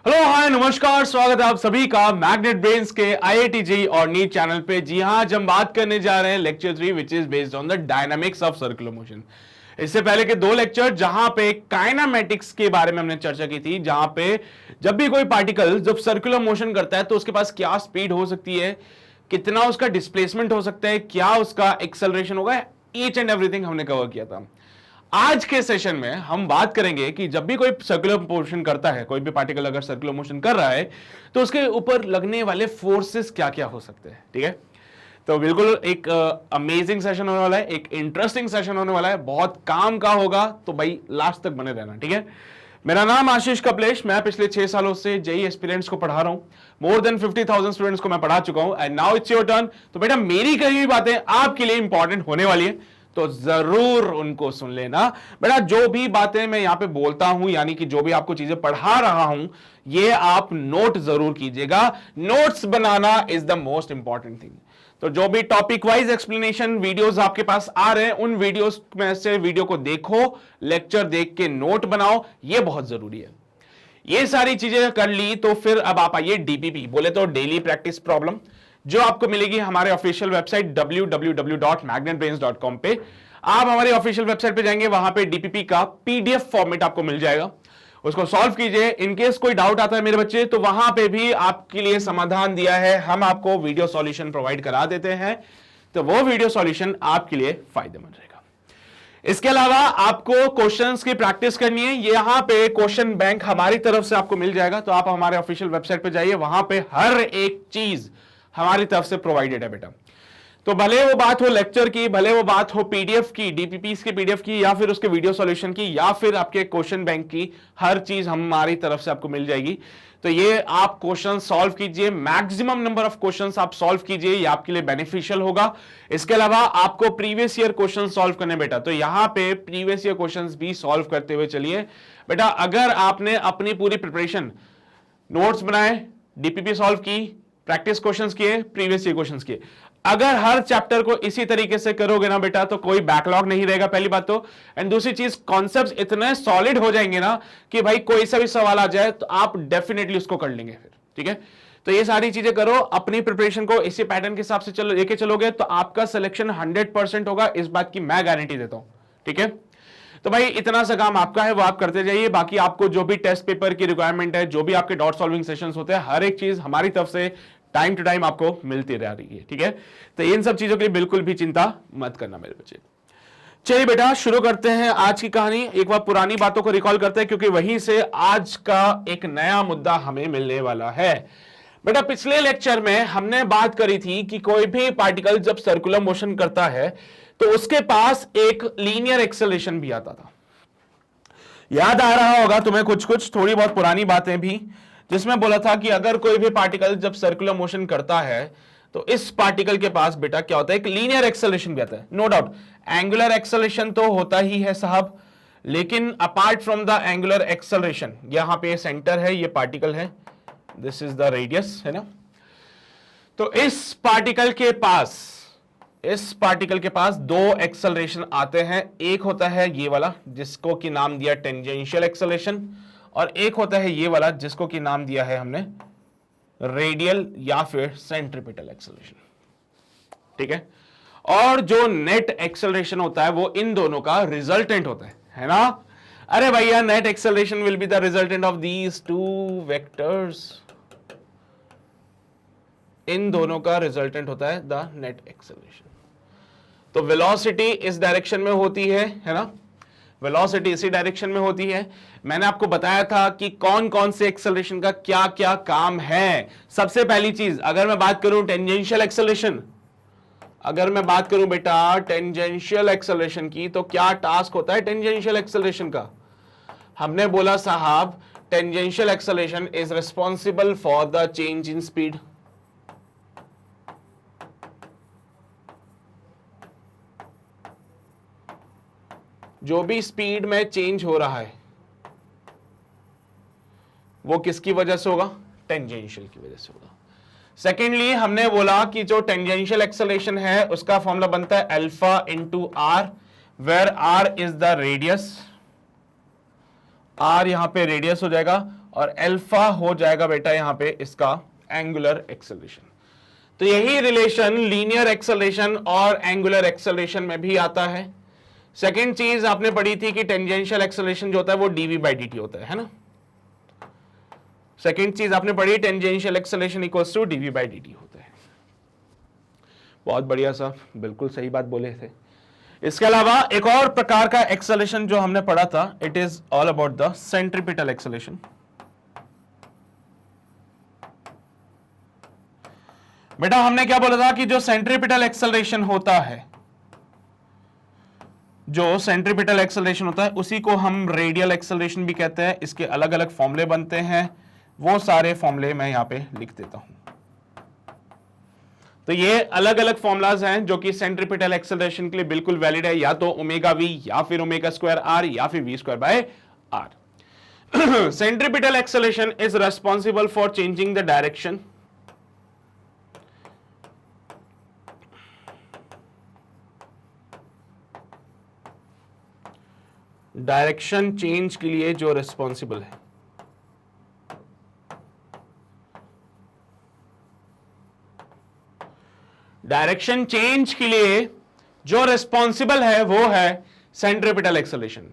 Hello hi नमस्कार, स्वागत है आप सभी का मैग्नेट ब्रेन्स के IITJEE और नीट चैनल पे। जी हाँ, आज हम बात करने जा रहे हैं lecture 3 which is based on the dynamics of circular motion. इससे पहले के दो लेक्चर जहां पे काइनेमेटिक्स के बारे में हमने चर्चा की थी, जहां पे जब भी कोई पार्टिकल जब सर्कुलर मोशन करता है तो उसके पास क्या स्पीड हो सकती है, कितना उसका डिस्प्लेसमेंट हो सकता है, क्या उसका एक्सेलरेशन होगा, ईच एंड एवरीथिंग हमने कवर किया था। आज के सेशन में हम बात करेंगे कि जब भी कोई सर्कुलर मोशन करता है, कोई भी पार्टिकल अगर सर्कुलर मोशन कर रहा है तो उसके ऊपर लगने वाले फोर्सेस क्या क्या हो सकते हैं। ठीक है, तो बिल्कुल एक अमेजिंग सेशन होने वाला है, एक इंटरेस्टिंग सेशन होने वाला है, बहुत काम का होगा, तो भाई लास्ट तक बने रहना। ठीक है, मेरा नाम आशीष कपलेश, मैं पिछले 6 सालों से जेईई एस्पिरेंट्स को पढ़ा रहा हूं। मोर देन 50,000 स्टूडेंट्स को मैं पढ़ा चुका हूं and now it's your turn. तो बेटा मेरी कही हुई बातें आपके लिए इंपॉर्टेंट होने वाली है, तो जरूर उनको सुन लेना। बेटा जो भी बातें मैं यहां पे बोलता हूं, यानी कि जो भी आपको चीजें पढ़ा रहा हूं, ये आप नोट जरूर कीजिएगा। Notes banana is the most important thing. तो जो भी टॉपिक वाइज एक्सप्लेनेशन वीडियोस आपके पास आ रहे हैं, उन वीडियोस में से वीडियो को देखो, लेक्चर देख के नोट बनाओ, ये बहुत जरूरी है। ये सारी चीजें कर ली तो फिर अब आप आइए डीपीपी, बोले तो डेली प्रैक्टिस प्रॉब्लम, जो आपको मिलेगी हमारे ऑफिशियल वेबसाइट www.magnetbrains.com पे। आप हमारी ऑफिशियल वेबसाइट पे जाएंगे, वहां पे डीपीपी का पीडीएफ फॉर्मेट आपको मिल जाएगा, उसको सॉल्व कीजिए। इनकेस कोई डाउट आता है मेरे बच्चे, तो वहां पे भी आपके लिए समाधान दिया है, हम आपको वीडियो सॉल्यूशन प्रोवाइड करा देते हैं, तो वो वीडियो सॉल्यूशन आपके लिए फायदेमंद रहेगा। इसके अलावा आपको क्वेश्चंस की प्रैक्टिस करनी है, यहां पे क्वेश्चन बैंक हमारी तरफ से आपको मिल जाएगा, तो आप हमारे ऑफिशियल वेबसाइट पे जाइए, वहां पे हर एक चीज हमारी तरफ से प्रोवाइडेड है बेटा। तो भले वो बात हो लेक्चर की, भले वो बात हो पीडीएफ की, डीपीपीस के पीडीएफ की, या फिर उसके वीडियो सॉल्यूशन की, या फिर आपके क्वेश्चन बैंक की, हर चीज हमारी तरफ से आपको मिल जाएगी। तो ये आप क्वेश्चन सॉल्व कीजिए, मैक्सिमम नंबर ऑफ क्वेश्चंस आप सॉल्व कीजिए, ये आपके लिए बेनिफिशियल होगा। इसके अलावा आपको प्रीवियस ईयर क्वेश्चन सॉल्व करने बेटा, तो यहां पे प्रीवियस ईयर क्वेश्चंस भी सॉल्व करते हुए चलिए बेटा। अगर आपने अपनी पूरी प्रिपरेशन, नोट्स बनाए, डीपीपी सॉल्व की, प्रैक्टिस क्वेश्चंस किए, प्रीवियस ईयर क्वेश्चंस किए, अगर हर चैप्टर को इसी तरीके से करोगे ना बेटा, तो कोई बैकलॉग नहीं रहेगा, पहली बात तो। एंड दूसरी चीज, कॉन्सेप्ट्स इतने सॉलिड हो जाएंगे ना कि भाई कोई सा भी सवाल आ जाए तो आप डेफिनेटली उसको कर लेंगे फिर। ठीक है, तो ये सारी चीजें करो, अपनी प्रिपरेशन को इसी पैटर्न के हिसाब से चलो लेके चलोगे तो आपका सिलेक्शन 100% होगा, इस बात की मैं गारंटी देता हूं। ठीक है, तो भाई इतना सा काम आपका है, वो आप करते जाइए। बाकी आपको जो भी टेस्ट पेपर की रिक्वायरमेंट है, जो भी आपके डॉट सॉल्विंग सेशंस होते हैं, हर एक चीज हमारी तरफ से टाइम टू टाइम आपको मिलती रह रही है। ठीक है, तो इन सब चीजों के लिए बिल्कुल भी चिंता मत करना मेरे बच्चे। चलिए बेटा शुरू करते हैं आज की कहानी। एक बार पुरानी बातों को रिकॉल करते हैं, क्योंकि वहीं से आज का एक नया मुद्दा हमें मिलने वाला है। बेटा पिछले लेक्चर में हमने बात करी थी कि कोई भी पार्टिकल जब सर्कुलर मोशन करता है तो उसके पास एक लीनियर एक्सेलरेशन भी आता था। याद आ रहा होगा तुम्हें कुछ कुछ थोड़ी बहुत पुरानी बातें भी, जिसमें बोला था कि अगर कोई भी पार्टिकल जब सर्कुलर मोशन करता है तो इस पार्टिकल के पास बेटा क्या होता है, एक लीनियर एक्सेलरेशन भी आता है। नो डाउट एंगुलर एक्सेलरेशन तो होता ही है साहब, लेकिन apart from the angular acceleration, यहां पे सेंटर है, ये पार्टिकल है, दिस इज द रेडियस, है ना। तो इस पार्टिकल के पास दो एक्सेलरेशन आते हैं। एक होता है ये वाला जिसको कि नाम दिया टेंजेंशियल एक्सेलरेशन, और एक होता है ये वाला जिसको कि नाम दिया है हमने रेडियल या फिर सेंट्रीपिटल एक्सेलरेशन। ठीक है, और जो नेट एक्सेलरेशन होता है वो इन दोनों का रिजल्टेंट होता है ना। अरे भैया net acceleration will be the resultant of these two vectors, इन दोनों का रिजल्टेंट होता है द नेट एक्सेलरेशन। तो वेलोसिटी इस डायरेक्शन में होती है ना, वेलोसिटी इसी डायरेक्शन में होती है। मैंने आपको बताया था कि कौन कौन से एक्सेलरेशन का क्या क्या काम है। सबसे पहली चीज अगर मैं बात करूं टेंजेंशियल एक्सेलरेशन, अगर मैं बात करूं बेटा टेंजेंशियल एक्सेलरेशन की, तो क्या टास्क होता है टेंजेंशियल एक्सेलरेशन का। हमने बोला साहब tangential acceleration is responsible for the change in speed. जो भी स्पीड में चेंज हो रहा है वो किसकी वजह से होगा, टेंजेंशियल की वजह से होगा। सेकेंडली हमने बोला कि जो टेंजेंशियल एक्सेलरेशन है उसका फॉर्मूला बनता है alpha into R, where R is the radius, R यहां पे रेडियस हो जाएगा, और अल्फा हो जाएगा बेटा यहां पे इसका एंगुलर एक्सेलरेशन। तो यही रिलेशन लीनियर एक्सेलरेशन और एंगुलर एक्सेलरेशन में भी आता है। सेकेंड चीज आपने पढ़ी थी कि टेंजेंशियल एक्सेलरेशन जो होता है वो डीवी बाई डी टी होता है ना। सेकेंड चीज आपने पढ़ी tangential acceleration equals to D V by D T होता है। बहुत बढ़िया साहब, बिल्कुल सही बात बोले थे। इसके अलावा एक और प्रकार का एक्सेलरेशन जो हमने पढ़ा था, it is all about the centripetal acceleration. बेटा हमने क्या बोला था कि जो सेंट्रीपिटल एक्सेलरेशन होता है, जो सेंट्रीपिटल एक्सेलरेशन होता है उसी को हम रेडियल एक्सेलरेशन भी कहते हैं। इसके अलग अलग फॉर्मूले बनते हैं, वो सारे फॉर्मूले मैं यहां पे लिख देता हूं। तो ये अलग अलग फॉर्मूलाज हैं जो कि सेंट्रीपिटल एक्सेलरेशन के लिए बिल्कुल वैलिड है, या तो ओमेगा वी या फिर ओमेगा स्क्वायर आर या फिर V square by R. Centripetal acceleration is responsible for changing the direction change के लिए जो रेस्पॉन्सिबल है। डायरेक्शन चेंज के लिए जो रेस्पॉन्सिबल है वो है सेंट्रीपिटल एक्सेलरेशन।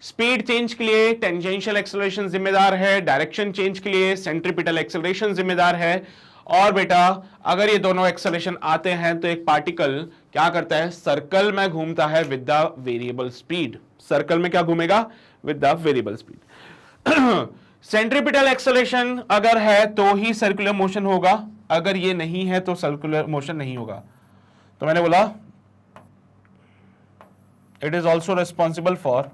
स्पीड चेंज के लिए टेंजेंशियल एक्सेलरेशन जिम्मेदार है, डायरेक्शन चेंज के लिए सेंट्रीपिटल एक्सेलरेशन जिम्मेदार है। और बेटा अगर ये दोनों एक्सेलरेशन आते हैं तो एक पार्टिकल क्या करता है, सर्कल में घूमता है with the variable speed. Circle में क्या घूमेगा, with the variable speed. Centripetal acceleration अगर है तो ही सर्कुलर मोशन होगा, अगर ये नहीं है तो सर्कुलर मोशन नहीं होगा। तो मैंने बोला it is also responsible for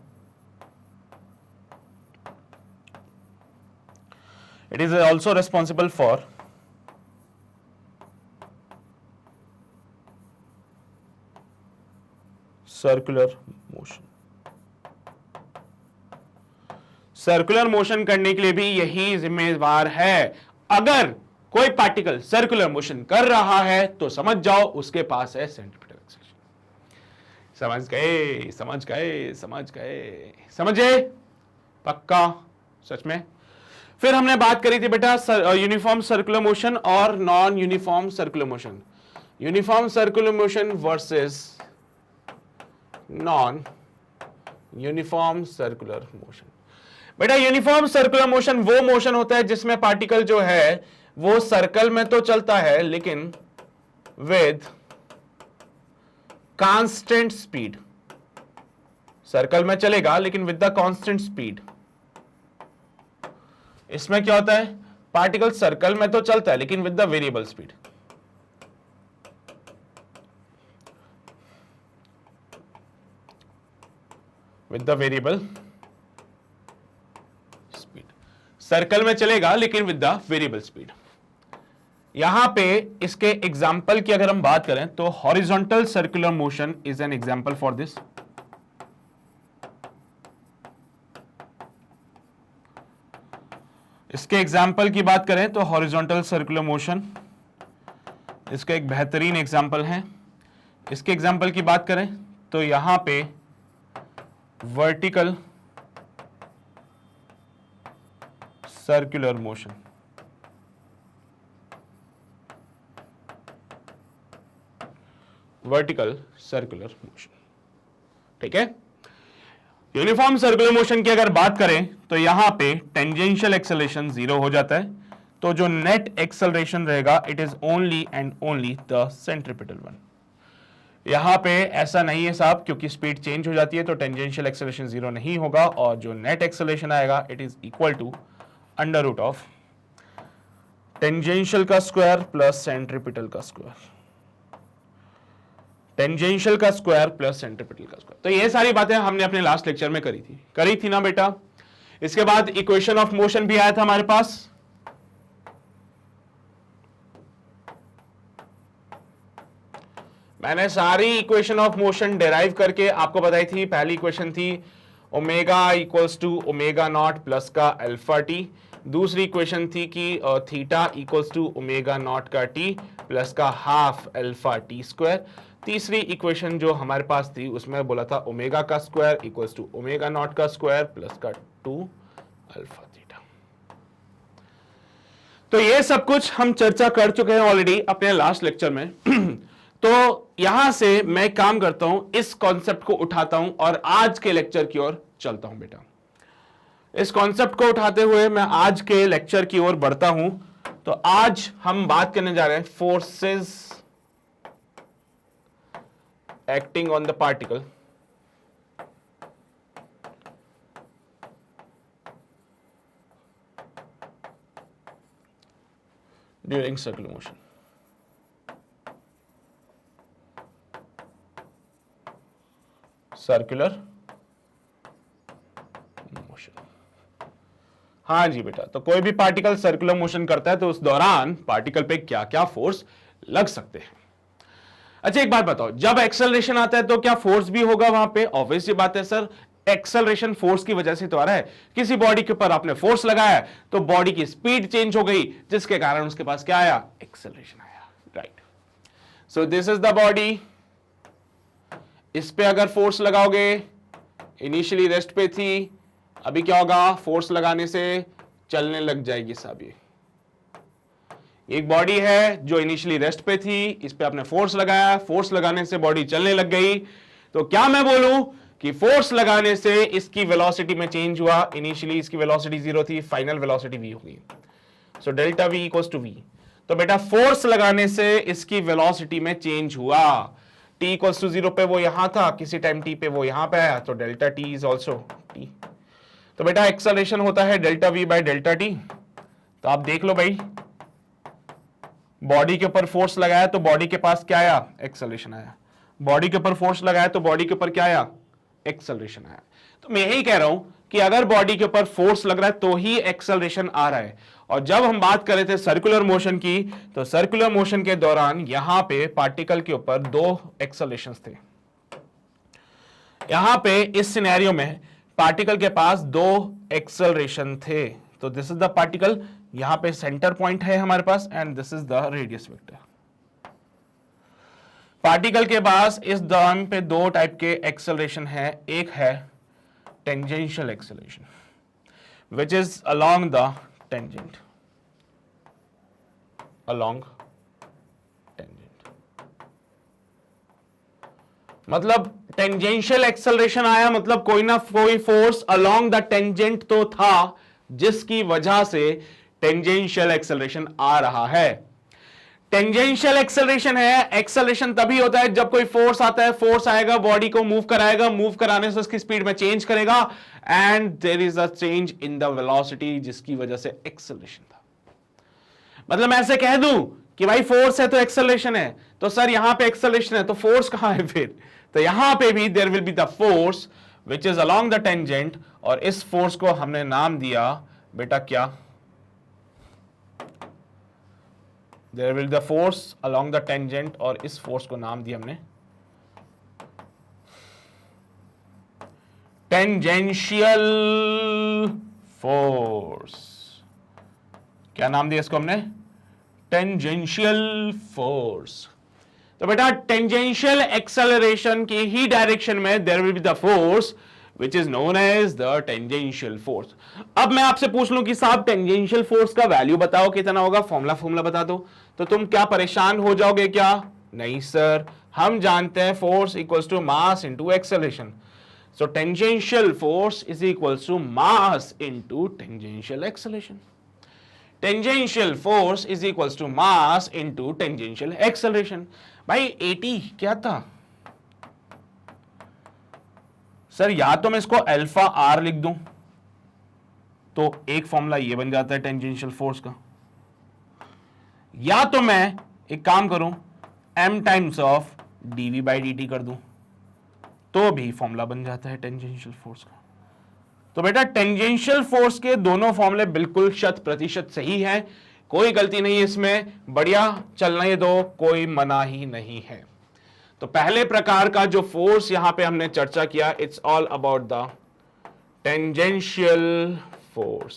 circular motion. Circular motion करने के लिए भी यही जिम्मेदार है। अगर कोई पार्टिकल सर्कुलर मोशन कर रहा है तो समझ जाओ उसके पास है सेंट्रीपिटल एक्सेलरेशन। समझे? पक्का? सच में? फिर हमने बात करी थी बेटा यूनिफॉर्म सर्कुलर मोशन और non uniform circular motion. Uniform circular motion versus non uniform circular motion. बेटा यूनिफॉर्म सर्कुलर मोशन वो मोशन होता है जिसमें पार्टिकल जो है वो सर्कल में तो चलता है लेकिन विद कांस्टेंट स्पीड। सर्कल में चलेगा लेकिन विद द कांस्टेंट स्पीड। इसमें क्या होता है, पार्टिकल सर्कल में तो चलता है लेकिन with the variable speed. With the variable speed. Circle में चलेगा लेकिन विद द वेरिएबल स्पीड। यहां पे इसके एग्जाम्पल की अगर हम बात करें तो horizontal circular motion is an example for this. इसके एग्जाम्पल की बात करें तो हॉरिजॉन्टल सर्कुलर मोशन इसका एक बेहतरीन एग्जाम्पल है। इसके एग्जाम्पल की बात करें तो यहां पे vertical circular motion. Vertical circular motion, ठीक है। यूनिफॉर्म सर्कुलर मोशन की अगर बात करें तो यहां पे टेंजेंशियल एक्सेलरेशन 0 हो जाता है, तो जो नेट एक्सेलरेशन रहेगा it is only and only the centripetal one. यहां पे ऐसा नहीं है साहब, क्योंकि स्पीड चेंज हो जाती है तो टेंजेंशियल एक्सेलरेशन 0 नहीं होगा, और जो नेट एक्सेलरेशन आएगा it is equal to under root of tangential का स्क्वायर प्लस सेंट्रीपिटल का स्क्वायर। टेंजेंशियल का स्क्वायर प्लस सेंट्रीपिटल का स्क्वायर। तो ये सारी बातें हमने अपने लास्ट लेक्चर में करी थी ना बेटा। इसके बाद इक्वेशन ऑफ मोशन भी आया था हमारे पास। मैंने सारी इक्वेशन ऑफ मोशन डेराइव करके आपको बताई थी। पहली इक्वेशन थी omega equals to omega naught plus का अल्फा टी। दूसरी इक्वेशन थी कि theta equals to omega naught का टी प्लस का हाफ अल्फा टी स्क्वायर। तीसरी इक्वेशन जो हमारे पास थी उसमें बोला था ओमेगा का square equals to omega naught का स्क्वायर प्लस का 2 अल्फा थीटा। तो ये सब कुछ हम चर्चा कर चुके हैं ऑलरेडी अपने लास्ट लेक्चर में। तो यहां से मैं काम करता हूं, इस कॉन्सेप्ट को उठाता हूं और आज के लेक्चर की ओर चलता हूं बेटा। इस कॉन्सेप्ट को उठाते हुए मैं आज के लेक्चर की ओर बढ़ता हूं। तो आज हम बात करने जा रहे हैं forces acting on the particle during circular motion. Circular motion, हाँ जी बेटा। तो कोई भी पार्टिकल सर्कुलर मोशन करता है तो उस दौरान पार्टिकल पे क्या क्या फोर्स लग सकते हैं। अच्छा एक बात बताओ, जब एक्सेलरेशन आता है तो क्या फोर्स भी होगा वहां पे? ऑब्वियस सी बात है सर, एक्सेलरेशन फोर्स की वजह से तो आ रहा है। किसी बॉडी के ऊपर आपने फोर्स लगाया तो बॉडी की स्पीड चेंज हो गई, जिसके कारण उसके पास क्या आया? एक्सेलरेशन आया, right. So this is the body. इस पे अगर फोर्स लगाओगे, इनिशियली रेस्ट पे थी, अभी क्या होगा? फोर्स लगाने से चलने लग जाएगी साहब। ये एक बॉडी है जो इनिशियली रेस्ट पे थी, इस पे आपने फोर्स लगाया, फोर्स लगाने से बॉडी चलने लग गई। तो क्या मैं बोलूं कि फोर्स लगाने से इसकी वेलोसिटी में चेंज हुआ? इनिशियली इसकी वेलोसिटी 0 थी, फाइनल वेलोसिटी v होगी। So delta v equals to v। तो बेटा फोर्स लगाने से इसकी वेलोसिटी में चेंज हुआ। t इक्वल्स टू 0 पे वो यहां था, किसी टाइम t पे वो यहां पे आया, तो delta t is also t। तो बेटा एक्सेलरेशन होता है delta v by delta t। तो आप देख लो भाई, बॉडी के ऊपर फोर्स लगाया तो बॉडी के पास क्या आया? एक्सेलरेशन आया। बॉडी के ऊपर फोर्स लगाया तो बॉडी के ऊपर क्या आया? एक्सेलरेशन आया। तो मैं यही कह रहा हूं कि अगर बॉडी के ऊपर फोर्स लग रहा है तो ही एक्सेलरेशन आ रहा है। और जब हम बात कर रहे थे सर्कुलर मोशन की, तो सर्कुलर मोशन के दौरान यहां पे पार्टिकल के ऊपर 2 एक्सेलरेशंस थे। यहां पे इस सिनेरियो में पार्टिकल के पास 2 एक्सेलरेशन थे। तो दिस इज द पार्टिकल, यहां पे सेंटर पॉइंट है हमारे पास, and this is the radius vector. Particle के पास इस दौरान पे 2 टाइप के एक्सेलरेशन है। एक है tangential acceleration which is along the tangent, along tangent. मतलब टेंजेंशियल एक्सेलरेशन आया, मतलब कोई ना कोई फोर्स अलोंग द टेंजेंट तो था, जिसकी वजह से टेंजेंशियल एक्सेलरेशन आ रहा है। टेंजेंशियल एक्सेलरेशन है, एक्सेलरेशन तभी होता है जब कोई फोर्स आता है, फोर्स आएगा, बॉडी को मूव कराएगा, मूव कराने से उसकी स्पीड में चेंज करेगा, and there is a change in the velocity, जिसकी वजह से एक्सेलरेशन था। मतलब मैं ऐसे कह दूं कि भाई फोर्स है तो एक्सेलरेशन है, तो सर यहां पे एक्सेलरेशन है तो फोर्स कहां है फिर? तो यहां पे भी there will be the force which is along the tangent, और इस फोर्स को हमने नाम दिया बेटा क्या? There will the force along the tangent, और इस फोर्स को नाम दिया हमने टेंजेंशियल फोर्स। क्या नाम दिया इसको हमने? Tangential force. तो बेटा टेंजेंशियल एक्सेलरेशन की ही डायरेक्शन में there will be the force which is known as the tangential force। अब मैं आपसे पूछ लूं कि साहब टेंजेंशियल फोर्स का वैल्यू बताओ कितना होगा, फॉर्मूला बता दो, तो तुम क्या परेशान हो जाओगे क्या? नहीं सर, हम जानते हैं force equals to mass into acceleration. So tangential force is equals to mass into tangential acceleration. Tangential force is equals to mass into tangential acceleration. भाई 80 क्या था सर? या तो मैं इसको अल्फा आर लिख दूं, तो एक फॉर्मूला ये बन जाता है टेंजेंशियल फोर्स का, या तो मैं एक काम करूं m times of dv by dt कर दूं, तो भी फॉर्मूला बन जाता है टेंजेंशियल फोर्स का। तो बेटा टेंजेंशियल फोर्स के दोनों फॉर्मूले बिल्कुल 100% सही हैं, कोई गलती नहीं है इसमें, बढ़िया चलने दो, कोई मना ही नहीं है। तो पहले प्रकार का जो फोर्स यहां पे हमने चर्चा किया, it's all about the tangential force.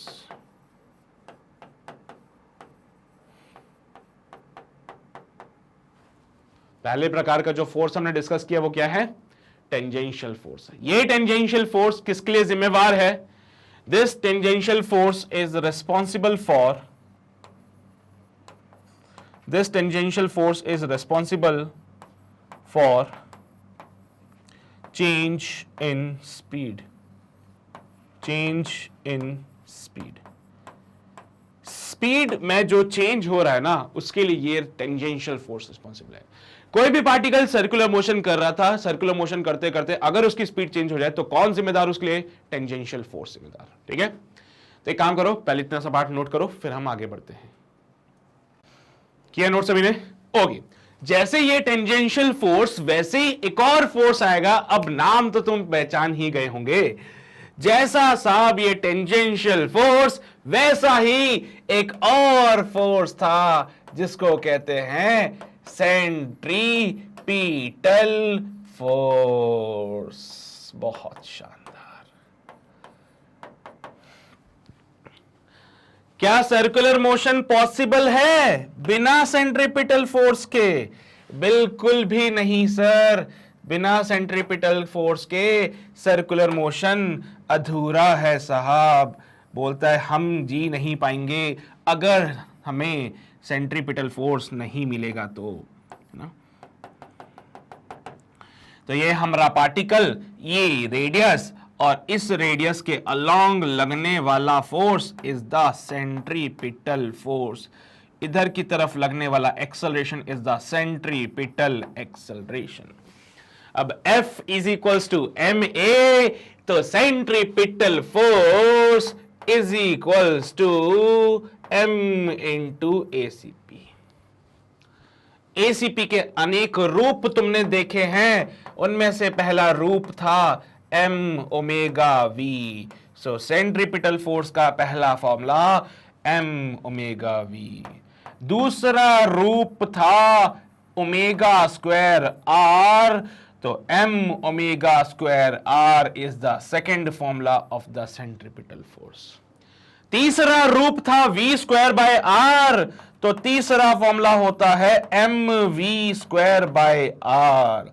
पहले प्रकार का जो फोर्स हमने डिस्कस किया वो क्या है? Tangential force. ये टेंजेंशियल फोर्स किसके लिए जिम्मेवार है? This tangential force is responsible for this tangential force is responsible for change in speed. change in speed. Speed में जो चेंज हो रहा है ना, उसके लिए ये टेंजेंशियल फोर्स रिस्पॉन्सिबल है. कोई भी पार्टिकल सर्कुलर मोशन कर रहा था, सर्कुलर मोशन करते करते अगर उसकी स्पीड चेंज हो जाए तो कौन जिम्मेदार उसके लिए? टेंजेंशियल फोर्स जिम्मेदार. ठीक है, तो एक काम करो, पहले इतना सा पार्ट नोट करो, फिर हम आगे बढ़ते हैं. किया नोट सभी ने? ओके. जैसे ये टेंजेंशियल फोर्स, वैसे ही एक और फोर्स आएगा. अब नाम तो तुम पहचान ही गए होंगे. जैसा साहब ये टेंजेंशियल फोर्स, वैसा ही एक और फोर्स था जिसको कहते हैं सेंट्रीपिटल फोर्स. बहुत शानदार. क्या सर्कुलर मोशन पॉसिबल है बिना सेंट्रीपिटल फोर्स के? बिल्कुल भी नहीं सर. बिना सेंट्रीपिटल फोर्स के सर्कुलर मोशन अधूरा है साहब. बोलता है हम जी नहीं पाएंगे अगर हमें सेंट्रीपिटल फोर्स नहीं मिलेगा तो, है ना. तो ये हमारा पार्टिकल, ये रेडियस, और इस रेडियस के अलोंग लगने वाला force is the centripetal force. इधर की तरफ लगने वाला acceleration is the centripetal acceleration. अब F is equals to ma, तो centripetal force is equals to m into ACP. ACP के अनेक रूप तुमने देखे हैं, उनमें से पहला रूप था m ओमेगा v. सो सेंट्रीपिटल फोर्स का पहला फॉर्मूला m ओमेगा v. दूसरा रूप था ओमेगा स्क्वायर r, तो m omega square r is the second formula of the centripetal force. तीसरा रूप था v स्क्वायर बाय r, तो तीसरा फॉर्मूला होता है mv स्क्वायर बाय r.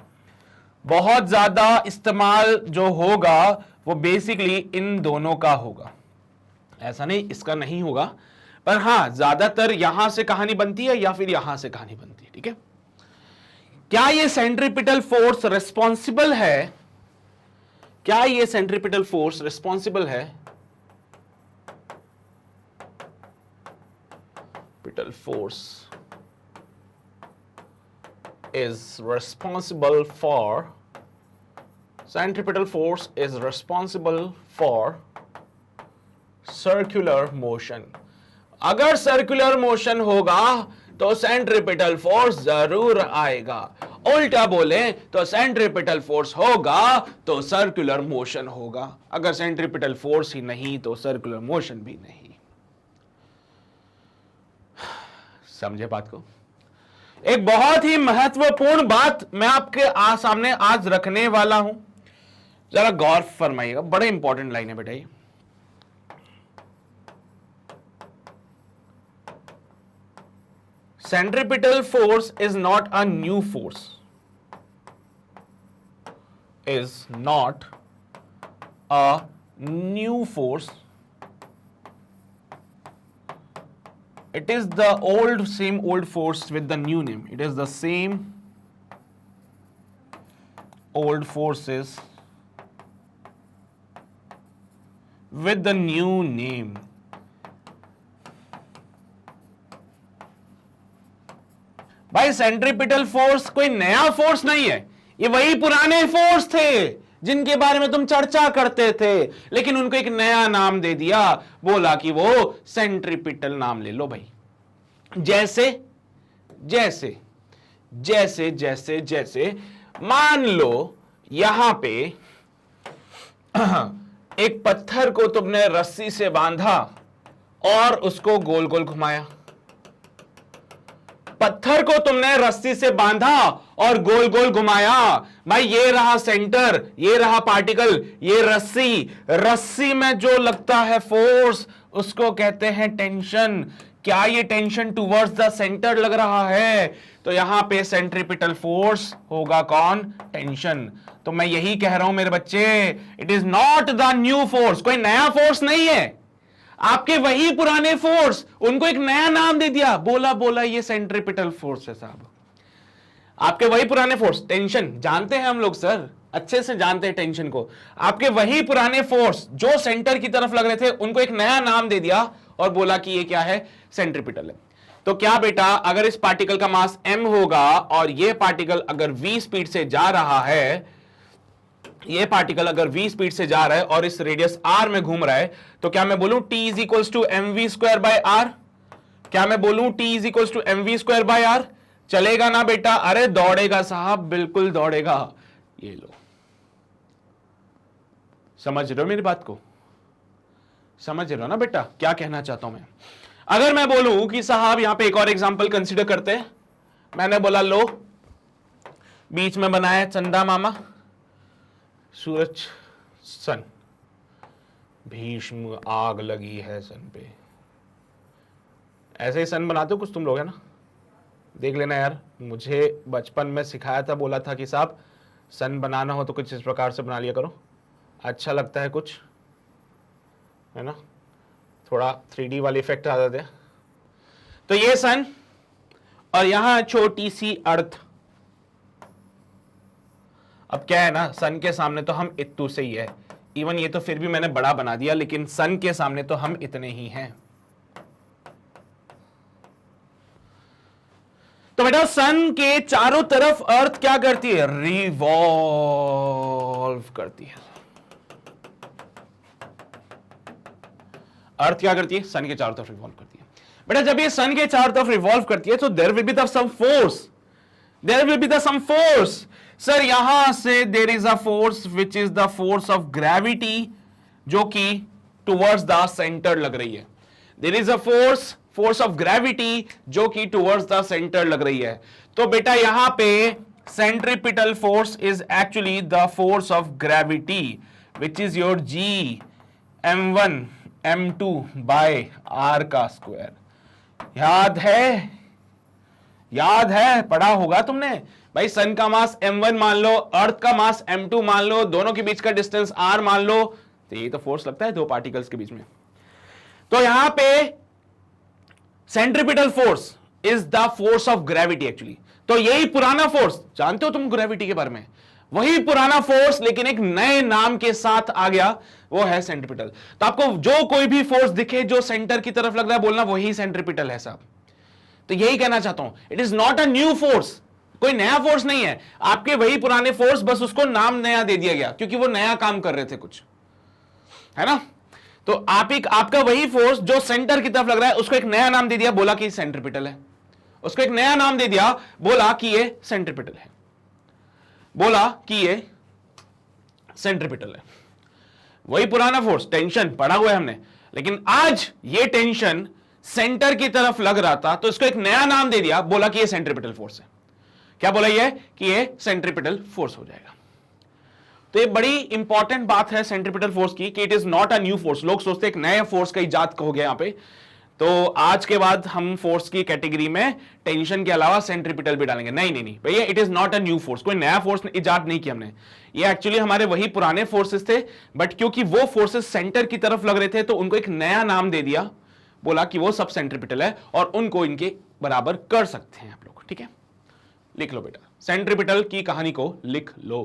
बहुत ज्यादा इस्तेमाल जो होगा वो बेसिकली इन दोनों का होगा. ऐसा नहीं इसका नहीं होगा, पर हां ज्यादातर यहां से कहानी बनती है या फिर यहां से कहानी बनती है. ठीक है, क्या ये सेंट्रीपिटल फोर्स रिस्पॉन्सिबल है? क्या ये सेंट्रीपिटल फोर्स रिस्पॉन्सिबल है? पिटल force is responsible for, centripetal force is responsible for circular motion. अगर सर्कुलर मोशन होगा तो सेंट्रीपिटल फोर्स जरूर आएगा. उल्टा बोले तो सेंट्रीपिटल फोर्स होगा तो सर्कुलर मोशन होगा. अगर सेंट्रीपिटल फोर्स ही नहीं तो सर्कुलर मोशन भी नहीं. समझे बात को? एक बहुत ही महत्वपूर्ण बात मैं आपके सामने आज रखने वाला हूं, जरा गौर फरमाइएगा. बड़े इंपॉर्टेंट लाइन है बेटा ये. Centripetal force is not a new force. Is not a new force. It is the same old force with the new name. It is the same old forces with the new name. भाई centripetal force कोई नया force नहीं है, ये वही पुराने force थे जिनके बारे में तुम चर्चा करते थे, लेकिन उनको एक नया नाम दे दिया, बोला कि वो सेंट्रीपिटल नाम ले लो भाई. जैसे जैसे जैसे जैसे जैसे मान लो यहां पे एक पत्थर को तुमने रस्सी से बांधा और उसको गोल गोल घुमाया. पत्थर को तुमने रस्सी से बांधा और गोल गोल घुमाया. भाई ये रहा सेंटर, ये रहा पार्टिकल, ये रस्सी. रस्सी में जो लगता है फोर्स उसको कहते हैं टेंशन. क्या ये टेंशन टुवर्ड्स द सेंटर लग रहा है? तो यहां पे सेंट्रीपिटल फोर्स होगा कौन? टेंशन. तो मैं यही कह रहा हूं मेरे बच्चे, it is not the new force. कोई नया फोर्स नहीं है. आपके वही पुराने फोर्स, उनको एक नया नाम दे दिया, बोला बोला ये सेंट्रीपिटल फोर्स है साहब। आपके वही पुराने फोर्स, टेंशन जानते हैं हम लोग सर, अच्छे से जानते हैं टेंशन को। आपके वही पुराने फोर्स जो सेंटर की तरफ लग रहे थे, उनको एक नया नाम दे दिया और बोला कि ये क्या है, सेंट्रीपिटल है। तो क्या बेटा, अगर इस पार्टिकल का मास m होगा और ये पार्टिकल अगर v स्पीड से जा रहा है, ये पार्टिकल अगर v स्पीड से जा रहा है और इस रेडियस r में घूम रहा है, तो क्या मैं बोलूं t is equals to mv²/r? क्या मैं बोलूं t is equals to mv²/r? चलेगा ना बेटा? अरे दौड़ेगा साहब, बिल्कुल दौड़ेगा। ये लो, समझ रहे हो मेरी बात को? समझ रहे हो ना बेटा क्या कहना चाहता हूं मैं? अगर मैं बोलूं कि साहब यहां पे एक और एग्जांपल कंसीडर करते हैं, मैंने बोला लो, बीच में बनाया चंदा मामा, सूरज, सन, भीष्म, आग लगी है सन पे। ऐसे ही सन बनाते हो कुछ तुम लोग, है ना? देख लेना यार, मुझे बचपन में सिखाया था, बोला था कि साहब सन बनाना हो तो कुछ इस प्रकार से बना लिया करो, अच्छा लगता है कुछ, है ना? थोड़ा 3D वाली इफेक्ट आ जाते हैं। तो ये सन और यहां छोटी सी अर्थ। अब क्या है ना, सन के सामने तो हम इत्तू से ही है, इवन ये तो फिर भी मैंने बड़ा बना दिया, लेकिन सन के सामने तो हम इतने ही हैं। तो बेटा सन के चारों तरफ अर्थ क्या करती है, रिवॉल्व करती है। अर्थ क्या करती है, सन के चारों तरफ रिवॉल्व करती है। बेटा जब ये सन के चारों तरफ रिवॉल्व करती है तो there will be the some force, there will be the some force. Sir यहां से there is a force which is the force of gravity, जो कि टुवर्ड्स द सेंटर लग रही है। There is a force of gravity जो कि towards the centre लग रही है। तो बेटा यहां पे centripetal force is actually the force of gravity which is your g m1 m2 by r का स्क्वायर। याद है, याद है, पढ़ा होगा तुमने भाई। सन का मास m1 मान लो, अर्थ का मास m2 मान लो, दोनों के बीच का डिस्टेंस r मान लो, तो ये तो फोर्स लगता है दो पार्टिकल्स के बीच में। तो यहां पे centripetal force is the force of gravity actually. तो यही पुराना फोर्स, जानते हो तुम ग्रेविटी के बारे में, वही पुराना फोर्स लेकिन एक नए नाम के साथ आ गया, वो है सेंट्रीपिटल। तो आपको जो कोई भी फोर्स दिखे जो सेंटर की तरफ लग रहा है, बोलना वही सेंट्रीपिटल है साहब। तो यही कहना चाहता हूं, it is not a new force, कोई नया फोर्स नहीं है, आपके वही पुराने फोर्स, बस उसको नाम नया दे दिया गया क्योंकि वो नया काम कर रहे थे कुछ, है ना? तो आपका वही फोर्स जो सेंटर की तरफ लग रहा है, उसको एक नया नाम दे दिया, बोला कि सेंट्रीपिटल है। उसको एक नया नाम दे दिया, बोला कि ये सेंट्रीपिटल है, बोला कि ये सेंट्रीपिटल है। वही पुराना फोर्स, टेंशन पढ़ा हुआ है हमने, लेकिन आज ये टेंशन सेंटर की तरफ लग रहा था, तो इसको एक नया नाम दे दिया, बोला कि ये सेंट्रीपिटल फोर्स है। क्या बोला ये कि ये सेंट्रीपिटल फोर्स हो जाएगा। तो ये बड़ी इंपॉर्टेंट बात है सेंट्रीपिटल फोर्स की कि it is not a new force. लोग सोचते हैं एक नया फोर्स का इजाद हो गया यहां पे। तो आज के बाद हम फोर्स की कैटेगरी में टेंशन के अलावा सेंट्रीपिटल भी डालेंगे। नहीं नहीं नहीं भैया, it is not a new force, कोई नया फोर्स इजाद नहीं किया हमने। ये एक्चुअली हमारे वही पुराने फोर्सेस थे, बट क्योंकि वो फोर्सेस सेंटर की तरफ लग रहे थे तो उनको एक नया नाम दे दिया, बोला कि वो सब सेंट्रीपिटल है और उनको इनके बराबर कर सकते हैं आप लोग। ठीक है, लिख लो बेटा, सेंट्रीपिटल की कहानी को लिख लो।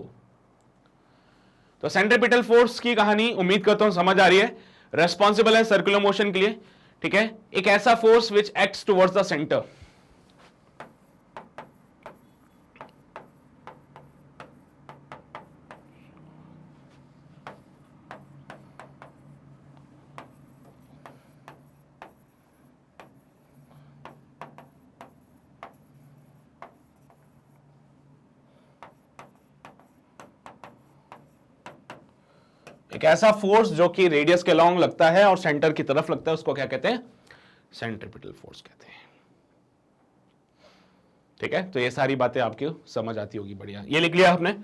तो सेंट्रीपिटल फोर्स की कहानी उम्मीद करता हूं समझ आ रही है। रेस्पॉन्सिबल है सर्कुलर मोशन के लिए, ठीक है, एक ऐसा force which acts towards the centre. एक ऐसा फोर्स जो कि रेडियस के लॉन्ग लगता है और सेंटर की तरफ लगता है, उसको क्या कहते हैं, सेंट्रीपिटल फोर्स कहते हैं। ठीक है, तो ये सारी बातें आपको समझ आती होगी, बढ़िया। ये लिख लिया आपने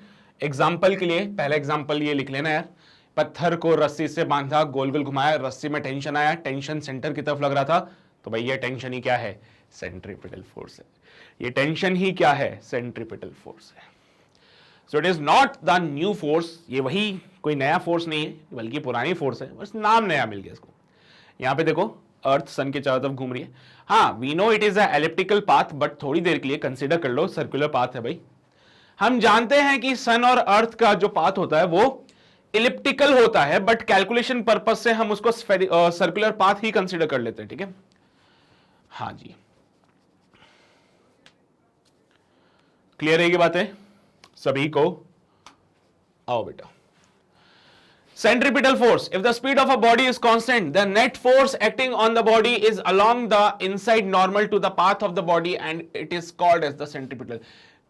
एग्जाम्पल के लिए, पहला एग्जाम्पल ये लिख लेना यार। पत्थर को रस्सी से बांधा, गोल गोल घुमाया, रस्सी में टेंशन आया, टेंशन सेंटर की तरफ लग रहा था, तो भाई ये टेंशन ही क्या है, सेंट्रीपिटल फोर्स है। ये टेंशन ही क्या है, सेंट्रीपिटल फोर्स है। So it is not the new force, ये वही कोई नया फोर्स नहीं है, बल्कि पुरानी फोर्स है, बस नाम नया मिल गया इसको। यहां पे देखो अर्थ सन के चारों तरफ घूम रही है। हाँ, we know it is a elliptical path, but थोड़ी देर के लिए कंसीडर कर लो सर्कुलर पाथ है भाई। हम जानते हैं कि सन और अर्थ का जो पाथ होता है वो इलिप्टिकल होता है, बट कैलकुलेशन पर्पस से हम उसको सर्कुलर पाथ ही कंसीडर कर लेते हैं, ठीक है। हाँ जी, क्लियर है ये बातें सभी को? आओ बेटा, centripetal force, if the speed of a body is constant, the net force acting on the body is along the inside normal to the path of the body and it is called as the centripetal।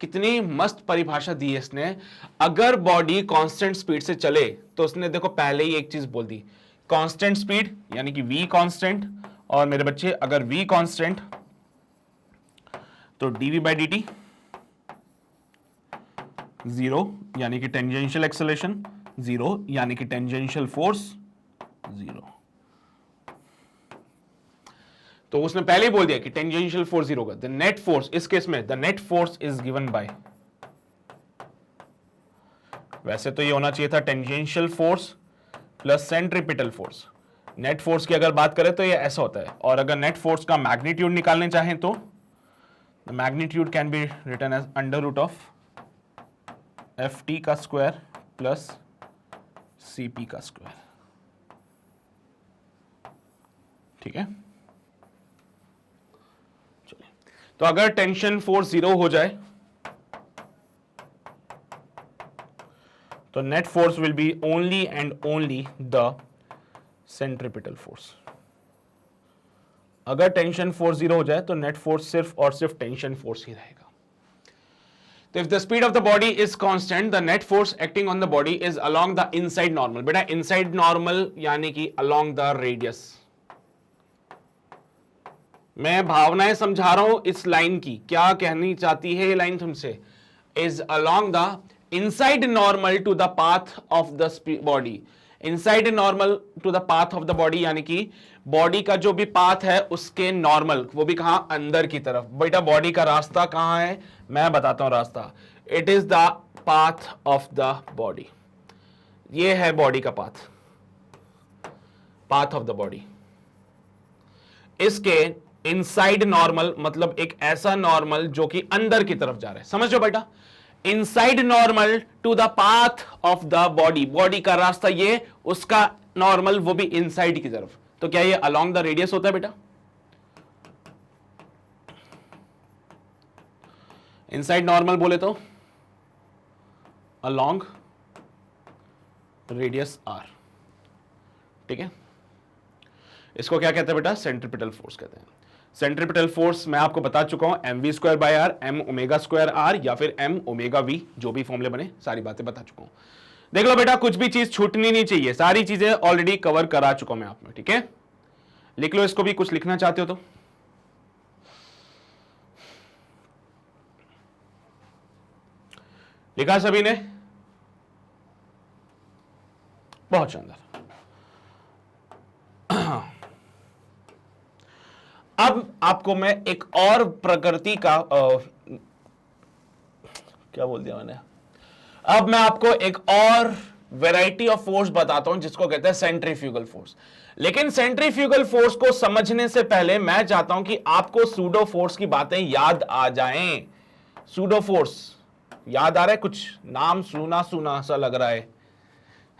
कितनी मस्त परिभाषा दी है इसने। अगर body constant speed से चले तो उसने देखो पहले ही एक चीज बोल दी, कांस्टेंट स्पीड यानी कि v कांस्टेंट, और मेरे बच्चे अगर v कांस्टेंट तो dv बाई dt जीरो यानी कि टेंजेंशियल एक्सेलरेशन जीरो यानी कि टेंजेंशियल फोर्स जीरो। तो उसने पहले ही बोल दिया कि टेंजेंशियल फोर्स जीरो का। द नेट फोर्स, इस केस में the net force is given by, वैसे तो ये होना चाहिए था tangential force plus centripetal force. Net force की अगर बात करें तो ये ऐसा होता है, और अगर नेट फोर्स का मैग्नीट्यूड निकालने चाहें तो the magnitude can be written as under root of F T का स्क्वायर प्लस सी पी का स्क्वायर, ठीक है। चलिए, तो अगर टेंशन फोर्स जीरो हो जाए तो net force will be only and only the centripetal force. अगर टेंशन फोर्स जीरो हो जाए तो नेट फोर्स सिर्फ और सिर्फ टेंशन फोर्स ही रहेगा। तो if the speed of the body is constant, the net force acting on the body is along the inside normal। बेटा inside normal यानी कि along the radius। मैं भावनाएं समझा रहा हूं इस लाइन की, क्या कहनी चाहती है ये लाइन तुमसे, is along the inside normal to the path of the body। inside normal to the path of the body यानी कि बॉडी का जो भी पाथ है उसके नॉर्मल, वो भी कहां, अंदर की तरफ। बेटा बॉडी का रास्ता कहां है, मैं बताता हूं रास्ता। It is the path of the body, ये है बॉडी का path, path of the body. इसके इनसाइड नॉर्मल मतलब एक ऐसा नॉर्मल जो कि अंदर की तरफ जा रहा है, समझ लो बेटा। Inside normal to the path of the body, body का रास्ता ये, उसका नॉर्मल वो भी इनसाइड की तरफ। तो क्या ये अलोंग द रेडियस होता है बेटा? इनसाइड नॉर्मल बोले तो अलोंग रेडियस आर, ठीक है। इसको क्या कहते हैं बेटा? सेंट्रीपिटल फोर्स कहते हैं। सेंट्रीपिटल फोर्स मैं आपको बता चुका हूं, M V square by R, M omega square R या फिर एम ओमेगा वी, जो भी फॉर्मूले बने सारी बातें बता चुका हूं। देख लो बेटा, कुछ भी चीज छूटनी नहीं चाहिए, सारी चीजें ऑलरेडी कवर करा चुका हूं मैं आप में, ठीक है। लिख लो इसको भी, कुछ लिखना चाहते हो तो। लिखा सभी ने? बहुत शानदार। अब आपको मैं एक और प्रकृति का क्या बोल दिया मैंने, अब मैं आपको एक और वैरायटी ऑफ फोर्स बताता हूं जिसको कहते हैं सेंट्रीफ्यूगल फोर्स। लेकिन सेंट्रीफ्यूगल फोर्स को समझने से पहले मैं चाहता हूं कि आपको सूडो फोर्स की बातें याद आ जाएं। सूडो फोर्स याद आ रहा है? कुछ नाम सुना सुना सा लग रहा है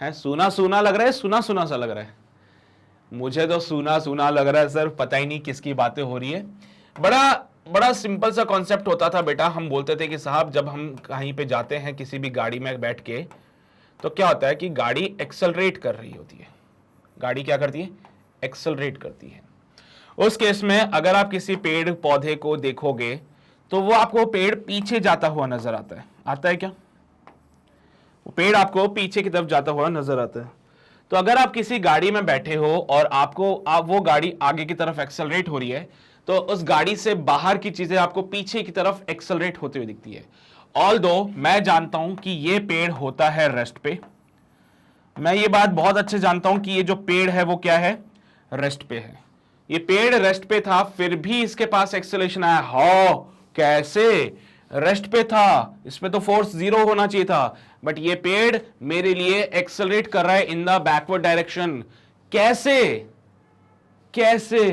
सुना सुना लग रहा है, सुना सुना सा लग रहा है। मुझे तो सुना सुना लग रहा है सर, पता ही नहीं किसकी बातें हो रही है। बड़ा सिंपल सा कॉन्सेप्ट होता था बेटा। हम बोलते थे कि साहब जब हम कहीं पे जाते हैं किसी भी गाड़ी में बैठ के, तो क्या होता है कि गाड़ी एक्सेलरेट कर रही होती है। गाड़ी क्या करती है? एक्सेलरेट करती है। उस केस में अगर आप किसी पेड़ पौधे को देखोगे तो वो आपको पेड़ पीछे जाता हुआ नजर आता है। आता है क्या? वो पेड़ आपको पीछे की तरफ जाता हुआ नजर आता है। तो अगर आप किसी गाड़ी में बैठे हो और वो गाड़ी आगे की तरफ एक्सेलरेट हो रही है, तो उस गाड़ी से बाहर की चीजें आपको पीछे की तरफ एक्सेलरेट होते हुए दिखती है। ऑल्दो मैं जानता हूं कि ये पेड़ होता है रेस्ट पे, मैं ये बात बहुत अच्छे जानता हूं कि ये जो पेड़ है वो क्या है? रेस्ट पे है। ये पेड़ रेस्ट पे था, फिर भी इसके पास एक्सेलरेशन आया। हां, कैसे? रेस्ट पे था, इसमें तो फोर्स जीरो होना चाहिए था, बट ये पेड़ मेरे लिए एक्सेलरेट कर रहा है इन द बैकवर्ड डायरेक्शन। कैसे? कैसे?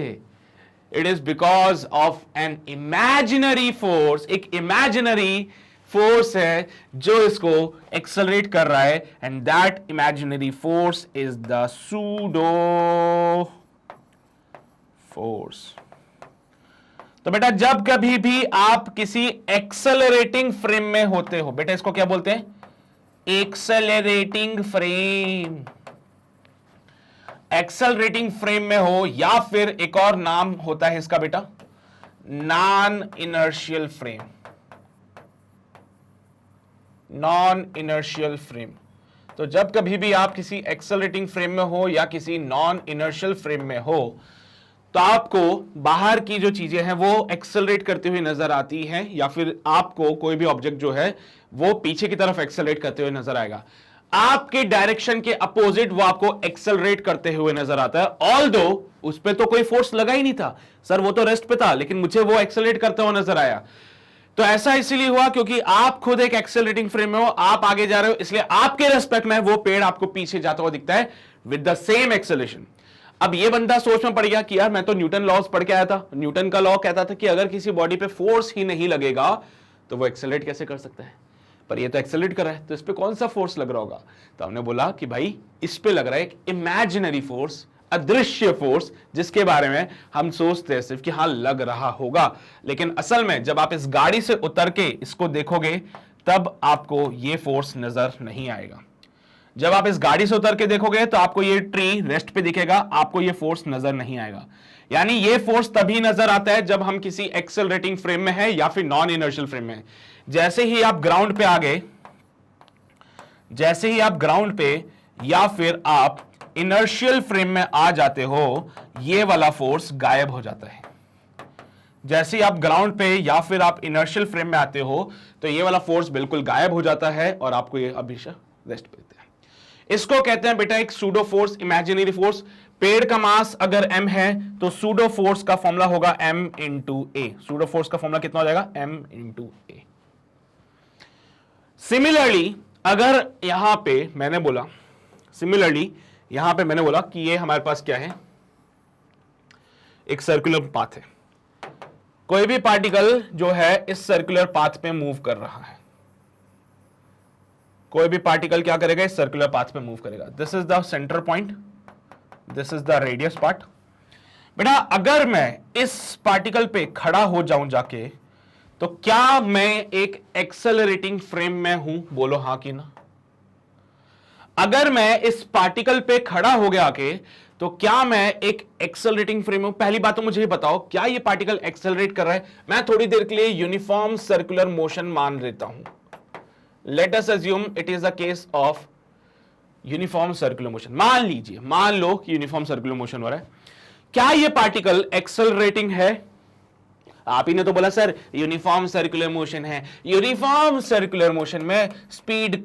It is because of N imaginary force, एक इमेजिनरी फोर्स है जो इसको एक्सेलरेट कर रहा है, and that imaginary force is the pseudo force. तो बेटा जब कभी भी आप किसी एक्सेलरेटिंग फ्रेम में होते हो, बेटा इसको क्या बोलते हैं? Accelerating frame. एक्सेलरेटिंग फ्रेम में हो, या फिर एक और नाम होता है इसका बेटा, non inertial frame. Non inertial frame. तो जब कभी भी आप किसी एक्सेलरेटिंग फ्रेम में हो या किसी नॉन इनर्शियल फ्रेम में हो, तो आपको बाहर की जो चीजें हैं वो एक्सेलरेट करती हुई नजर आती हैं, या फिर आपको कोई भी ऑब्जेक्ट जो है वो पीछे की तरफ एक्सेलरेट करते हुए नजर आएगा। आपके डायरेक्शन के अपोजिट वो आपको एक्सेलरेट करते हुए नजर आता है, ऑल्दो उस पर तो कोई फोर्स लगा ही नहीं था सर, वो तो रेस्ट पे था, लेकिन मुझे वो एक्सेलरेट करता हुआ नजर आया। तो ऐसा इसीलिए हुआ क्योंकि आप खुद एक एक्सेलरेटिंग फ्रेम में हो, आप आगे जा रहे हो, इसलिए आपके रेस्पेक्ट में वो पेड़ आपको पीछे जाता हुआ दिखता है विद द सेम एक्सेलरेशन। अब ये बंदा सोच में पड़ गया कि यार मैं तो न्यूटन लॉज पढ़ के आया था, न्यूटन का लॉ कहता था कि अगर किसी बॉडी पे फोर्स ही नहीं लगेगा तो वो एक्सेलरेट कैसे कर सकता है, पर ये तो एक्सेलरेट कर रहा है, तो इस पे कौन सा फोर्स लग रहा होगा? तो हमने बोला कि भाई इस पे लग रहा है एक इमेजिनरी फोर्स, अदृश्य फोर्स, जिसके बारे में हम सोचते हैं सिर्फ कि हाँ लग रहा होगा, लेकिन असल में जब आप इस गाड़ी से उतर के इसको देखोगे तब आपको ये फोर्स नजर नहीं आएगा। जब आप इस गाड़ी से उतर के देखोगे तो आपको ये ट्री रेस्ट पे दिखेगा, आपको ये फोर्स नजर नहीं आएगा। यानी ये फोर्स तभी नजर आता है जब हम किसी एक्सेलरेटिंग फ्रेम में है या फिर नॉन इनर्शियल फ्रेम में। जैसे ही आप ग्राउंड पे आ गए, जैसे ही आप ग्राउंड पे या फिर आप इनर्शियल फ्रेम में आ जाते हो, ये वाला फोर्स गायब हो जाता है। जैसे ही आप ग्राउंड पे या फिर आप इनर्शियल फ्रेम में आते हो तो ये वाला फोर्स बिल्कुल गायब हो जाता है और आपको ये हमेशा रेस्ट पे देता है। इसको कहते हैं बेटा एक सूडो फोर्स, इमेजिनरी फोर्स। पेड़ का मास अगर m है तो सूडो फोर्स का फॉर्मूला होगा m इंटू ए। सूडो फोर्स का फॉर्मूला कितना हो जाएगा? m इंटू ए। सिमिलरली अगर यहां पे मैंने बोला, सिमिलरली यहां पे मैंने बोला कि ये हमारे पास क्या है, एक सर्कुलर पाथ है। कोई भी पार्टिकल जो है इस सर्कुलर पाथ पे मूव कर रहा है, कोई भी पार्टिकल क्या करेगा? इस सर्कुलर पाथ पे मूव करेगा। This is the center point, this is the radius part. बेटा अगर मैं इस पार्टिकल पे खड़ा हो जाऊं जाके, तो क्या मैं एक एक्सेलरेटिंग फ्रेम में हूं? बोलो हां कि ना। अगर मैं इस पार्टिकल पे खड़ा हो गया आके, तो क्या मैं एक एक्सेलरेटिंग फ्रेम हूं? पहली बात तो मुझे ये बताओ, क्या ये पार्टिकल एक्सेलरेट कर रहा है? मैं थोड़ी देर के लिए यूनिफॉर्म सर्कुलर मोशन मान लेता हूं। Let us assume it is a case of uniform circular motion. मान लीजिए, मान लो कि यूनिफॉर्म सर्कुलर मोशन हो रहा है। क्या ये पार्टिकल एक्सेलरेटिंग है? आप ही ने तो बोला सर यूनिफॉर्म सर्कुलर मोशन है। यूनिफॉर्म सर्कुलर मोशन में स्पीड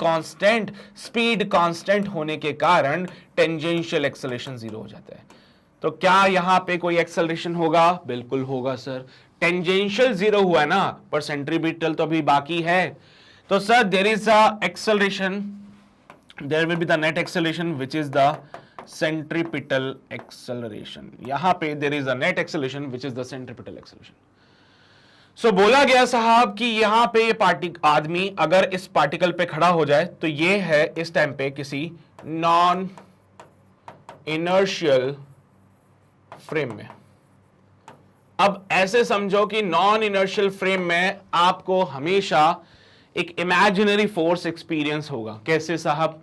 कांस्टेंट होने के कारण टेंजेंशियल एक्सेलरेशन 0 हो जाता है। तो क्या यहां पे कोई एक्सेलरेशन होगा? बिल्कुल होगा सर। टेंजेंशियल 0 हुआ है ना, पर सेंट्रीपिटल तो अभी बाकी है। तो sir there is a acceleration, there will be the net acceleration which is the centripetal acceleration. यहां पे there is a net acceleration which is the centripetal acceleration. So बोला गया साहब कि यहां पे ये आदमी अगर इस पार्टिकल पे खड़ा हो जाए तो ये है इस टाइम पे किसी नॉन इनर्शियल फ्रेम में। अब ऐसे समझो कि नॉन इनर्शियल फ्रेम में आपको हमेशा एक इमेजिनरी फोर्स एक्सपीरियंस होगा। कैसे साहब?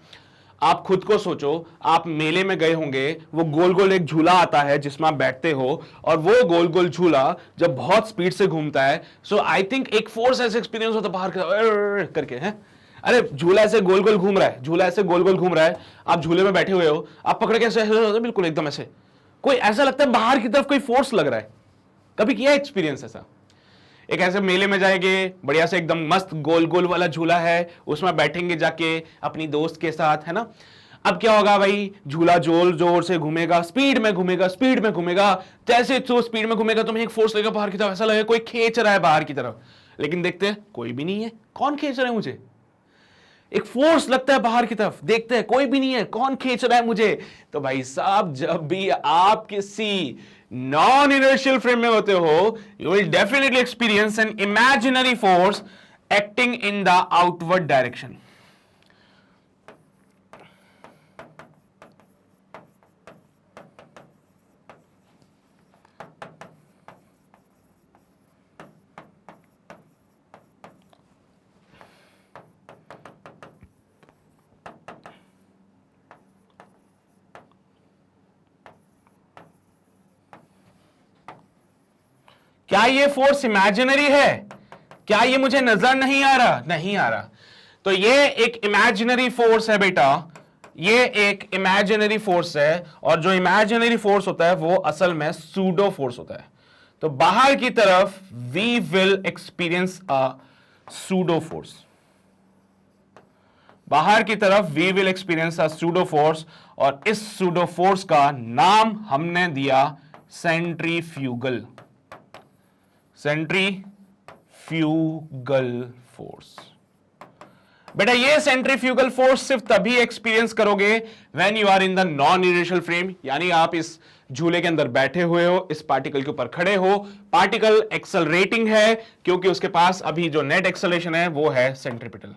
आप खुद को सोचो, आप मेले में गए होंगे, वो गोल गोल एक झूला आता है जिसमें आप बैठते हो, और वो गोल गोल झूला जब बहुत स्पीड से घूमता है, सो आई थिंक एक फोर्स ऐसे एक्सपीरियंस होता है बाहर करके है। अरे झूला ऐसे गोल गोल घूम रहा है, झूला ऐसे गोल गोल घूम रहा है, आप झूले में बैठे हुए हो, आप पकड़ के ऐसे बिल्कुल एकदम ऐसे, कोई ऐसा लगता है बाहर की तरफ कोई फोर्स लग रहा है। कभी किया एक्सपीरियंस ऐसा? एक ऐसे मेले में जाएंगे, बढ़िया से एकदम मस्त गोल गोल वाला झूला है, उसमें बैठेंगे जाके अपनी दोस्त के साथ, है ना। अब क्या होगा भाई, झूला जोर जोर से घूमेगा, स्पीड में घूमेगा, स्पीड में घूमेगा। जैसे तो स्पीड में घूमेगा तो एक फोर्स लगेगा बाहर की तरफ, ऐसा लगेगा कोई खींच रहा है बाहर की तरफ, लेकिन देखते हैं कोई भी नहीं है। कौन खींच रहा है मुझे? एक फोर्स लगता है बाहर की तरफ, देखते हैं कोई भी नहीं है, कौन खींच रहा है मुझे? तो भाई साहब जब भी आप किसी नॉन इनर्शियल फ्रेम में होते हो, you will definitely experience an imaginary force acting in the outward direction. क्या ये फोर्स इमेजिनरी है? क्या ये मुझे नजर नहीं आ रहा? नहीं आ रहा। तो ये एक इमेजिनरी फोर्स है बेटा, ये एक इमेजिनरी फोर्स है, और जो इमेजिनरी फोर्स होता है वो असल में सूडो फोर्स होता है। तो बाहर की तरफ we will experience a pseudo force, बाहर की तरफ we will experience a pseudo force, और इस सूडो फोर्स का नाम हमने दिया सेंट्रीफ्यूगल, सेंट्रीफ्यूगल फोर्स। बेटा ये सेंट्रीफ्यूगल फोर्स सिर्फ तभी एक्सपीरियंस करोगे when you are in the non inertial frame, यानी आप इस झूले के अंदर बैठे हुए हो, इस पार्टिकल के ऊपर खड़े हो, पार्टिकल एक्सेलरेटिंग है क्योंकि उसके पास अभी जो नेट एक्सेलरेशन है वो है सेंट्रीपिटल।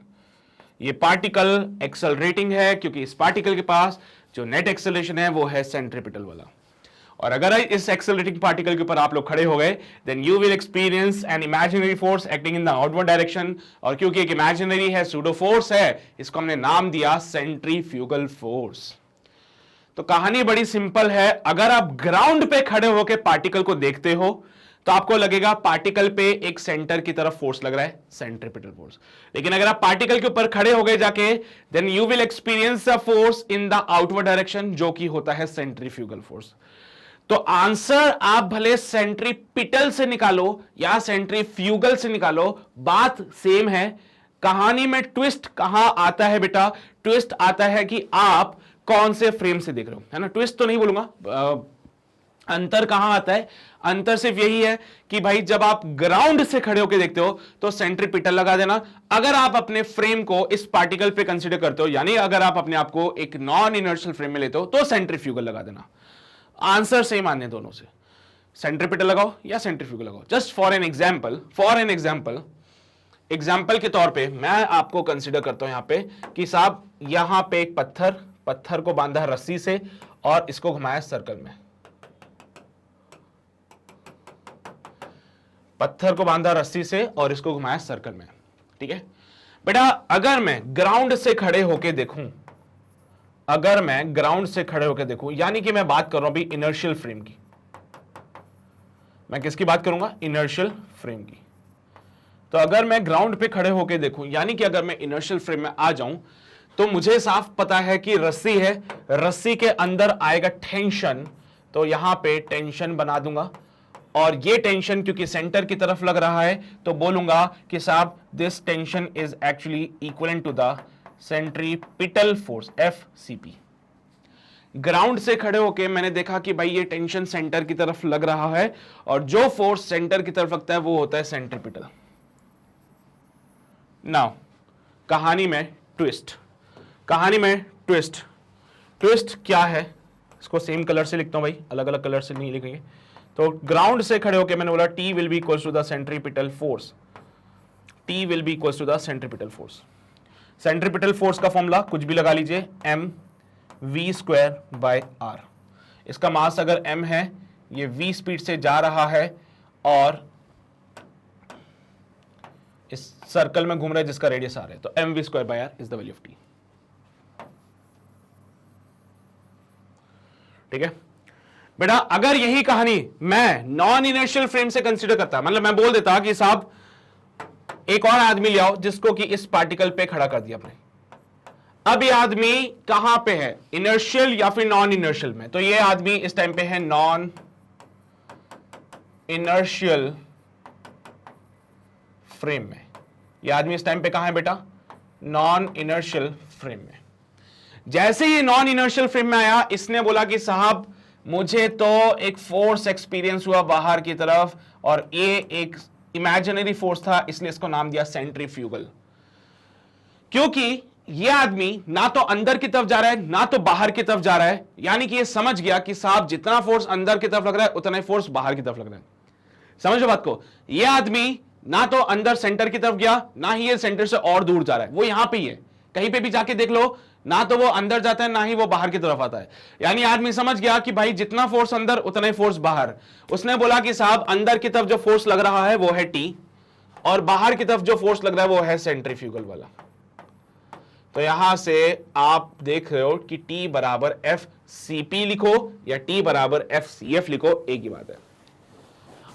ये पार्टिकल एक्सेलरेटिंग है क्योंकि इस पार्टिकल के पास जो नेट एक्सेलरेशन है वो है सेंट्रीपिटल वाला। और अगर इस एक्सेलरेटिंग पार्टिकल के ऊपर आप लोग खड़े हो गए, then you will experience an imaginary force acting in the outward direction, और क्योंकि एक इमेजिनरी है, सूडो फोर्स है, इसको हमने नाम दिया सेंट्रीफ्यूगल फोर्स। तो कहानी बड़ी सिंपल है। अगर आप ग्राउंड पे खड़े होकर पार्टिकल को देखते हो तो आपको लगेगा पार्टिकल पे एक सेंटर की तरफ फोर्स लग रहा है, सेंट्रीपिटल फोर्स। लेकिन अगर आप पार्टिकल के ऊपर खड़े हो गए जाके, then you will experience a force in the outward direction, जो कि होता है सेंट्रीफ्यूगल फोर्स। तो आंसर आप भले सेंट्रीपिटल से निकालो या सेंट्रीफ्यूगल से निकालो, बात सेम है। कहानी में ट्विस्ट कहां आता है बेटा? ट्विस्ट आता है कि आप कौन से फ्रेम से देख रहे हो, है ना। ट्विस्ट तो नहीं बोलूंगा, अंतर कहां आता है? अंतर सिर्फ यही है कि भाई जब आप ग्राउंड से खड़े होकर देखते हो तो सेंट्रीपिटल लगा देना। अगर आप अपने फ्रेम को इस पार्टिकल पे कंसीडर करते हो, यानी अगर आप अपने आप को एक नॉन इनर्शियल फ्रेम में लेते हो, तो सेंट्रीफ्यूगल लगा देना। आंसर सेम आने दोनों से, सेंट्रीपिटल लगाओ या सेंट्रीफ्यूगल लगाओ। जस्ट फॉर एन एग्जाम्पल के तौर पे मैं आपको कंसीडर करता हूं यहां पे कि साहब यहां पे एक पत्थर को बांधा रस्सी से और इसको घुमाया सर्कल में, पत्थर को बांधा रस्सी से और इसको घुमाया सर्कल में, ठीक है बेटा। अगर मैं ग्राउंड से खड़े होके देखूं, अगर मैं ग्राउंड से खड़े होकर देखूं, यानी कि मैं बात कर रहा हूं अभी इनर्शियल फ्रेम की, मैं किसकी बात करूंगा? इनर्शियल फ्रेम की। तो अगर मैं ग्राउंड पे खड़े होकर देखूं, यानी कि अगर मैं इनर्शियल फ्रेम में आ जाऊं, तो मुझे साफ पता है कि रस्सी है, रस्सी के अंदर आएगा टेंशन, तो यहां पे टेंशन बना दूंगा, और ये टेंशन क्योंकि सेंटर की तरफ लग रहा है तो बोलूंगा कि साहब this tension is actually equivalent to the centripetal force, FCP। Ground से खड़े होके मैंने देखा कि भाई ये टेंशन सेंटर की तरफ लग रहा है, और जो फोर्स सेंटर की तरफ लगता है वो होता है सेंट्रीपिटल। नाउ कहानी में ट्विस्ट, ट्विस्ट क्या है? इसको सेम कलर से लिखता हूं भाई, अलग अलग कलर से नहीं लिखेंगे। तो ग्राउंड से खड़े होके मैंने बोला T will be equals to the centripetal force, T will be equals to the centripetal force. Centripetal force का फॉर्मूला कुछ भी लगा लीजिए, mv²/r। इसका मास अगर m है, ये v स्पीड से जा रहा है और इस सर्कल में घूम रहा है जिसका रेडियस r है, तो mv²/r is the value of t। ठीक है बेटा। अगर यही कहानी मैं नॉन इनर्शियल फ्रेम से कंसीडर करता, मतलब मैं बोल देता कि साहब एक और आदमी ले आओ जिसको कि इस पार्टिकल पे खड़ा कर दिया आपने, अब ये आदमी कहां पे है? इनर्शियल या फिर नॉन इनर्शियल में? तो ये आदमी इस टाइम पे है नॉन इनर्शियल फ्रेम में। ये आदमी इस टाइम पे कहां है बेटा? नॉन इनर्शियल फ्रेम में। जैसे ये नॉन इनर्शियल फ्रेम में आया, इसने बोला कि साहब मुझे तो एक फोर्स एक्सपीरियंस हुआ बाहर की तरफ, और ये एक इमेजिनरी फोर्स था, इसलिए इसको नाम दिया सेंट्रीफ्यूगल। क्योंकि ये आदमी ना तो अंदर की तरफ जा रहा है ना तो बाहर की तरफ जा रहा है, यानी कि ये समझ गया कि साहब जितना फोर्स अंदर की तरफ लग रहा है उतना ही फोर्स बाहर की तरफ लग रहा है। समझो बात को, ये आदमी ना तो अंदर सेंटर की तरफ गया ना ही ये सेंटर से और दूर जा रहा है, वो यहां पे ही है। कहीं पे भी जाके देख लो, ना तो वो अंदर जाता है ना ही वो बाहर की तरफ आता है। यानी आदमी समझ गया कि भाई जितना फोर्स अंदर उतना ही फोर्स बाहर। उसने बोला कि साहब अंदर की तरफ जो फोर्स लग रहा है वो है टी, और बाहर की तरफ जो फोर्स लग रहा है वो है सेंट्रीफ्यूगल वाला। तो यहां से आप देख रहे हो कि T बराबर एफ सी पी लिखो या T बराबर एफ सी एफ लिखो, एक ही बात है।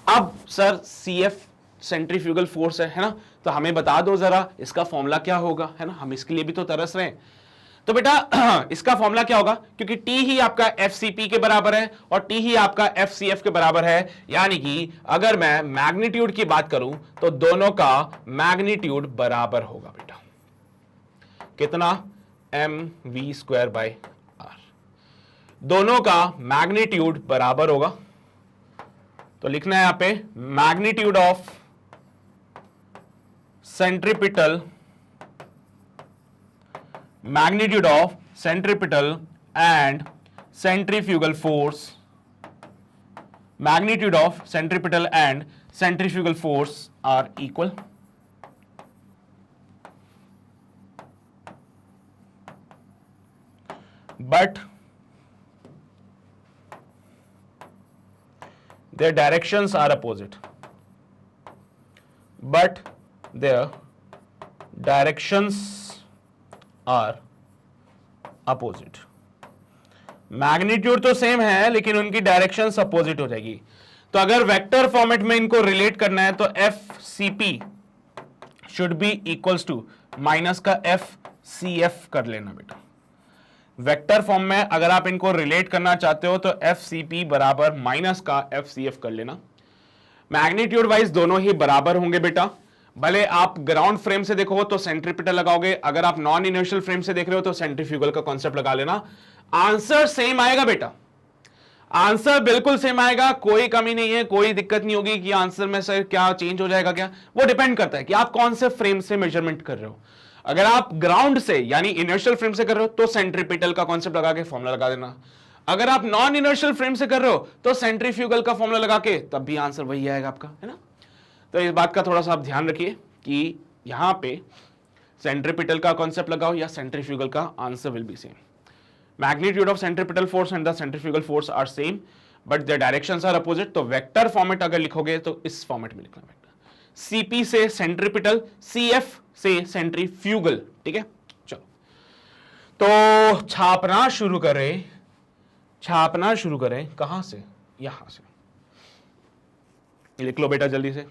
अब sir C F centrifugal force है ना, तो हमें बता दो जरा इसका फॉर्मूला क्या होगा, है ना, हम इसके लिए भी तो तरस रहे हैं। तो बेटा इसका फॉर्मूला क्या होगा, क्योंकि T ही आपका एफ सी पी के बराबर है और T ही आपका एफ सी एफ के बराबर है, यानी कि अगर मैं मैग्नीट्यूड की बात करूं तो दोनों का मैग्नीट्यूड बराबर होगा बेटा। कितना, M V square by R, दोनों का मैग्नीट्यूड बराबर होगा। तो लिखना है यहां पे magnitude of centripetal, magnitude of centripetal and centrifugal force, magnitude of centripetal and centrifugal force are equal. But their directions are opposite. But their directions are opposite. Magnitude तो सेम है लेकिन उनकी डायरेक्शन अपोजिट हो जाएगी। तो अगर vector format में इनको रिलेट करना है तो F C P should be equals to minus का एफ सी एफ कर लेना बेटा। वेक्टर फॉर्म में अगर आप इनको रिलेट करना चाहते हो तो एफ सी पी बराबर माइनस का एफ सी एफ कर लेना। मैग्नीट्यूड वाइज दोनों ही बराबर होंगे बेटा। भले आप ग्राउंड फ्रेम से देखो तो सेंट्रीपिटल लगाओगे, अगर आप नॉन इनर्शियल फ्रेम से देख रहे हो तो सेंट्रीफ्यूगल का कॉन्सेप्ट लगा लेना। आंसर सेम आएगा बेटा, आंसर बिल्कुल सेम आएगा, कोई कमी नहीं है, कोई दिक्कत नहीं होगी कि आंसर में सर क्या चेंज हो जाएगा क्या। वो डिपेंड करता है कि आप कौन से फ्रेम से मेजरमेंट कर रहे हो। अगर आप ग्राउंड से यानी इनर्शियल फ्रेम से कर रहे हो तो सेंट्रीपिटल का कॉन्सेप्ट लगा के फॉर्मूला लगा देना। अगर आप नॉन इनर्शियल फ्रेम से कर रहे हो तो सेंट्रीफ्यूगल का फॉर्मूला लगा के तब भी आंसर वही आएगा आपका, है ना। तो इस बात का थोड़ा सा आप ध्यान रखिए कि यहां पे सेंट्रीपिटल का कॉन्सेप्ट लगाओ या सेंट्रीफ्यूगल का, answer will be same. Magnitude of centripetal force and the centrifugal force are same but their directions are opposite. तो वेक्टर फॉर्मेट अगर लिखोगे तो इस फॉर्मेट में लिखना बेटा, सीपी से सेंट्रीपिटल, सीएफ से सेंट्रीफ्यूगल, ठीक है। चलो तो छापना शुरू करें, छापना शुरू करें कहां से, यहां से। लिख लो बेटा जल्दी से,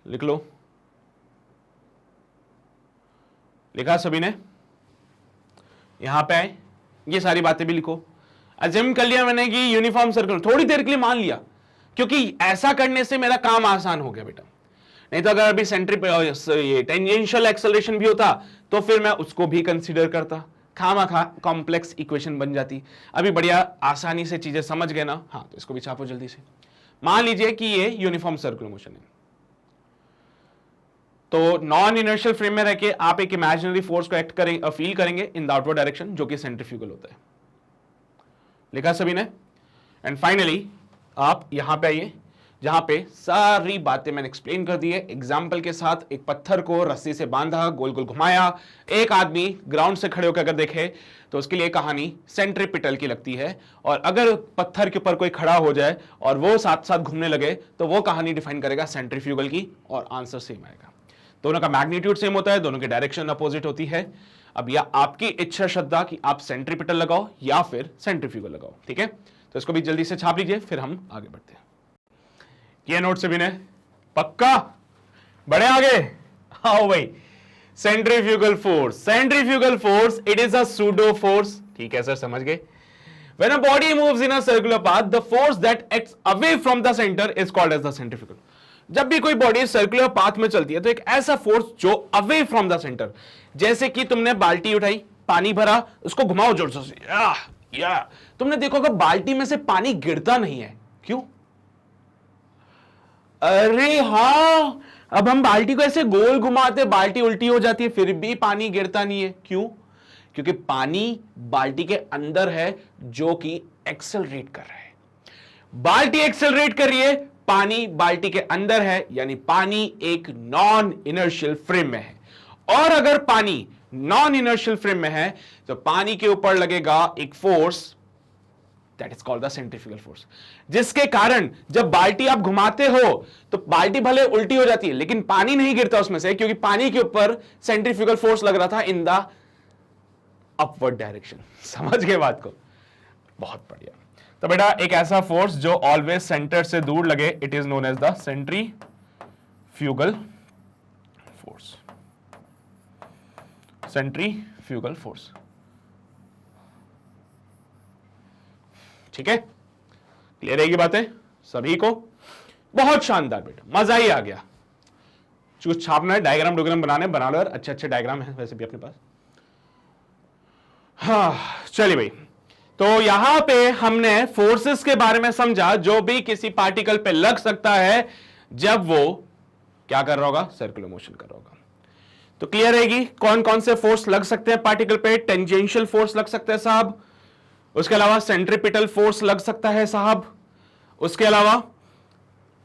लिख लो। लिखा सभी ने, यहां पे आए, ये सारी बातें भी लिखो। अजम कर लिया मैंने कि यूनिफॉर्म सर्कल, थोड़ी देर के लिए मान लिया क्योंकि ऐसा करने से मेरा काम आसान हो गया बेटा। नहीं तो अगर अभी ये टेंजेंशियल एक्सेलरेशन भी होता तो फिर मैं उसको भी कंसीडर करता, खामा कॉम्प्लेक्स इक्वेशन बन जाती। अभी बढ़िया आसानी से चीजें समझ गए ना। हाँ तो इसको भी छापो जल्दी से। मान लीजिए कि ये यूनिफॉर्म सर्कुलर मोशन है, तो नॉन इनर्शियल फ्रेम में रह के आप एक इमेजिनरी फोर्स को एक्ट करेंगे, फील करेंगे इन द आउटवर्ड डायरेक्शन, जो कि सेंट्रीफ्यूगल होता है। लिखा सभी ने। एंड फाइनली आप यहां पे आइए जहां पे सारी बातें मैंने एक्सप्लेन कर दी है एग्जाम्पल के साथ। एक पत्थर को रस्सी से बांधा, गोल गोल घुमाया, एक आदमी ग्राउंड से खड़े होकर अगर देखे तो उसके लिए कहानी सेंट्रीपिटल की लगती है, और अगर पत्थर के ऊपर कोई खड़ा हो जाए और वो साथ साथ घूमने लगे तो वो कहानी डिफाइन करेगा सेंट्रीफ्यूगल की, और आंसर सेम आएगा। दोनों का मैग्नीट्यूड सेम होता है, दोनों की डायरेक्शन अपोजिट होती है। अब यह आपकी इच्छा श्रद्धा कि आप सेंट्रीपिटल लगाओ या फिर सेंट्रीफ्यूगल लगाओ, ठीक है। तो इसको भी जल्दी से छाप लीजिए, फिर हम आगे बढ़ते हैं। ये नोट से भी ने पक्का बढ़े आगे। आओ भाई, centrifugal force, centrifugal force it is a pseudo force, ठीक है सर, समझ गए। When a body moves in a circular path, the force that acts away from the center is called as the centrifugal. जब भी कोई body circular path में चलती है तो एक ऐसा फोर्स जो अवे फ्रॉम द सेंटर, जैसे कि तुमने बाल्टी उठाई, पानी भरा, उसको घुमाओ जोर से, या तुमने देखोगे बाल्टी में से पानी गिरता नहीं है, क्यों? अरे हाँ, अब हम बाल्टी को ऐसे गोल घुमाते, बाल्टी उल्टी हो जाती है, फिर भी पानी गिरता नहीं है। क्यों? क्योंकि पानी बाल्टी के अंदर है जो कि एक्सेलरेट कर रहा है। बाल्टी एक्सेलरेट कर रही है, पानी बाल्टी के अंदर है, यानी पानी एक नॉन इनर्शियल फ्रेम में है। और अगर पानी नॉन इनर्शियल फ्रेम में है तो पानी के ऊपर लगेगा एक force, that is called the centrifugal force, जिसके कारण जब बाल्टी आप घुमाते हो तो बाल्टी भले उल्टी हो जाती है लेकिन पानी नहीं गिरता उसमें से, क्योंकि पानी के ऊपर सेंट्रीफ्यूगल फोर्स लग रहा था इन द अपवर्ड डायरेक्शन। समझ गए बात को? बहुत बढ़िया। तो बेटा एक ऐसा फोर्स जो ऑलवेज सेंटर से दूर लगे, it is known as the centrifugal force. Centrifugal force, ठीक है? क्लियर है ये बातें सभी को? बहुत शानदार बेटा, मजा ही आ गया। कुछ छापना है, डायग्राम डोग्राम बनाने, बना लो यार, अच्छे अच्छे डायग्राम है वैसे भी अपने पास। हाँ चलिए भाई, तो यहां पे हमने फोर्सेस के बारे में समझा जो भी किसी पार्टिकल पे लग सकता है जब वो क्या कर रहा होगा, सर्कुलर मोशन कर रहा होगा। तो क्लियर रहेगी कौन कौन से फोर्स लग सकते हैं पार्टिकल पे? टेंजेंशियल फोर्स लग सकते हैं साहब, उसके अलावा सेंट्रीपिटल फोर्स लग सकता है साहब, उसके अलावा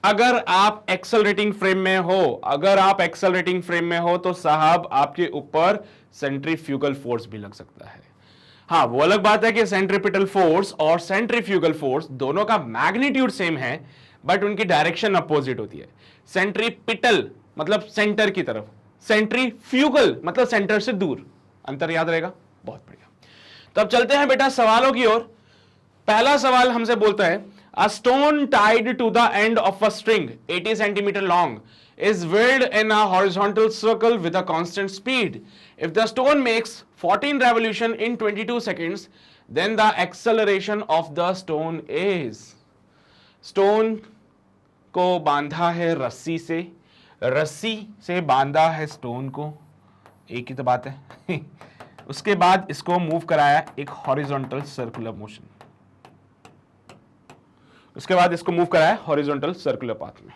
अगर आप एक्सेलरेटिंग फ्रेम में हो, अगर आप एक्सेलरेटिंग फ्रेम में हो तो साहब आपके ऊपर सेंट्रीफ्यूगल फोर्स भी लग सकता है। हाँ, वो अलग बात है कि सेंट्रीपिटल फोर्स और सेंट्रीफ्यूगल फोर्स दोनों का मैग्नीट्यूड सेम है बट उनकी डायरेक्शन अपोजिट होती है। सेंट्रीपिटल मतलब सेंटर की तरफ, सेंट्रीफ्यूगल मतलब सेंटर से दूर। अंतर याद रहेगा? बहुत बढ़िया। तो अब चलते हैं बेटा सवालों की ओर। पहला सवाल हमसे बोलता है, a stone tied to the end of a string 80 centimetre long is whirled in a horizontal circle with a constant speed. If the stone makes 14 revolution in 22 seconds, then the acceleration of the stone is. Stone को बांधा है रस्सी से बांधा है stone को, एक ही तो बात है। उसके बाद इसको मूव कराया एक हॉरिजॉन्टल सर्कुलर मोशन, उसके बाद इसको मूव कराया हॉरिजॉन्टल सर्कुलर पाथ में।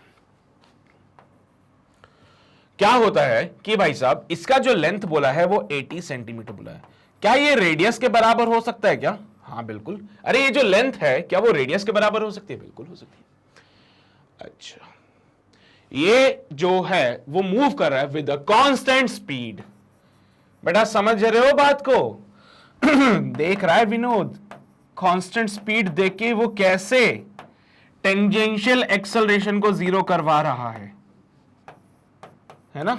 क्या होता है कि भाई साहब इसका जो लेंथ बोला है वो 80 सेंटीमीटर बोला है, क्या ये रेडियस के बराबर हो सकता है क्या? हाँ बिल्कुल। अरे ये जो लेंथ है क्या वो रेडियस के बराबर हो सकती है? बिल्कुल हो सकती है। अच्छा, ये जो है वो मूव कर रहा है विद अ कांस्टेंट स्पीड। बेटा समझ रहे हो बात को? देख रहा है विनोद, कांस्टेंट स्पीड देख के वो कैसे टेंजेंशियल एक्सेलरेशन को जीरो करवा रहा है ना?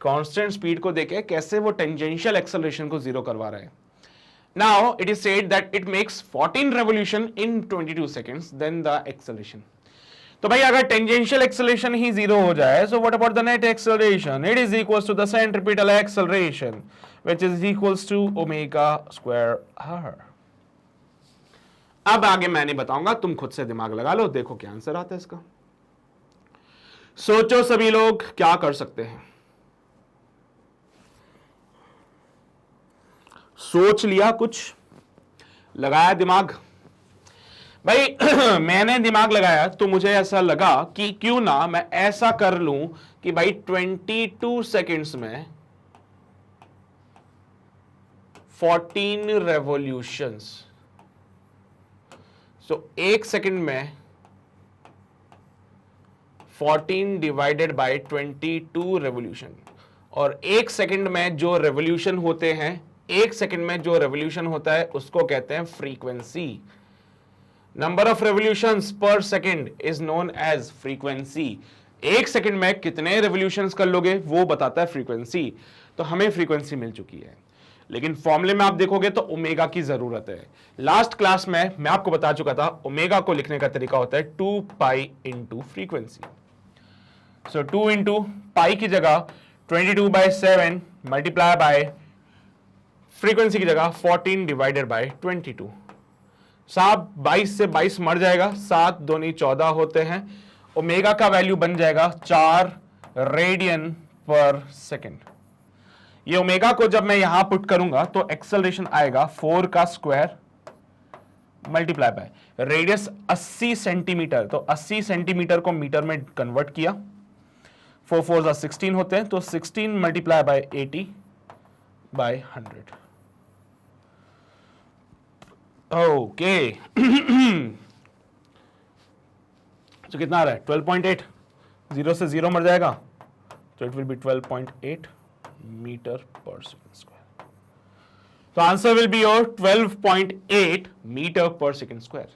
कांस्टेंट स्पीड को देखे कैसे वो टेंजेंशियल एक्सेलरेशन को जीरो करवा रहा है। Now it is said that it makes 14 revolution in 22 seconds then the acceleration. तो भाई अगर टेंजेंशियल एक्सेलरेशन ही जीरो हो जाए, so what about the net acceleration? It is equals to the centripetal acceleration which is equals to omega square R. अब आगे मैंने बताऊंगा, तुम खुद से दिमाग लगा लो, देखो क्या आंसर आता है इसका। सोचो सभी लोग क्या कर सकते हैं। सोच लिया, कुछ लगाया दिमाग? भाई मैंने दिमाग लगाया तो मुझे ऐसा लगा कि क्यों ना मैं ऐसा कर लूं कि भाई 22 सेकेंड्स में 14 रेवोल्यूशंस, सो एक सेकंड में 14 डिवाइडेड बाय 22 रेवोल्यूशन, और एक सेकंड में जो रेवोल्यूशन होते हैं, एक सेकंड में जो रेवोल्यूशन होता है उसको कहते हैं frequency. Number of revolutions per second is known as frequency. एक सेकंड में कितने रेवोल्यूशंस कर लोगे वो बताता है फ्रीक्वेंसी। तो हमें फ्रीक्वेंसी मिल चुकी है, लेकिन फॉर्मूले में आप देखोगे तो ओमेगा की जरूरत है। लास्ट क्लास में मैं आपको बता चुका था ओमेगा को लिखने का तरीका होता है 2 पाई इंटू फ्रीक्वेंसी। सो 2 इंटू पाई की जगह 22/7 मल्टीप्लाई बाय फ्रीक्वेंसी की जगह 14 डिवाइडेड बाय 22। साहब 22 से 22 मर जाएगा, 7 दूनी 14 होते हैं। ओमेगा का वैल्यू बन जाएगा 4 रेडियन पर सेकेंड। ये ओमेगा को जब मैं यहां पुट करूंगा तो एक्सेलरेशन आएगा 4 का square multiply by radius 80 centimetre, तो 80 सेंटीमीटर को मीटर में कन्वर्ट किया, 4 4 16 होते हैं, तो 16 मल्टीप्लाई बाय 80 बाय 100। ओके तो कितना आ रहा है 12.8, 0 से 0 मर जाएगा, तो it will be 12.8 metre per second square. तो answer will be your 12.8 metre per second square.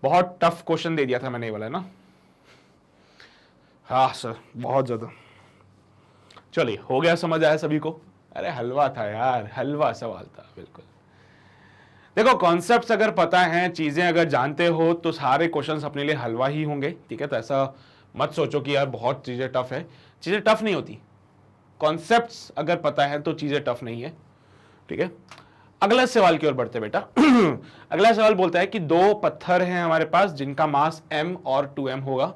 बहुत टफ क्वेश्चन दे दिया था मैंने ये वाला ना, हाँ सर बहुत ज्यादा। चलिए हो गया, समझ आया सभी को? अरे हलवा था यार, हलवा सवाल था बिल्कुल। देखो कॉन्सेप्ट्स अगर पता है, चीजें अगर जानते हो, तो सारे क्वेश्चंस अपने लिए हलवा ही होंगे, ठीक है? तो ऐसा मत सोचो कि यार बहुत चीजें टफ है, चीजें टफ नहीं होती। कॉन्सेप्ट्स अगर पता है तो चीजें टफ नहीं है, ठीक है? अगला सवाल की ओर बढ़ते बेटा। अगला सवाल बोलता है कि दो पत्थर हैं हमारे पास जिनका मास m और 2m होगा,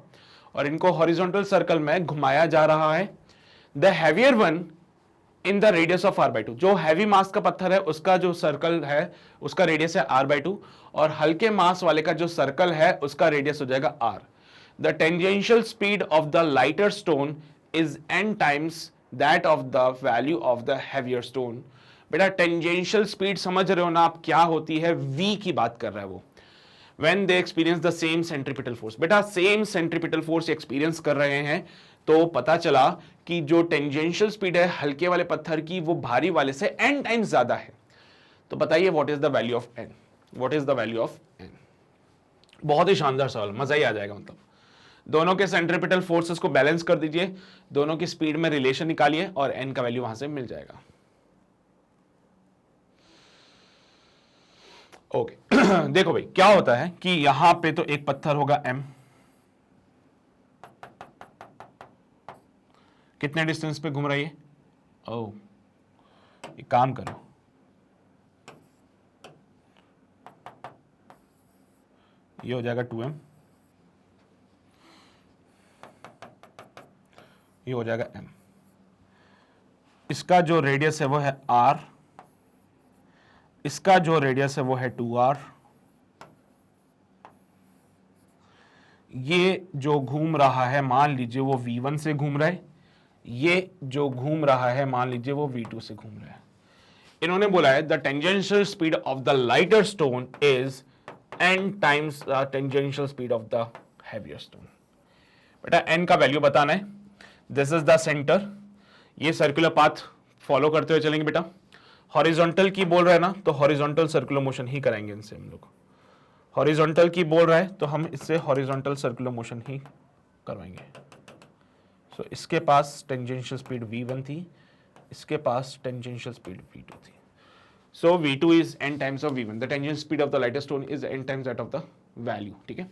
और इनको हॉरिजॉन्टल सर्कल में घुमाया जा रहा है। The heavier one in the radius of r/2, जो हैवी मास का पत्थर है उसका जो सर्कल है उसका रेडियस है r/2, और हल्के मास वाले का जो सर्कल है उसका रेडियस हो जाएगा r। The tangential speed of the lighter stone is n times that of the value of the heavier stone. बेटा टेंजेंशियल स्पीड समझ रहे हो ना आप क्या होती है? v की बात कर रहा है वो। When they experience the same centripetal force, बेटा सेम सेंट्रीपिटल फोर्स एक्सपीरियंस कर रहे हैं, तो पता चला कि जो टेंजेंशियल स्पीड है हल्के वाले पत्थर की वो भारी वाले से n टाइम्स ज्यादा है। तो बताइए what is the value of n? What is the value of n? बहुत ही शानदार सवाल, मजा ही आ जाएगा। मतलब दोनों के सेंट्रीपिटल फोर्सेस को बैलेंस कर दीजिए, दोनों की स्पीड में रिलेशन निकालिए और n का वैल्यू वहां से मिल जाएगा। ओके देखो भाई क्या होता है कि यहां पे तो एक पत्थर होगा m, कितने डिस्टेंस पे घूम रही है? ओह एक काम करो, ये हो जाएगा 2m, ये हो जाएगा m। इसका जो रेडियस है वो है r, इसका जो रेडियस है वो है 2r। ये जो घूम रहा है मान लीजिए वो v1 से घूम रहा है, ये जो घूम रहा है मान लीजिए वो v2 से घूम रहा है। इन्होंने बोला है the tangential speed of the lighter stone is n times the tangential speed of the heavier stone. बेटा n का वैल्यू बताना है। दिस इज द सेंटर, ये सर्कुलर पाथ फॉलो करते हुए चलेंगे बेटा। हॉरिजॉन्टल की बोल रहा है ना, तो हॉरिजॉन्टल सर्कुलर मोशन ही कराएंगे इनसे हम लोग। हॉरिजॉन्टल की बोल रहा है तो हम इससे हॉरिजॉन्टल सर्कुलर मोशन ही करवाएंगे। सो इसके पास टेंजेंशियल स्पीड v1 थी, इसके पास टेंजेंशियल स्पीड v2 थी। सो v2 is n times of v1, the tangential speed of the lighter stone is n times that of the value, ठीक है?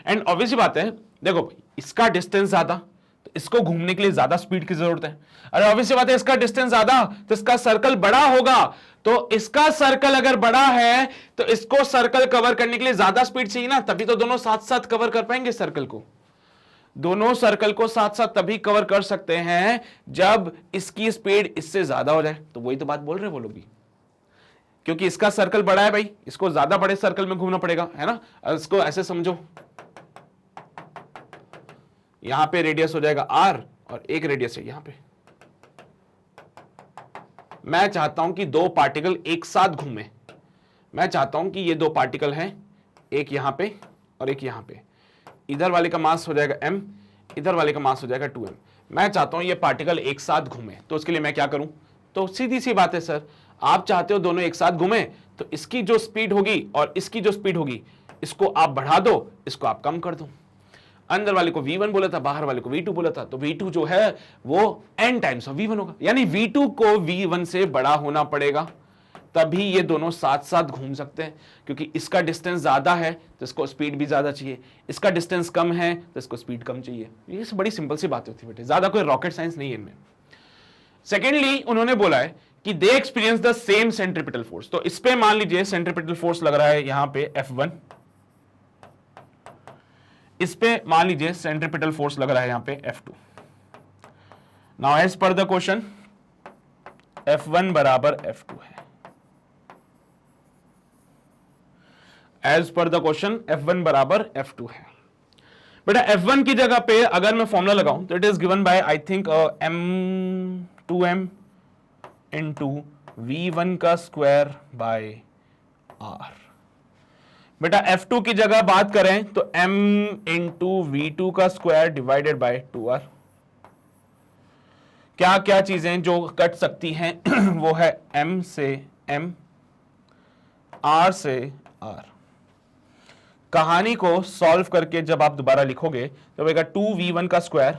एंड ऑब्वियसली बात है, देखो इसका डिस्टेंस ज्यादा तो इसको घूमने के लिए ज्यादा स्पीड की जरूरत है। अरे ऑब्वियसली बात है, इसका डिस्टेंस ज्यादा तो इसका सर्कल बड़ा होगा, तो इसका सर्कल अगर बड़ा है तो इसको सर्कल कवर करने के लिए ज्यादा स्पीड चाहिए ना, तभी तो दोनों साथ साथ कवर कर पाएंगे सर्कल को। दोनों सर्कल को साथ साथ तभी कवर कर सकते हैं जब इसकी स्पीड इससे ज्यादा हो जाए। तो वही तो बात बोल रहे वो लोग भी, क्योंकि इसका सर्कल बड़ा है भाई, इसको ज्यादा बड़े सर्कल में घूमना पड़ेगा, है ना? इसको ऐसे समझो, यहां पे रेडियस हो जाएगा r और एक रेडियस है यहां पे। मैं चाहता हूं कि दो पार्टिकल एक साथ घूमे, मैं चाहता हूं कि ये दो पार्टिकल हैं, एक यहां पे और एक यहां पे। इधर वाले का मास हो जाएगा m, इधर वाले का मास हो जाएगा 2m। मैं चाहता हूं ये पार्टिकल एक साथ घूमे, तो उसके लिए मैं क्या करूं? तो सीधी सी बात है सर, आप चाहते हो दोनों एक साथ घूमे, तो इसकी जो स्पीड होगी और इसकी जो स्पीड होगी, इसको आप बढ़ा दो, इसको आप कम कर दो। अंदर वाले को v1 बोला था, बाहर वाले को v2 बोला था, तो v2 जो है वो n टाइम्स ऑफ v1 होगा, यानी v2 को v1 से बड़ा होना पड़ेगा, तभी ये दोनों साथ साथ घूम सकते हैं। क्योंकि इसका डिस्टेंस ज्यादा है तो इसको स्पीड भी ज्यादा चाहिए, इसका डिस्टेंस कम है तो इसको स्पीड कम चाहिए। ये बड़ी सिंपल सी बात होती है बेटे, ज्यादा कोई रॉकेट साइंस नहीं है इनमें। सेकेंडली उन्होंने बोला है कि they experience the same centripetal force. तो इस पे मान लीजिए सेंट्रीपिटल फोर्स लग रहा है यहां पे F1, इस पे मान लीजिए सेंट्रीपिटल फोर्स लग रहा है यहां पे F2। Now as per the question F1 बराबर F2 है। As per the question F1 बराबर F2 है। बेटा F1 की जगह पे अगर मैं फॉर्मूला लगाऊं तो it is given by I think M2M into V1 का स्क्वायर बाय R। बेटा F2 की जगह बात करें तो M इंटू V2 का स्क्वायर डिवाइडेड बाय 2R। क्या क्या चीजें जो कट सकती हैं वो है M से M, R से R। कहानी को सॉल्व करके जब आप दोबारा लिखोगे तो होगा 2V1 का square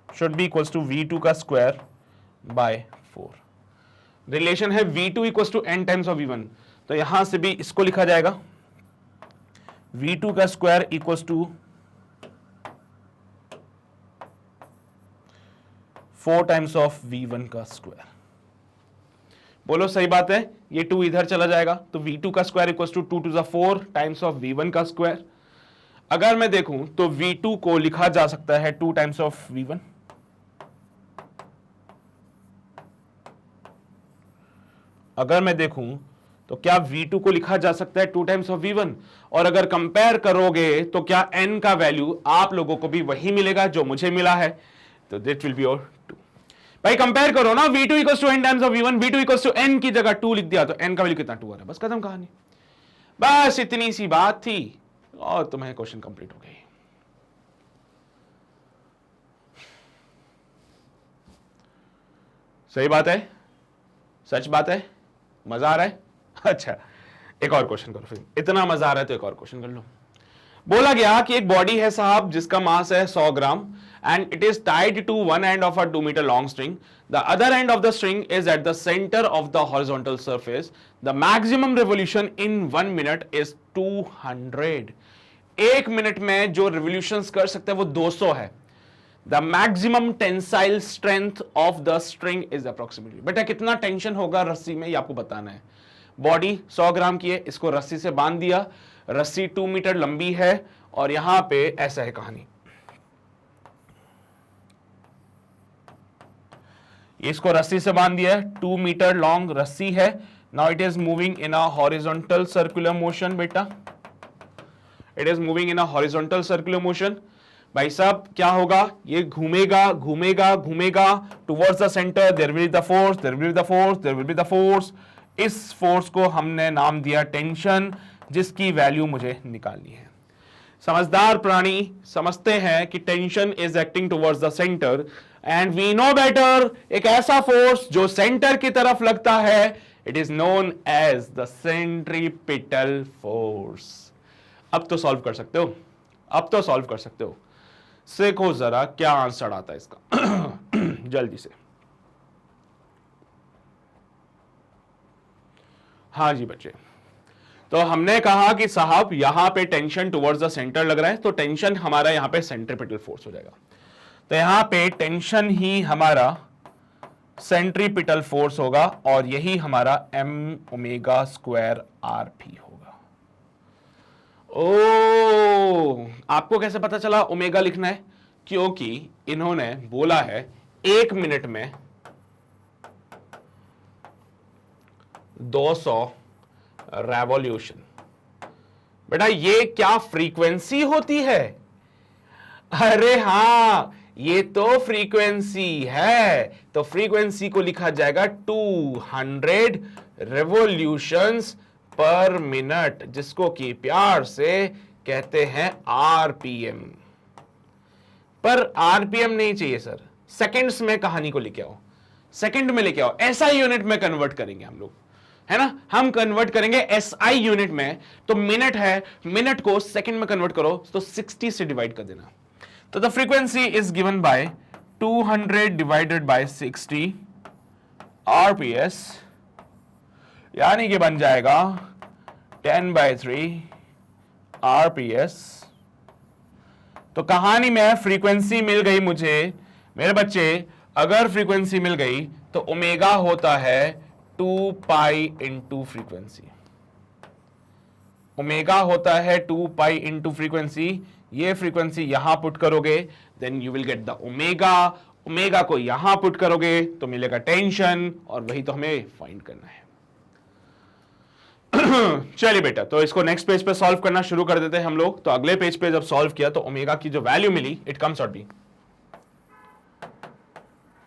should be equals to V2 का स्क्वायर बाय 4। रिलेशन है V2 equals to n times of V1, तो यहां से भी इसको लिखा जाएगा V2 का square equals to 4 times of V1 का स्क्वायर। बोलो सही बात है, ये 2 इधर चला जाएगा तो V2 का square equals to 2 to the 4 times of V1 का स्क्वायर। अगर मैं देखूं तो V2 को लिखा जा सकता है 2 टाइम्स ऑफ V1, अगर मैं देखूं तो क्या V2 को लिखा जा सकता है 2 टाइम्स ऑफ V1, और अगर कंपेयर करोगे तो क्या n का वैल्यू आप लोगों को भी वही मिलेगा जो मुझे मिला है, तो दैट विल बी योर 2। भाई कंपेयर करो ना, V2 equals to n times of V1, V2 equals to n की जगह 2 लिख दिया तो n का वैल्यू कितना 2 आ रहा है, बस खत्म कहानी। बस इतनी सी बात थी और तुम्हें क्वेश्चन कंप्लीट हो गई। सही बात है, सच बात है, मजा आ रहा है। अच्छा एक और क्वेश्चन करो, फिर इतना मजा आ रहा है तो एक और क्वेश्चन कर लो। बोला गया कि एक बॉडी है साहब जिसका मास है 100 ग्राम and it is tied to one end of a 2 meter long string. The other end of the string is at the center of the horizontal surface. The maximum revolution in 1 minute is 200. 1 minute में जो revolutions कर सकते हैं वो 200 है। The maximum tensile strength of the string is approximately. बेटा कितना tension होगा रस्सी में ये आपको बताना है। बॉडी 100 ग्राम की है, इसको रस्सी से बांध दिया, रस्सी 2 मीटर लंबी है और यहां पे ऐसा है कहानी, इसको रस्सी से बांध दिया है, 2 मीटर लॉन्ग रस्सी है। Now it is moving in a horizontal circular motion. बेटा it is moving in a horizontal circular motion. भाई साहब क्या होगा, ये घूमेगा घूमेगा घूमेगा towards the centre, there will be the force, there will be the force, there will be the force. इस फोर्स को हमने नाम दिया टेंशन, जिसकी वैल्यू मुझे निकालनी है। समझदार प्राणी समझते हैं कि tension is acting towards the centre and we know better, एक ऐसा फोर्स जो सेंटर की तरफ लगता है, it is known as the centripetal force. अब तो सॉल्व कर सकते हो, अब तो सॉल्व कर सकते हो। देखो जरा क्या आंसर आता है इसका जल्दी से। हाँ जी बच्चे, तो हमने कहा कि साहब यहां पे टेंशन टुवर्ड्स द सेंटर लग रहा है, तो टेंशन हमारा यहां पे सेंट्रीपिटल फोर्स हो जाएगा। तो यहां पे टेंशन ही हमारा सेंट्रीपिटल फोर्स होगा और यही हमारा m ओमेगा स्क्वायर r भी होगा। ओ आपको कैसे पता चला ओमेगा लिखना है? क्योंकि इन्होंने बोला है 1 मिनट में 200 रेवोल्यूशन। बेटा ये क्या फ्रीक्वेंसी होती है? अरे हां ये तो फ्रीक्वेंसी है, तो फ्रीक्वेंसी को लिखा जाएगा 200 रेवोल्यूशंस पर मिनट, जिसको कि प्यार से कहते हैं आरपीएम। पर आरपीएम नहीं चाहिए सर, सेकंड्स में कहानी को लेके आओ, सेकंड में लेके आओ, एसआई यूनिट में कन्वर्ट करेंगे हम लोग, है ना। हम कन्वर्ट करेंगे एसआई यूनिट में, तो मिनट है, मिनट को सेकंड में कन्वर्ट करो तो 60 से डिवाइड कर देना। तो the frequency is given by 200 divided by 60 RPS, यानी कि बन जाएगा 10/3 आरपीएस। तो कहानी में फ्रीक्वेंसी मिल गई मुझे मेरे बच्चे। अगर फ्रीक्वेंसी मिल गई तो ओमेगा होता है 2 पाई इंटू फ्रीक्वेंसी, ओमेगा होता है 2 पाई इंटू फ्रीक्वेंसी। ये फ्रीक्वेंसी यहां पुट करोगे then you will get the omega, omega को यहां पुट करोगे तो मिलेगा टेंशन, और वही तो हमें फाइंड करना है। चलिए बेटा, तो इसको नेक्स्ट पेज पे सॉल्व करना शुरू कर देते हैं हम लोग। तो अगले पेज पे जब सॉल्व किया तो ओमेगा की जो वैल्यू मिली, it comes out be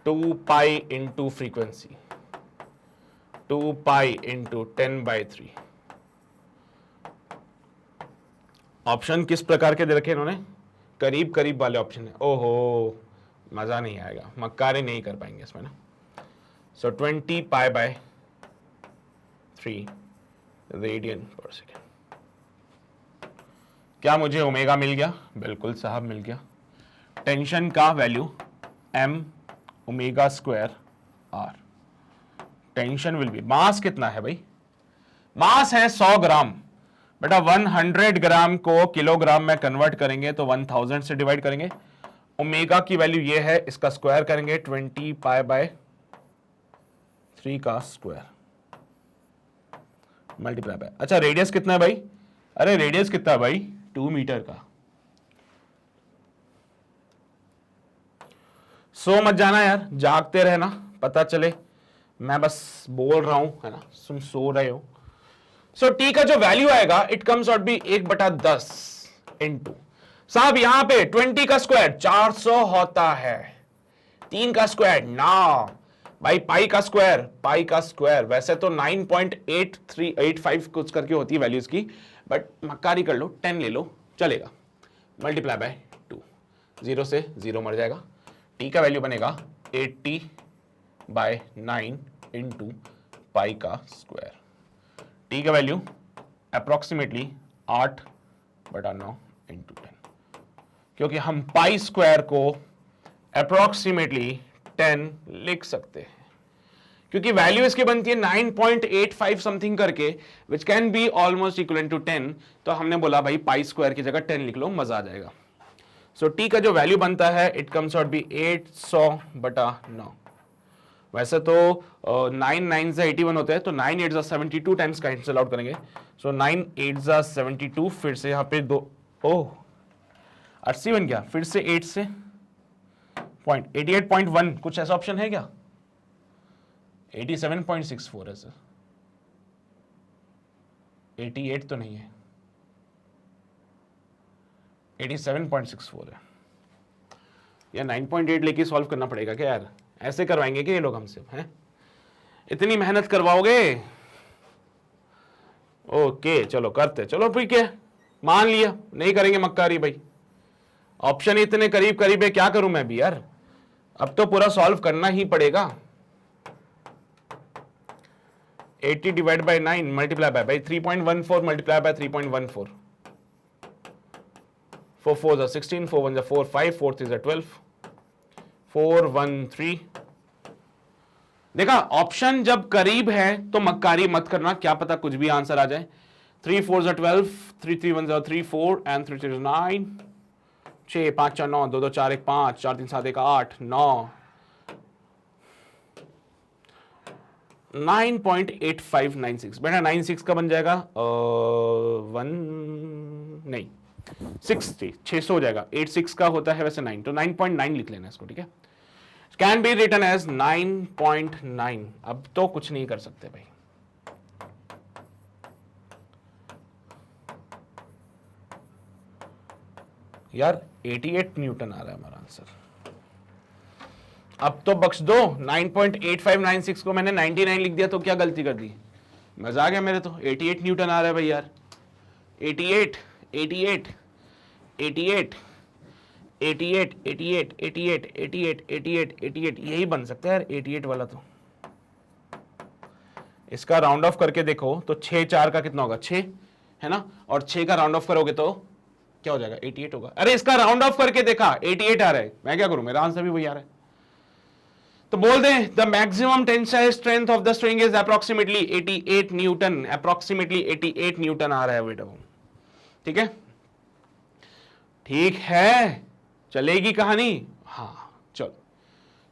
2 pi into frequency 2 pi into 10/3। Option किस प्रकार के दे रखे इन्होंने? करीब करीब वाले ऑप्शन है। ओहो, मजा नहीं आएगा, मक्कारी नहीं कर पाएंगे इसमें ना। सो 20 पाई बाय 3 रेडियन पर सेकेंड। क्या मुझे ओमेगा मिल गया? बिल्कुल साहब मिल गया। टेंशन का value m omega square r। Tension will be, mass कितना है भाई? मास है 100 ग्राम बेटा। 100 ग्राम को किलोग्राम में कन्वर्ट करेंगे तो 1000 से डिवाइड करेंगे। ओमेगा की वैल्यू ये है, इसका स्क्वायर करेंगे 20 पाई बाय 3 का स्क्वायर मल्टीप्लाई बाय। अच्छा, रेडियस कितना है भाई? अरे रेडियस कितना है भाई? 2 मीटर का। सो मत जाना यार, जागते रहना, पता चले मैं बस बोल रहा हूं है ना, तुम सो रहे हो। सो टी का जो वैल्यू आएगा it comes out be 1/10 into, साहब यहां पे 20 का स्क्वायर 400 होता है, 3 का स्क्वायर ना भाई, पाई का स्क्वायर वैसे तो 9.8385 कुछ करके होती है वैल्यू इसकी, बट मक्कारी कर लो, 10 ले लो चलेगा। मल्टीप्लाई बाय 2, 0 से 0 मर जाएगा। टी का वैल्यू बनेगा 80/9 इंटू पाई का स्क्वायर। टी का वैल्यू अप्रोक्सीमेटली 8/9 इंटू 10, क्योंकि हम पाई स्क्वायर को अप्रोक्सीमेटली 10 लिख सकते हैं, क्योंकि वैल्यू इसकी बनती है 9.85 समथिंग करके, which can be almost equal to 10। तो हमने बोला भाई पाई स्क्वायर की जगह 10 लिख लो, मजा आ जाएगा। सो टी का जो वैल्यू बनता है इट कम्स आउट बी 800/9। वैसे तो 9 9 से 81 होते हैं, तो 9 8 72 टाइम्स कैंसिल आउट करेंगे। सो 9 8 72, फिर से यहाँ पे 2, ओह 80 बन गया, फिर से 8 से 88.1 कुछ ऐसा ऑप्शन है क्या? 87.64 है सर, 88 तो नहीं है, 87.64 है। या 9.8 लेके सॉल्व करना पड़ेगा क्या यार? ऐसे करवाएंगे क्या ये लोग हमसे? हैं, इतनी मेहनत करवाओगे? ओके चलो करते, चलो ठीक है, मान लिया नहीं करेंगे मक्कारी भाई। ऑप्शन इतने करीब करीब है, क्या करूं मैं भी यार, अब तो पूरा सॉल्व करना ही पड़ेगा। 80 divide by 9 multiply by 3.14 multiply by 3.14, 4 4 जा 16, 4 1 जा 4 5, 4 3 जा 12, 4 1 3। देखा, ऑप्शन जब करीब है तो मक्कारी मत करना, क्या पता कुछ भी आंसर आ जाए। 3 4 जा 12, 3 3 1 जा 3 4 एंड 3 3 9, 6 5 4 9, 2 2 4 1 5, 4 3 7 1 8 9, 9.8596 बेटा। 96 का बन जाएगा 1 नहीं 600 हो जाएगा। 86 का होता है वैसे 9, तो 9.9 लिख लेना इसको, ठीक है। Can be written as 9.9। अब तो कुछ नहीं कर सकते भाई। यार 88 न्यूटन आ रहा है हमारा आंसर। अब तो बख्श दो, 9.8596 को मैंने 99 लिख दिया तो क्या गलती कर दी? मजा आ गया मेरे तो। 88 न्यूटन आ रहा है भाई यार। 88 88 88 88 88 88 88 88 88 यही बन सकता है यार 88 वाला। तो इसका राउंड ऑफ करके देखो तो 6 4 का कितना होगा? 6 है ना, और 6 का राउंड ऑफ करोगे तो क्या हो जाएगा? 88 होगा। अरे इसका राउंड ऑफ करके देखा 88 आ रहा है, मैं क्या करूं, मेरा आंसर भी वही आ रहा है। तो बोल दें the maximum tensile strength of the string is approximately 88 newton. Approximately 88 newton आ रहा है बेटा, ठीक है। ठीक है, चलेगी कहानी? हाँ चलो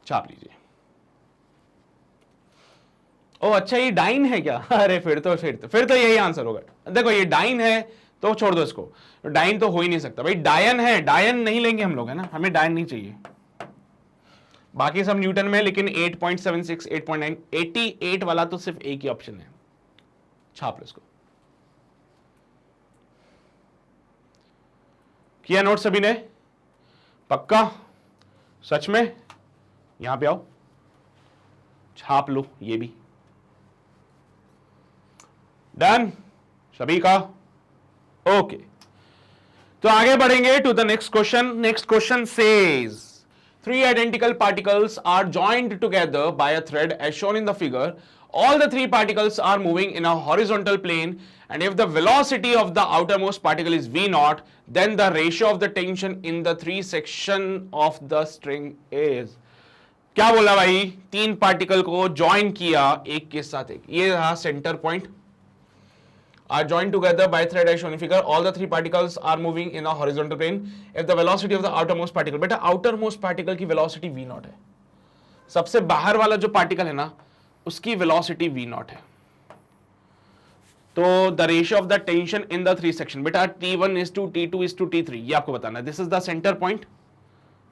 छाप लीजिए। ओ अच्छा, ये डाइन है क्या? अरे फिर तो यही आंसर होगा। देखो ये डाइन है तो छोड़ दो इसको, डाइन तो हो ही नहीं सकता भाई। डायन है, डायन नहीं लेंगे हम लोग, है ना, हमें डायन नहीं चाहिए। बाकी सब न्यूटन में, लेकिन 8.76 8.9 88 वाला तो सिर्फ एक ही ऑप्शन है। छाप लो इसको। किया नोट सभी ने? पक्का? सच में? यहां पे आओ, छाप लो ये भी। डन सभी का? ओके, तो आगे बढ़ेंगे to the next question. Next question says 3 identical particles are joined together by a thread as shown in the figure. All the 3 particles are moving in a horizontal plane, and if the velocity of the outermost particle is v naught, then the ratio of the tension in the 3 section of the string is। क्या बोला भाई? 3 particle को join किया एक के साथ एक, ये रहा centre point. are joined together by thread as shown in figure. All the 3 particles are moving in a horizontal plane. If the velocity of the outermost particle, बेटा outermost particle की velocity v naught है, सबसे बाहर वाला जो particle है ना उसकी velocity v naught है। तो the ratio of the tension in the 3 section, बेटा T1 is to T2 is to T3, ये आपको बताना है। This is the center point,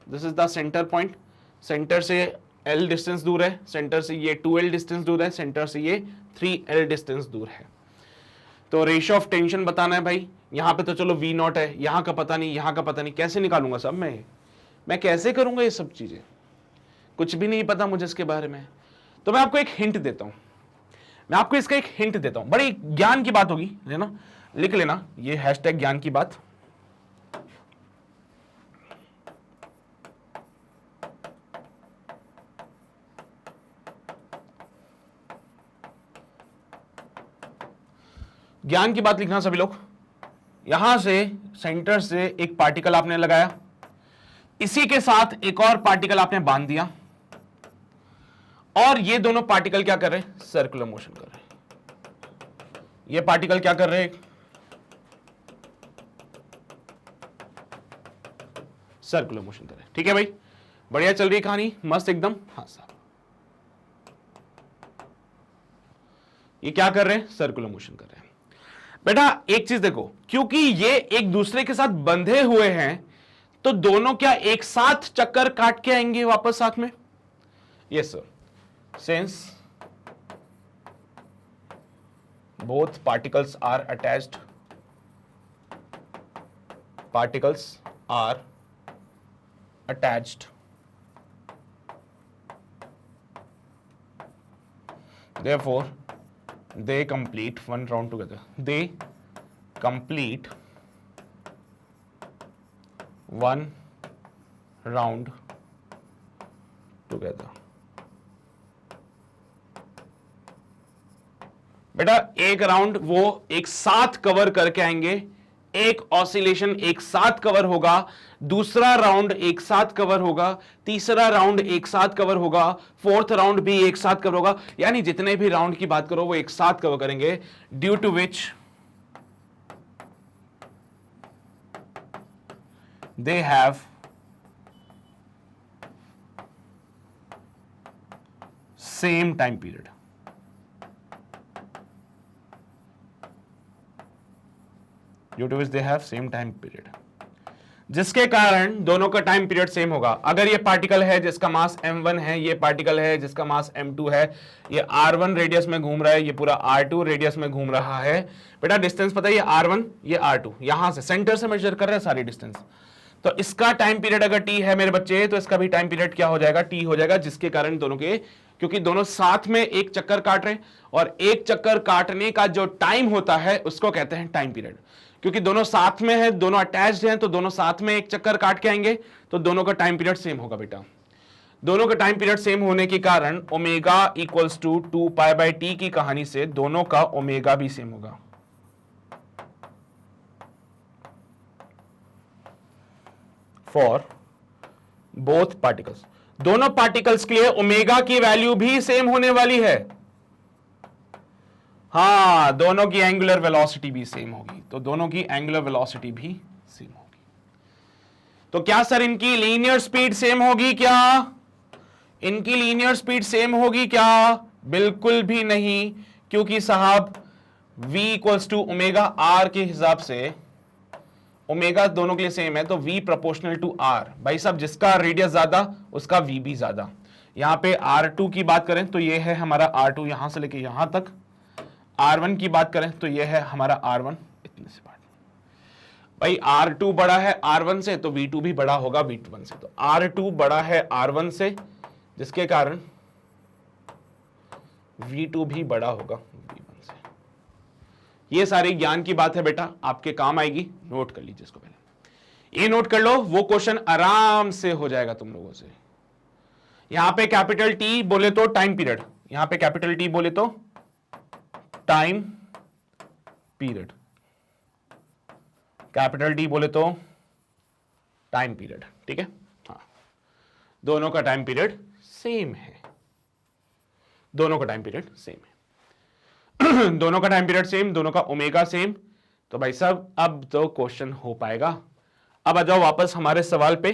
this is the center point। Centre से L डिस्टेंस दूर है, सेंटर से ये 2L डिस्टेंस दूर है, सेंटर से ये 3L डिस्टेंस दूर है। तो रेशियो ऑफ टेंशन बताना है भाई। यहां पे तो चलो v नॉट है, यहां का पता नहीं, यहां का पता नहीं, कैसे निकालूंगा सब मैं कैसे करूंगा ये सब चीजें? कुछ भी नहीं पता मुझे इसके बारे में। तो मैं आपको एक हिंट देता हूं, मैं आपको इसका एक हिंट देता हूं, बड़ी ज्ञान की बात होगी, है ना? लिख लेना ये हैशटैग ज्ञान की बात। ज्ञान की बात लिखना सभी लोग। यहां से सेंटर से एक पार्टिकल आपने लगाया, इसी के साथ एक और पार्टिकल आपने बांध दिया, और ये दोनों पार्टिकल क्या कर रहे हैं? सर्कुलर मोशन कर रहे हैं। ये पार्टिकल क्या कर रहे हैं? सर्कुलर मोशन कर रहे हैं। ठीक है भाई, बढ़िया चल रही कहानी, मस्त एकदम। हाँ साहब, ये क्या कर रहे हैं? सर्कुलर मोशन कर रहे हैं। बेटा एक चीज देखो, क्योंकि ये एक दूसरे के साथ बंधे हुए हैं तो दोनों क्या एक साथ चक्कर काट के आएंगे वापस साथ में? Yes sir, since both particles are attached, particles are attached, therefore they complete one round together, they complete one round together। बेटा एक राउंड वो एक साथ कवर करके आएंगे, एक ऑसिलेशन एक साथ कवर होगा, दूसरा राउंड एक साथ कवर होगा, तीसरा राउंड एक साथ कवर होगा, फोर्थ राउंड भी एक साथ कवर होगा, यानी जितने भी राउंड की बात करो वो एक साथ कवर करेंगे, due to which they have same time period. Due to which they have same time period, जिसके कारण दोनों का टाइम पीरियड सेम होगा। अगर ये पार्टिकल है जिसका मास m1 है, ये पार्टिकल है जिसका मास m2 है, ये r1 रेडियस में घूम रहा है, ये पूरा r2 रेडियस में घूम रहा है। बेटा डिस्टेंस पता है, ये r1 ये r2, यहां से सेंटर से मेजर कर रहे हैं सारी डिस्टेंस। तो इसका टाइम पीरियड अगर t है मेरे बच्चे, तो इसका भी टाइम पीरियड क्या हो जाएगा? t हो जाएगा, जिसके कारण दोनों के, क्योंकि दोनों साथ में एक चक्कर काट रहे हैं, और एक चक्कर काटने का जो टाइम होता है उसको कहते हैं टाइम पीरियड। क्योंकि दोनों साथ में है, दोनों अटैच्ड हैं, तो दोनों साथ में एक चक्कर काट के आएंगे, तो दोनों का टाइम पीरियड सेम होगा। बेटा दोनों का टाइम पीरियड सेम होने के कारण ओमेगा इक्वल्स टू 2π/t की कहानी से दोनों का ओमेगा भी सेम होगा। फॉर बोथ पार्टिकल्स, दोनों पार्टिकल्स के लिए ओमेगा की वैल्यू भी सेम होने वाली है। हाँ, दोनों की एंगुलर वेलोसिटी भी सेम होगी, तो दोनों की एंगुलर वेलोसिटी भी सेम होगी। तो क्या सर इनकी लीनियर स्पीड सेम होगी क्या? इनकी लीनियर स्पीड सेम होगी क्या? बिल्कुल भी नहीं, क्योंकि साहब v equals to omega r के हिसाब से ओमेगा दोनों के लिए सेम है, तो v प्रोपोर्शनल टू r। भाई साहब जिसका रेडियस ज्यादा उसका v भी ज्यादा। यहां पे r2 की बात करें तो ये है हमारा r2 यहां से लेके यहां तक, r1 की बात करें तो ये है हमारा r1 इतने से बात। भाई R2 बड़ा है R1 से तो V2 भी बड़ा होगा V1 से, तो R2 बड़ा है R1 से जिसके कारण V2 भी बड़ा होगा V1 से। ये सारी ज्ञान की बात है बेटा, आपके काम आएगी, नोट कर लीजिए इसको, पहले ये नोट कर लो, वो क्वेश्चन आराम से हो जाएगा तुम लोगों से। यहां पे कैपिटल T बोले तो टाइम पीरियड, यहां पे कैपिटल T बोले तो टाइम पीरियड, कैपिटल T बोले तो टाइम पीरियड, ठीक है। हाँ, दोनों का टाइम पीरियड सेम है, दोनों का टाइम पीरियड सेम है दोनों का टाइम पीरियड सेम, दोनों का ओमेगा सेम। तो भाई साहब अब तो क्वेश्चन हो पाएगा। अब आ जाओ वापस हमारे सवाल पे,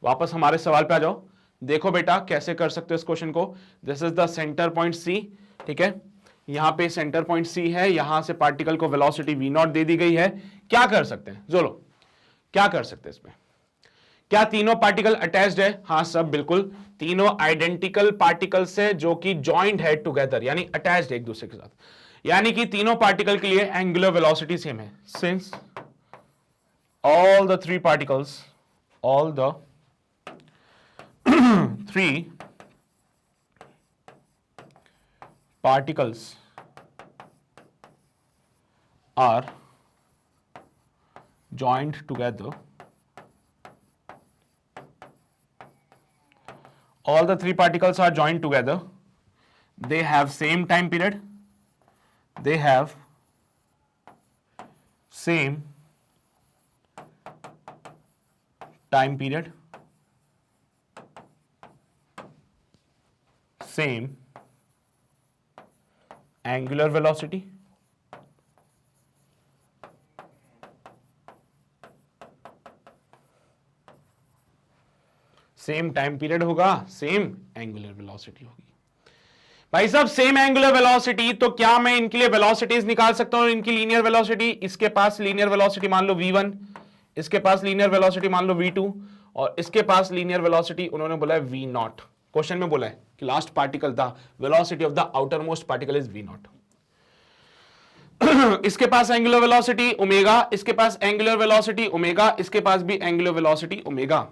वापस हमारे सवाल पे आ जाओ। देखो बेटा कैसे कर सकते हो इस क्वेश्चन को। This is the center point c, ठीक है, यहां पे सेंटर पॉइंट सी है, यहां से पार्टिकल को वेलोसिटी v नॉट दे दी गई है। क्या कर सकते हैं जोलो, क्या कर सकते हैं इसमें? क्या तीनों पार्टिकल अटैच्ड है? हाँ सब बिल्कुल, तीनों आइडेंटिकल पार्टिकल्स है जो कि जॉइंट है टुगेदर, यानी अटैच्ड है एक दूसरे के साथ, यानी कि तीनों पार्टिकल के लिए एंगुलर वेलोसिटी सेम है। Since all the three particles, all the three particles are joined together, all the three particles are joined together, they have same time period, they have same time period, same angular velocity, same time period होगा, same angular velocity होगी। भाई साहब same angular velocity, तो क्या मैं इनके लिए velocities निकाल सकता हूं, इनकी लीनियर वेलोसिटी? इसके पास लीनियर वेलोसिटी मान लो v1, इसके पास लीनियर वेलोसिटी मान लो v2, और इसके पास लीनियर वेलोसिटी उन्होंने बोला है v नॉट। क्वेश्चन में बोला है कि last particle the velocity of the outer most particle is v not. इसके पास एंगुलर वेलोसिटी ओमेगा, इसके पास एंगुलर वेलोसिटी ओमेगा, इसके पास भी एंगुलर वेलोसिटी ओमेगा।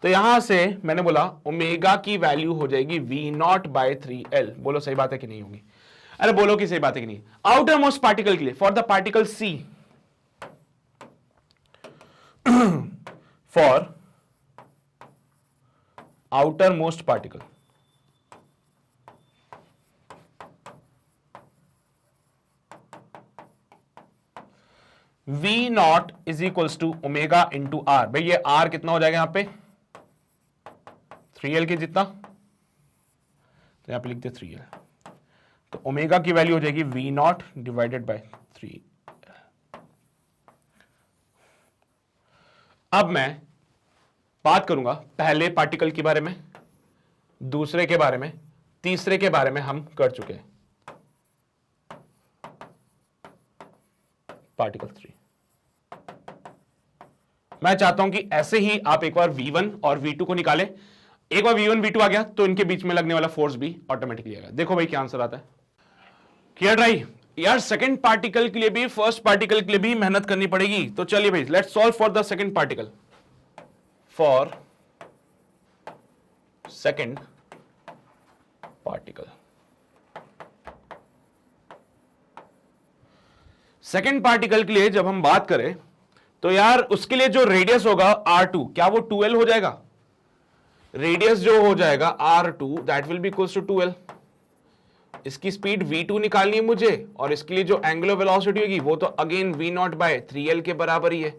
तो यहां से मैंने बोला ओमेगा की वैल्यू हो जाएगी v नॉट बाय 3l। बोलो सही बात है कि नहीं होगी? अरे बोलो कि सही बात है कि नहीं? आउटर मोस्ट पार्टिकल के लिए, for the particle c, for outer most particle, v not is equals to omega into r. भाई ये r कितना हो जाएगा यहां पे? 3l के जितना, तो यहां पे लिखते 3l, तो ओमेगा की वैल्यू हो जाएगी v नॉट डिवाइडेड बाय 3। अब मैं बात करूंगा पहले पार्टिकल के बारे में, दूसरे के बारे में, तीसरे के बारे में हम कर चुके हैं, पार्टिकल 3। मैं चाहता हूं कि ऐसे ही आप एक बार v1 और v2 को निकालें। एक बार v1 v2 आ गया तो इनके बीच में लगने वाला फोर्स भी ऑटोमेटिकली आएगा। देखो भाई क्या आंसर आता है। क्लियर रही यार? सेकंड पार्टिकल के लिए भी फर्स्ट पार्टिकल के लिए भी मेहनत करनी पड़ेगी। तो चलिए भाई let's solve for the second particle. For second particle, second particle के लिए जब हम बात करें तो यार उसके लिए जो रेडियस होगा r2, क्या वो 2l हो जाएगा? रेडियस जो हो जाएगा r2 that will be equals to 2l। इसकी स्पीड v2 निकालनी है मुझे, और इसके लिए जो एंगुलर वेलोसिटी होगी वो तो again v not bye 3l के बराबर ही है।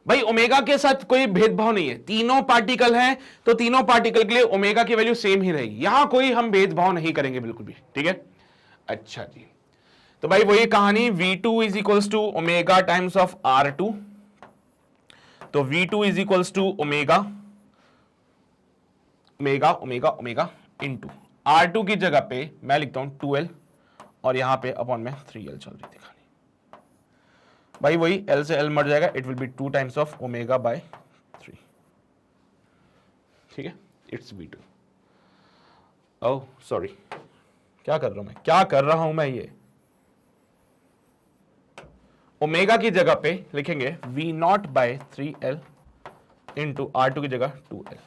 भाई ओमेगा के साथ कोई भेदभाव नहीं है, तीनों पार्टिकल हैं तो तीनों पार्टिकल के लिए ओमेगा की वैल्यू सेम ही रहेगी, यहां कोई हम भेदभाव नहीं करेंगे बिल्कुल भी, ठीक है। अच्छा जी, तो भाई वही कहानी, v2 is equals to omega times of r2, तो v2 is equals to omega omega omega omega into r2 की जगह पे मैं लिखता हूं 2l, और यहां पे अपॉन में 3l चल रही थी खाली। भाई वही l से l मर जाएगा, it will B 2 times of omega by 3, ठीक है। It's v2। ओह सॉरी, क्या कर रहा हूं मैं, क्या कर रहा हूं मैं? ये ओमेगा की जगह पे लिखेंगे we not bye 3L into R2 की जगह 2L,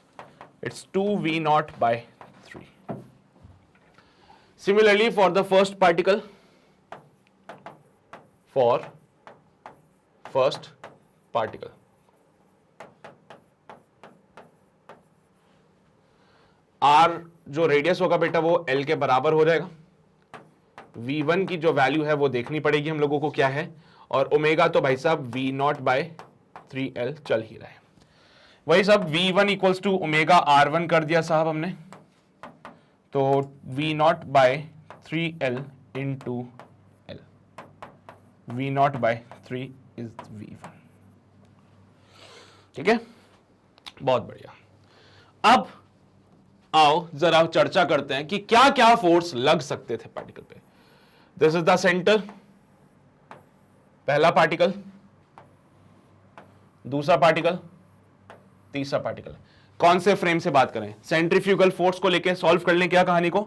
it's 2V0 by 3. Similarly for the first particle, R जो रेडियस होगा बेटा वो L के बराबर हो जाएगा. V1 की जो वैल्यू है वो देखनी पड़ेगी हम लोगों को क्या है, और ओमेगा तो भाई साहब V0 बाय 3L चल ही रहा है. वही सब V1 equals to omega R1 कर दिया साहब हमने, तो V0 by 3L into L, V0 by 3 is V1. ठीक है, बहुत बढ़िया. अब आओ जरा चर्चा करते हैं कि क्या क्या फोर्स लग सकते थे पार्टिकल पे. दिस इज द सेंटर, पहला पार्टिकल, दूसरा पार्टिकल, तीसरा पार्टिकल. कौन से फ्रेम से बात करें? सेंट्रीफ्यूगल फोर्स को लेके सॉल्व कर लें क्या कहानी को.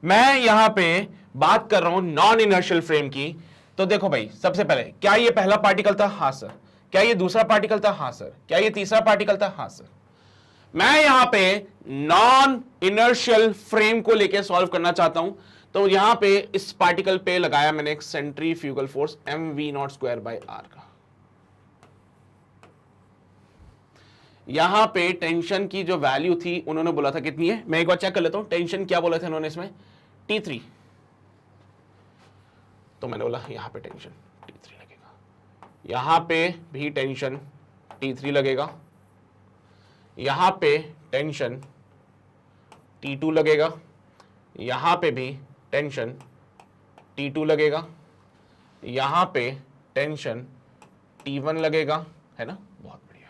मैं यहां पे बात कर रहा हूं नॉन इनर्शियल फ्रेम की. तो देखो भाई, सबसे पहले क्या ये पहला पार्टिकल था? हां सर. क्या ये दूसरा पार्टिकल था? हां सर. क्या ये तीसरा पार्टिकल था? हां सर. मैं यहां पे नॉन इनर्शियल फ्रेम को लेके सॉल्व करना चाहता हूं, तो यहां पे इस पार्टिकल पे लगाया मैंने एक centrifugal force mv0 square bye r का. यहां पे टेंशन की जो वैल्यू थी उन्होंने बोला था कितनी है, मैं एक बार चेक कर लेता हूं. टेंशन क्या बोला था उन्होंने इसमें? T3. तो मैंने बोला यहां पे टेंशन T3 लगेगा, यहां पे भी टेंशन T3 लगेगा, यहां पे टेंशन T2 लगेगा, यहां पे भी टेंशन T2 लगेगा, यहां पे टेंशन T1 लगेगा, है ना. बहुत बढ़िया.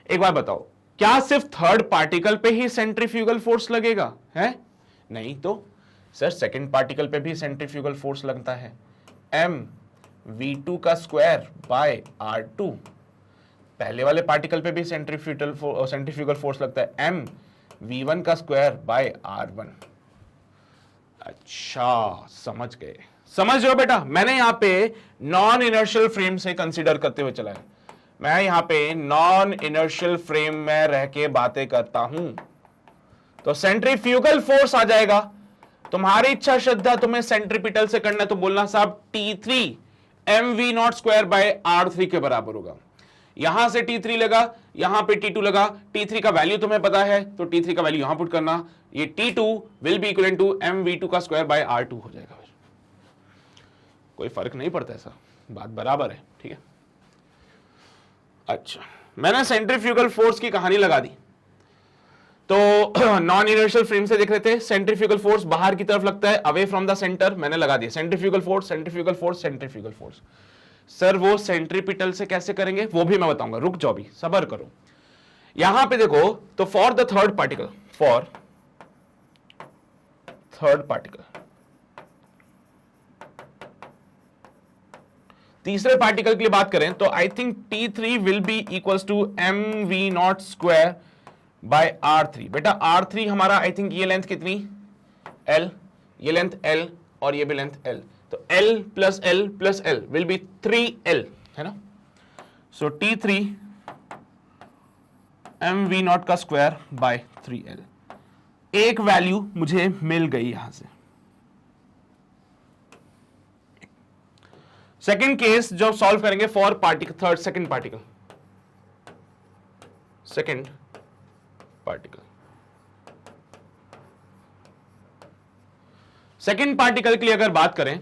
एक बार बताओ, क्या सिर्फ थर्ड पार्टिकल पे ही सेंट्रीफ्यूगल फोर्स लगेगा? है नहीं तो सर सेकंड पार्टिकल पे भी सेंट्रीफ्यूगल फोर्स लगता है, mv2 का स्क्वायर बाय r2. पहले वाले पार्टिकल पे भी सेंट्रीफ्यूगल फोर्स लगता है, mv1 का स्क्वायर बाय r1. अच्छा, समझ गए? समझ रहे हो बेटा? मैंने यहां पे नॉन इनर्शियल फ्रेम से कंसीडर करते हुए चला है. मैं यहां पे नॉन इनर्शियल फ्रेम में रह के बातें करता हूं, तो सेंट्रीफ्यूगल फोर्स आ जाएगा. तुम्हारी इच्छा श्रद्धा, तुम्हें सेंट्रीपिटल से करना है तो बोलना साहब T3 mv0 square by r3 के बराबर होगा. यहां से T3 लगा, यहां पे T2 लगा. T3 का वैल्यू तुम्हें पता है तो T3 का वैल्यू यहां पुट करना. ये T2 will be equal to mv2 का स्क्वायर बाय r2 हो जाएगा. कोई फर्क नहीं पड़ता, ऐसा बात बराबर है. ठीक है. अच्छा, मैंने सेंट्रीफ्यूगल फोर्स की कहानी लगा दी. तो नॉन इनर्शियल फ्रेम से देख रहे थे, सेंट्रीफ्यूगल फोर्स बाहर की तरफ लगता है, अवे फ्रॉम द सेंटर. मैंने लगा दिया centrifugal force, centrifugal force, centrifugal force. Sir वो सेंट्रीपिटल से कैसे करेंगे वो भी मैं बताऊंगा, रुक जाओ भी, सबर करो. यहां पे देखो, तो फॉर द थर्ड पार्टिकल, तीसरे पार्टिकल के लिए बात करें तो I think T3 will be equals to mv0 square by r3. बेटा r3 हमारा आई थिंक ये लेंथ कितनी? L, ये लेंथ L और ये भी लेंथ L. तो L plus L plus L will be 3L, है ना. सो T3 mv0 का स्क्वायर बाय 3L. एक वैल्यू मुझे मिल गई यहां से. सेकेंड केस जो सॉल्व करेंगे for particle second particle. Second particle के लिए अगर बात करें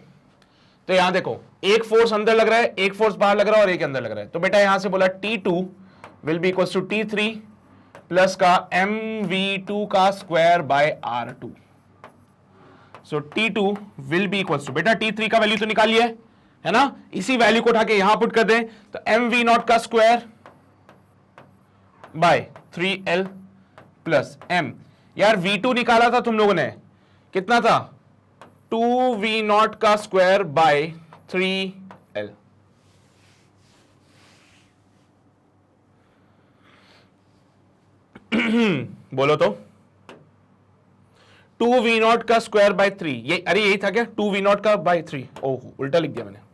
तो यहां देखो, एक फोर्स अंदर लग रहा है, एक फोर्स बाहर लग रहा है और एक अंदर लग रहा है. तो बेटा यहां से बोला T2 will be equals to T3 plus का mv2 का square by r2. So T2 will be equals to, बेटा T3 का वैल्यू तो निकाल लिया है ना, इसी वैल्यू को उठा के यहां पुट कर दें तो mv0 का square bye 3L plus m. यार v2 निकाला था तुम लोगों ने, कितना था? 2v0 का स्क्वायर बाय 3L. बोलो तो 2v0 का स्क्वायर बाय 3, ये अरे यही था क्या? 2v0 का बाय 3. ओह, उल्टा लिख दिया मैंने.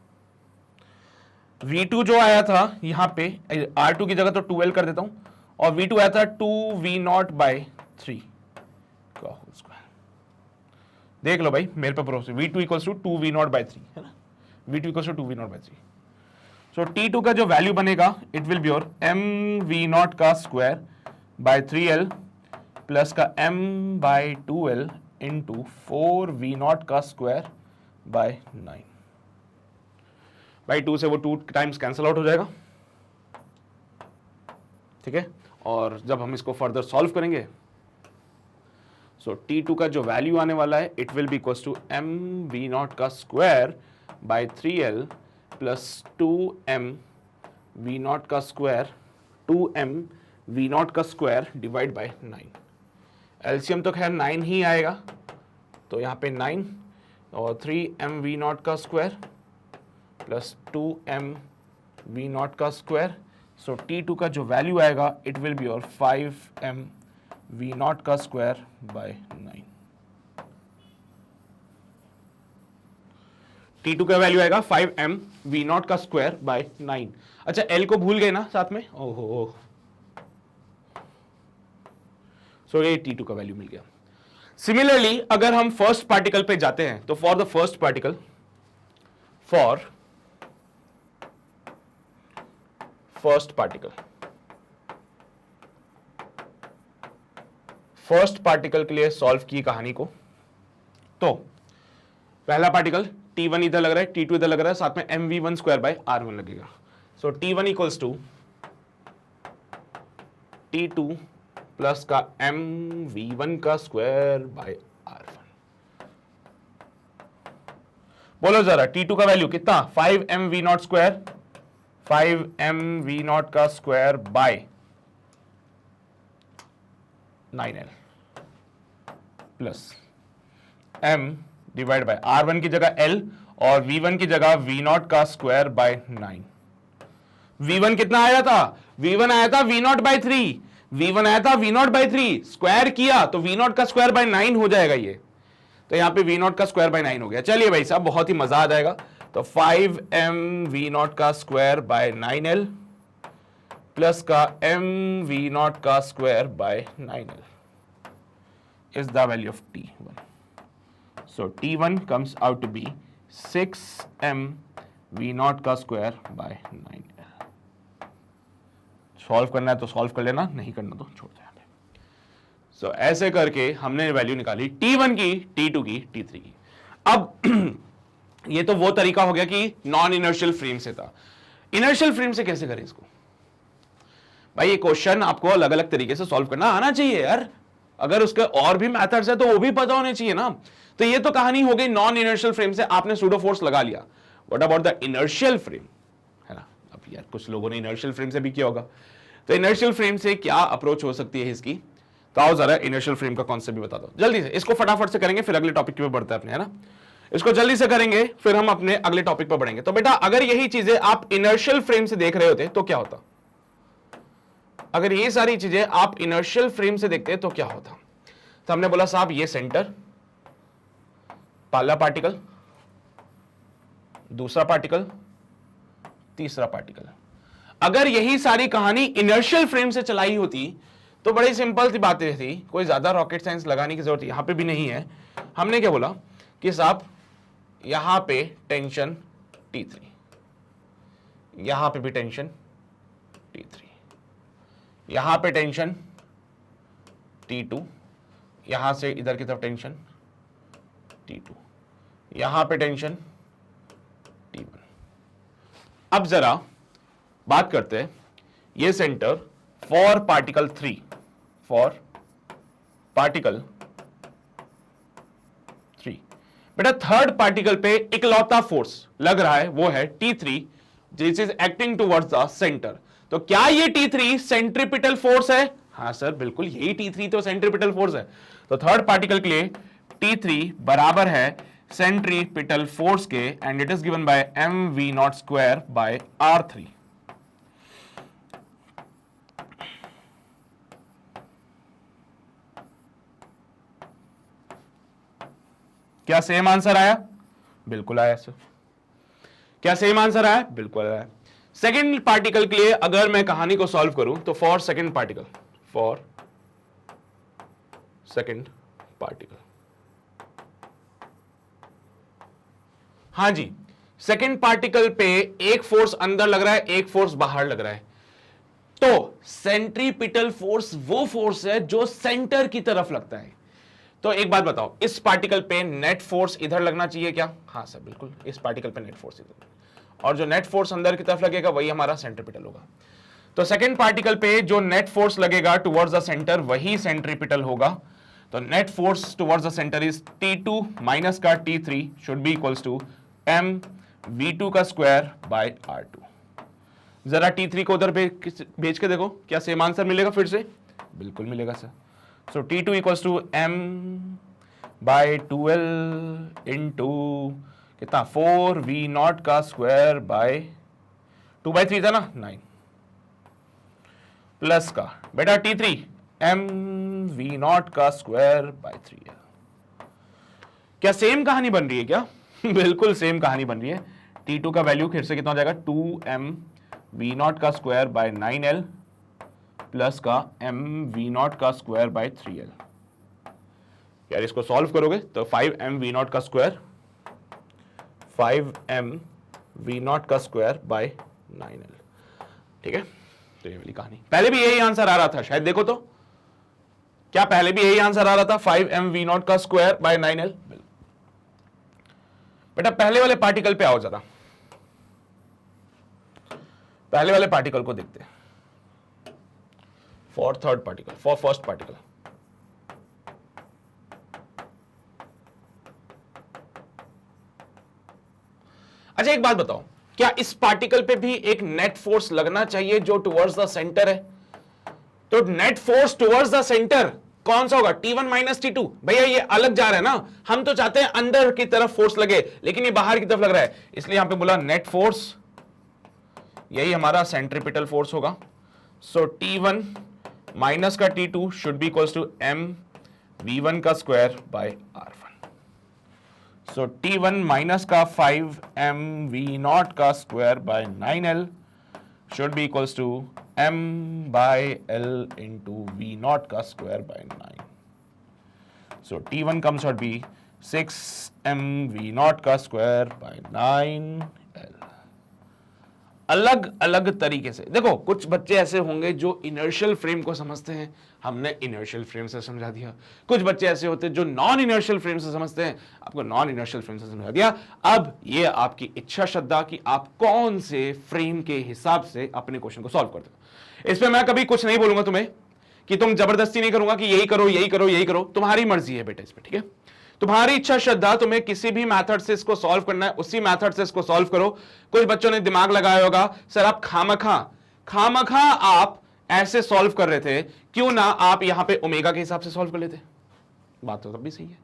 V2 जो आया था यहां पे R2 की जगह तो 2L कर देता हूं, और V2 आया था 2V0/3 का होल स्क्वायर। देख लो भाई, मेरे पे भरोसे, V2 इक्वल्स टू 2V0/3 है ना, V2 equals to 2V0/3। So T2 का जो वैल्यू बनेगा it will be your mV0 का स्क्वायर बाय 3L प्लस का m/2L इंटू 4V0 का स्क्वायर बाय 9। बाई 2 से वो 2 टाइम्स कैंसल आउट हो जाएगा, ठीक है। और जब हम इसको फर्दर सॉल्व करेंगे, सो T2 का जो वैल्यू आने वाला है it will be equal to mV0 का square bye 3L plus 2mV0 का स्क्वायर, 2mV0 का स्क्वायर डिवाइड बाय 9। एलसीएम तो खैर 9 ही आएगा, तो यहाँ पे 9 और 3mV0 का स्क्वायर प्लस 2mV0 का स्क्वायर। सो T2 का जो वैल्यू आएगा इट विल बी और 5mV0 का स्क्वायर बाय 9। T2 का वैल्यू आएगा 5mV0 का स्क्वायर बाय 9। अच्छा, L को भूल गए ना साथ में, ओहो, सो ये T2 का वैल्यू मिल गया। सिमिलरली अगर हम फर्स्ट पार्टिकल पे जाते हैं तो for the first particle, for first particle के लिए सॉल्व की कहानी को, तो पहला पार्टिकल T1 इधर लग रहा है, T2 इधर लग रहा है, साथ में mv1 स्क्वायर बाय r1 लगेगा। सो T1 equals to T2 plus का mv1 का स्क्वायर बाय r1। बोलो जरा, T2 का वैल्यू कितना, 5mv0 स्क्वायर, 5mv0 का square bye 9L plus m divide by r1 की जगह L और v1 की जगह v0 का स्क्वायर बाय 9। v1 कितना आया था, v1 आया था v0/3, v1 आया था v0/3, स्क्वायर किया तो v0 का स्क्वायर बाय 9 हो जाएगा ये, तो यहां पे v0 का स्क्वायर बाय 9 हो गया। चलिए भाई साहब, बहुत ही मजा आ जाएगा। तो 5mv0 का स्क्वायर बाय 9L प्लस का mv0 का square bye 9L is the value of T1. So T1 comes out to be 6mv0 का स्क्वायर बाय 9L। सॉल्व करना है तो सॉल्व कर लेना, नहीं करना तो छोड़ दो यहाँ पे। सो ऐसे करके हमने वैल्यू निकाली T1 की, T2 की, T3 की। अब ये तो वो तरीका हो गया कि नॉन इनर्शियल फ्रेम से था। इनर्शियल फ्रेम से कैसे करें इसको? भाई ये क्वेश्चन आपको अलग अलग तरीके से सॉल्व करना आना चाहिए यार, अगर उसके और भी मेथड्स है तो वो भी पता होने चाहिए ना। तो ये तो कहानी हो गई नॉन इनर्शियल फ्रेम से, आपने सूडो फोर्स लगा लिया। What about the inertial frame, है ना? अब यार कुछ लोगों ने इनर्शियल फ्रेम से भी किया होगा, तो इनर्शियल फ्रेम से क्या अप्रोच हो सकती है इसकी, तो आओ जरा इनर्शियल फ्रेम का कॉन्सेप्ट भी बता दो जल्दी से। इसको फटाफट से करेंगे फिर अगले टॉपिक पे बढ़ते हैं अपने, है ना? इसको जल्दी से करेंगे फिर हम अपने अगले टॉपिक पर बढ़ेंगे। तो बेटा अगर यही चीजें आप इनर्शियल फ्रेम से देख रहे होते तो क्या होता? अगर ये सारी चीजें आप इनर्शियल फ्रेम से देखते तो क्या होता? तो हमने बोला साहब ये सेंटर, पहला पार्टिकल, दूसरा पार्टिकल, तीसरा पार्टिकल। अगर यही सारी कहानी इनर्शियल फ्रेम से चलाई होती तो बड़ी सिंपल सी बातें थी, कोई ज्यादा रॉकेट साइंस लगाने की जरूरत यहां पे भी नहीं है। हमने क्या बोला कि साहब यहां पे टेंशन T3, यहां पे भी टेंशन T3, यहां पे टेंशन T2, यहां से इधर की तरफ टेंशन T2, यहां पे टेंशन T1। अब जरा बात करते हैं ये centre for particle 3, for particle 3। बेटा थर्ड पार्टिकल पे इकलौता फोर्स लग रहा है वो है T3 this is acting towards the centre. तो क्या ये T3 सेंट्रीपिटल फोर्स है? हाँ सर बिल्कुल, यही T3 तो सेंट्रीपिटल फोर्स है। तो थर्ड पार्टिकल के लिए T3 बराबर है सेंट्रीपिटल फोर्स के, and it is given by mv0 square by r3। क्या सेम आंसर आया? बिल्कुल आया सर। क्या सेम आंसर आया? बिल्कुल आया। सेकेंड पार्टिकल के लिए अगर मैं कहानी को सॉल्व करूं तो फॉर सेकेंड पार्टिकल हां जी, सेकेंड पार्टिकल पे एक फोर्स अंदर लग रहा है, एक फोर्स बाहर लग रहा है। तो सेंट्रीपिटल फोर्स वो फोर्स है जो सेंटर की तरफ लगता है। तो एक बात बताओ, इस पार्टिकल पे नेट फोर्स इधर लगना चाहिए क्या? हाँ सर बिल्कुल, इस पार्टिकल पे नेट फोर्स इधर, और जो नेट फोर्स अंदर की तरफ लगेगा वही हमारा सेंट्रीपिटल होगा। तो सेकेंड पार्टिकल पे जो नेट फोर्स लगेगा टुवर्ड्स द सेंटर वही सेंट्रीपिटल होगा। तो net force towards the center is T2 minus का T3 should be equals to m v2 का स्क्वायर बाय r2। जरा T3 को उधर भेज के देखो, क्या सेम आंसर मिलेगा फिर से? बिल्कुल मिलेगा sir. So T2 equals to m by 12 into कितना 4v0 का स्क्वायर बाय 2/3 था ना 9 प्लस का बेटा T3 mv0 का स्क्वायर बाय 3 है। क्या सेम कहानी बन रही है क्या? बिल्कुल सेम कहानी बन रही है। T2 का वैल्यू फिर से कितना हो जाएगा 2mv0 का स्क्वायर बाय 9l प्लस का mv0 का स्क्वायर बाय 3l। यार इसको सॉल्व करोगे तो 5mv0 का स्क्वायर 5mv0 का स्क्वायर बाय 9l। ठीक है, तो ये वाली कहानी। पहले भी यही आंसर आ रहा था शायद, देखो तो क्या पहले भी यही आंसर आ रहा था 5mv0 का स्क्वायर बाय 9l। बेटा पहले वाले पार्टिकल पे आओ जरा, पहले वाले पार्टिकल को देखते हैं। For third particle, for first particle. अच्छा एक बात बताओ, क्या इस पार्टिकल पे भी एक नेट फोर्स लगना चाहिए जो टुवर्ड्स द सेंटर है? तो net force towards the centre कौन सा होगा? T1 minus T2। भैया ये अलग जा रहा है ना, हम तो चाहते हैं अंदर की तरफ फोर्स लगे, लेकिन ये बाहर की तरफ लग रहा है, इसलिए यहां पे बोला नेट फोर्स, यही हमारा सेंट्रीपिटल फोर्स होगा। सो T1 माइनस का T2 should be equals to m v1 का स्क्वायर बाय r1। सो T1 माइनस का 5m v0 का square bye 9l should be equals to m by l into v0 का square by 9। So T1 comes out to be 6m v0 का square by 9l। अलग अलग तरीके से देखो, कुछ बच्चे ऐसे होंगे जो इनर्शियल फ्रेम को समझते हैं, हमने इनर्शियल फ्रेम से समझा दिया। कुछ बच्चे ऐसे होते हैं जो नॉन इनर्शियल फ्रेम से समझते हैं, आपको नॉन इनर्शियल फ्रेम से समझा दिया। अब ये आपकी इच्छा श्रद्धा कि आप कौन से फ्रेम के हिसाब से अपने क्वेश्चन को सॉल्व करते हो। इस पे मैं कभी कुछ नहीं बोलूंगा तुम्हें कि तुम जबरदस्ती नहीं करूंगा कि यही करो यही करो यही करो, तुम्हारी मर्जी है बेटा इस पे, ठीक है? तुम्हारी इच्छा श्रद्धा, तुम्हें किसी भी मेथड से इसको सॉल्व करना है उसी मेथड से इसको सॉल्व करो। कुछ बच्चों ने दिमाग लगाया होगा सर आप खामखा आप ऐसे सॉल्व कर रहे थे, क्यों ना आप यहां पे ओमेगा के हिसाब से सॉल्व कर लेते। बात तो तब भी सही है,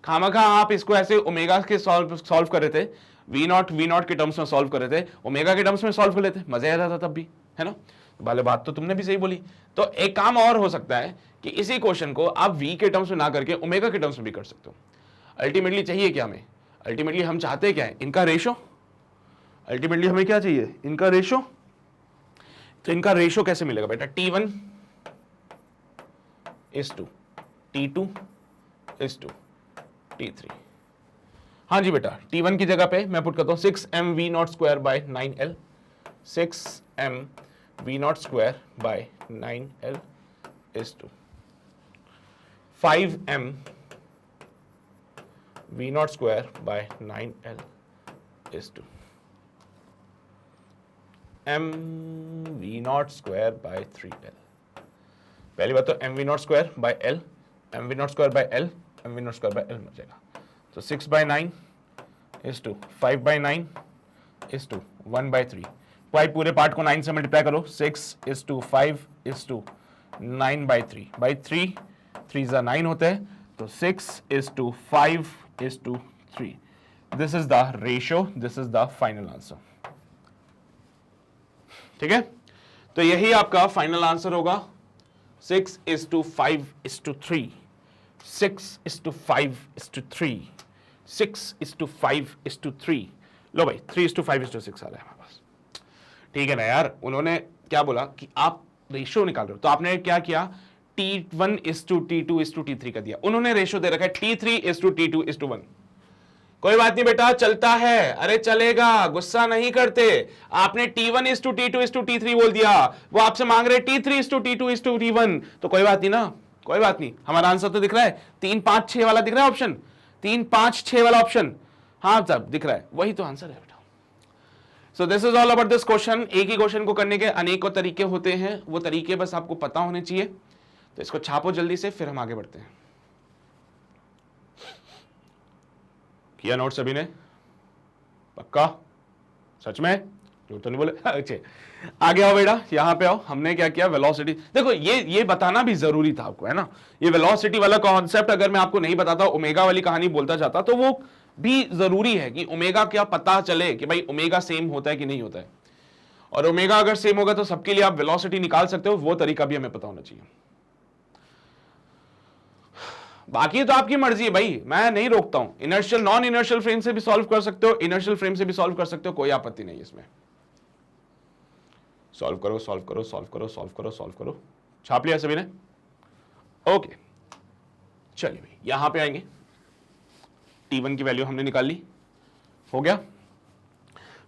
खामखा आप इसको ऐसे ओमेगा के सॉल्व कर रहे थे, v0 के टर्म्स में सॉल्व कर रहे थे, ओमेगा के टर्म्स में सॉल्व कर लेते, मजा आ जाता तब भी, है ना? वाले बात तो तुमने भी सही बोली। तो एक काम और हो सकता है कि इसी क्वेश्चन को आप v के टर्म्स में ना करके ओमेगा के टर्म्स में भी कर सकते हो। अल्टीमेटली चाहिए क्या हमें? अल्टीमेटली हम चाहते क्या है? इनका रेशो। अल्टीमेटली हमें क्या चाहिए? इनका रेशो। तो इनका रेशो कैसे मिलेगा बेटा? T1 is to T2 is to T3। हाँ जी बेटा, T1 की जगह पे मैं पुट करता हूं 6m v0 square by 9l, 6m v0 square by 9l is to 5m v0 square by 9l is to m v0 square by 3l। पहली बात तो m v0 square by l, m v0 square by l, m v0 square by l मिल जाएगा। तो 6 by 9 is to 5 by 9 is to 1 by 3। भाई पूरे part को 9 से multiply करो, 6 is to 5 is to 9 by 3 by 3 3 9 होते हैं, तो 6 is to 5 is to 3। This is the ratio, this is the final answer. ठीक है, तो यही आपका फाइनल आंसर होगा। 6 is to 5 is to 3, 6 is to 5 is to 3, 6 is to 5 is to 3। लो भाई 3 is to 5 is to 6 आ रहा है हमारे पास। ठीक है ना यार, उन्होंने क्या बोला कि आप रेशियो निकाल रहे हो, तो आपने क्या किया, T1:T2:T3 का दिया, उन्होंने रेशियो दे रखा है T3:T2:1। कोई बात नहीं बेटा, चलता है, अरे चलेगा, गुस्सा नहीं करते। आपने T1:T2:T3 बोल दिया, वो आपसे मांग रहे T3:T2:T1, तो कोई बात नहीं ना, कोई बात नहीं। हमारा आंसर तो दिख रहा है 3 5 6 वाला, दिख रहा है ऑप्शन 3 5 6 वाला ऑप्शन, हाँ साहब दिख रहा है, वही तो आंसर है बेटा। So this is all about this question. एक ही क्वेश्चन को करने के अनेकों तरीके होते हैं, वो तरीके बस आपको पता होने चाहिए। तो इसको छापो जल्दी से, फिर हम आगे बढ़ते हैं। किया नोट सभी ने? पक्का? सच में? झूठ तो नहीं बोले? अच्छे, आगे आओ बेटा, यहां पे आओ। हमने क्या किया, वेलोसिटी, देखो ये बताना भी जरूरी था आपको, है ना। ये वेलोसिटी वाला कॉन्सेप्ट अगर मैं आपको नहीं बताता, ओमेगा वाली कहानी बोलता जाता, तो वो भी जरूरी है कि ओमेगा क्या पता चले कि भाई ओमेगा सेम होता है कि नहीं होता है। और ओमेगा अगर सेम होगा तो सबके लिए आप वेलोसिटी निकाल सकते हो, वो तरीका भी हमें पता होना चाहिए। बाकी तो आपकी मर्जी है भाई, मैं नहीं रोकता हूं। इनर्शियल नॉन इनर्शियल फ्रेम से भी सॉल्व कर सकते हो, इनर्शियल फ्रेम से भी सॉल्व कर सकते हो, कोई आपत्ति नहीं इसमें। सॉल्व करो, सॉल्व करो, सॉल्व करो, सॉल्व करो, सॉल्व करो। छाप लिया सभी ने? ओके, चलिए भाई यहां पे आएंगे। T1 की वैल्यू हमने निकाल ली, हो गया।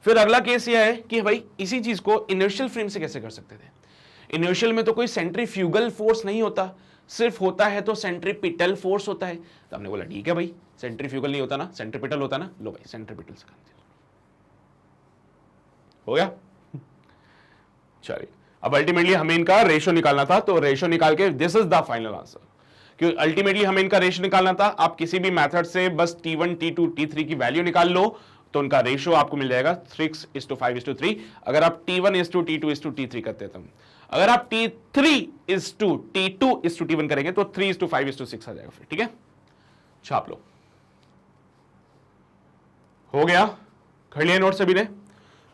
फिर अगला केस ये है कि भाई इसी चीज को इनर्शियल फ्रेम से कैसे कर सकते थे। इनर्शियल में तो कोई सेंट्रीफ्यूगल फोर्स नहीं होता, सिर्फ होता है तो सेंट्रीपिटल फोर्स होता है। तो हमने बोला ठीक है भाई, सेंट्रीफ्यूगल नहीं होता ना, सेंट्रीपिटल होता ना, लो भाई सेंट्रीपिटल से कर दिया, हो गया। चलिए, अब अल्टीमेटली हमें इनका रेशियो निकालना था, तो रेशियो निकाल के this is the final answer. क्योंकि अल्टीमेटली हमें इनका रेशियो निकालना था। आप किसी भी मेथड से बस T1 T2 T3 की वैल्यू निकाल लो, तो उनका रेशियो आपको मिल जाएगा 6:5:3। अगर आप T1:T2:T3 करते हैं, अगर आप T3:T2:T1 करेंगे तो 3:5:6 आ जाएगा फिर, ठीक है। छाप लो, हो गया। कर लिया नोट सभी ने?